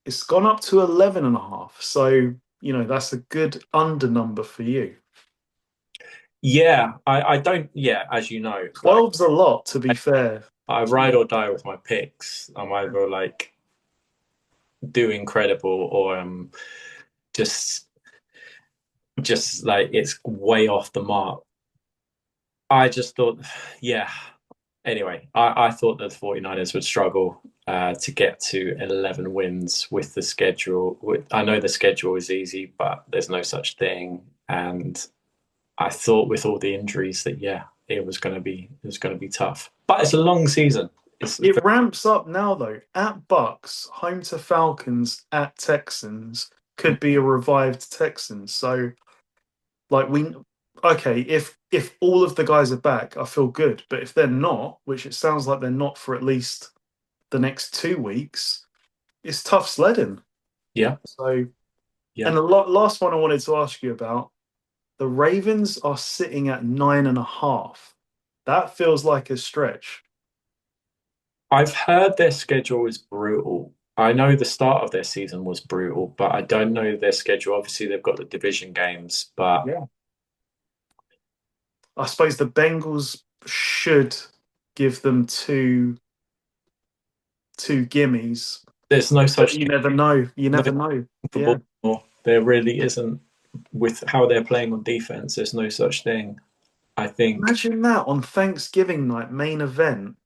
It's gone up to 11 and a half. So, that's a good under number for you. yeah. I don't. Yeah, as you know, like 12's a lot, to be fair. I ride or die with my picks. I'm either like do incredible or just just like it's way off the mark. I just thought, yeah. Anyway, I thought that the 49ers would struggle to get to 11 wins with the schedule. I know the schedule is easy, but there's no such thing. And I thought with all the injuries that, yeah, it was going to be tough. But it's a long season. It ramps up now, though. At Bucks, home to Falcons, at Texans could be a revived Texans. So, like okay, if all of the guys are back, I feel good. But if they're not, which it sounds like they're not for at least the next 2 weeks, it's tough sledding. Yeah, So, yeah. and the last one I wanted to ask you about, the Ravens are sitting at 9.5. That feels like a stretch. I've heard their schedule is brutal. I know the start of their season was brutal, but I don't know their schedule. Obviously, they've got the division games, but Yeah. I suppose the Bengals should give them two gimmies, there's no but such you thing. never know. You No never know. for Yeah. Baltimore. There really isn't with how they're playing on defense. There's no such thing. I think. Imagine that on Thanksgiving night, main event,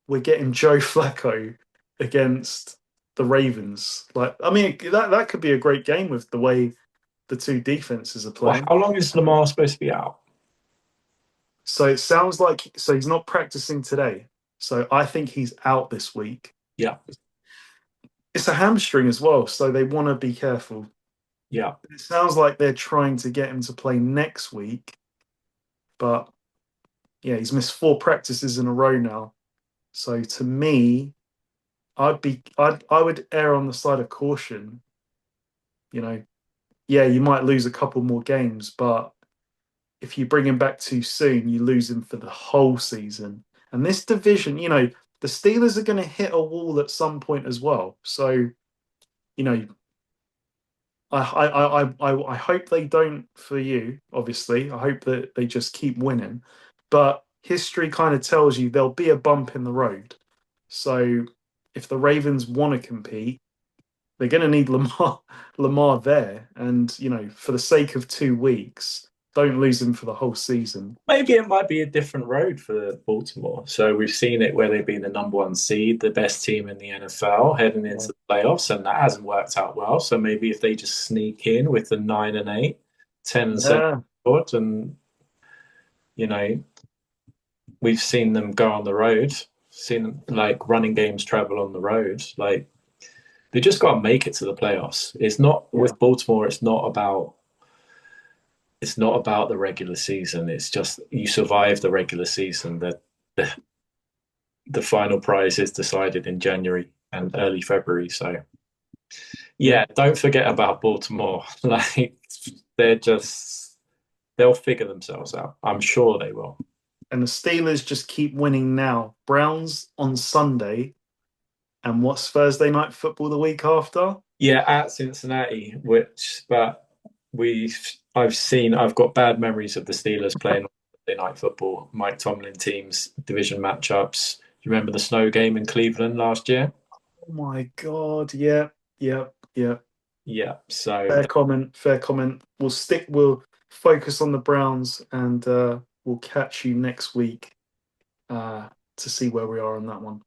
we're getting Joe Flacco against the Ravens. Like, I mean, that could be a great game with the way the two defenses are Well, playing. how long is Lamar supposed to be out? So it sounds like he's not practicing today. So I think he's out this week. Yeah, It's a hamstring as well, so they want to be careful. yeah. It sounds like they're trying to get him to play next week, but yeah, he's missed four practices in a row now. So to me, I would err on the side of caution. You know, yeah, you might lose a couple more games, but if you bring him back too soon, you lose him for the whole season. And this division, the Steelers are going to hit a wall at some point as well. So, you know, I hope they don't for you, obviously. I hope that they just keep winning. But history kind of tells you there'll be a bump in the road. So if the Ravens want to compete, they're going to need Lamar there. And, for the sake of 2 weeks, don't lose him for the whole season. Maybe it might be a different road for Baltimore. So we've seen it where they've been the number one seed, the best team in the NFL, heading into the playoffs, and that hasn't worked out well. So maybe if they just sneak in with the 9-8, 10-7 Yeah. record, and you know, we've seen them go on the road, seen them like running games travel on the road. Like they just got to make it to the playoffs. It's not with Baltimore. It's not about the regular season. It's just you survive the regular season. The final prize is decided in January and early February. So yeah, don't forget about Baltimore. Like they'll figure themselves out. I'm sure they will. And the Steelers just keep winning now. Browns on Sunday. And what's Thursday night football the week after? Yeah, at Cincinnati, but I've got bad memories of the Steelers playing on Monday Night Football, Mike Tomlin teams, division matchups. Do you remember the snow game in Cleveland last year? Oh my God. Yeah. Yeah. Yeah. Yeah, so Fair comment. Fair comment. We'll focus on the Browns and we'll catch you next week to see where we are on that one.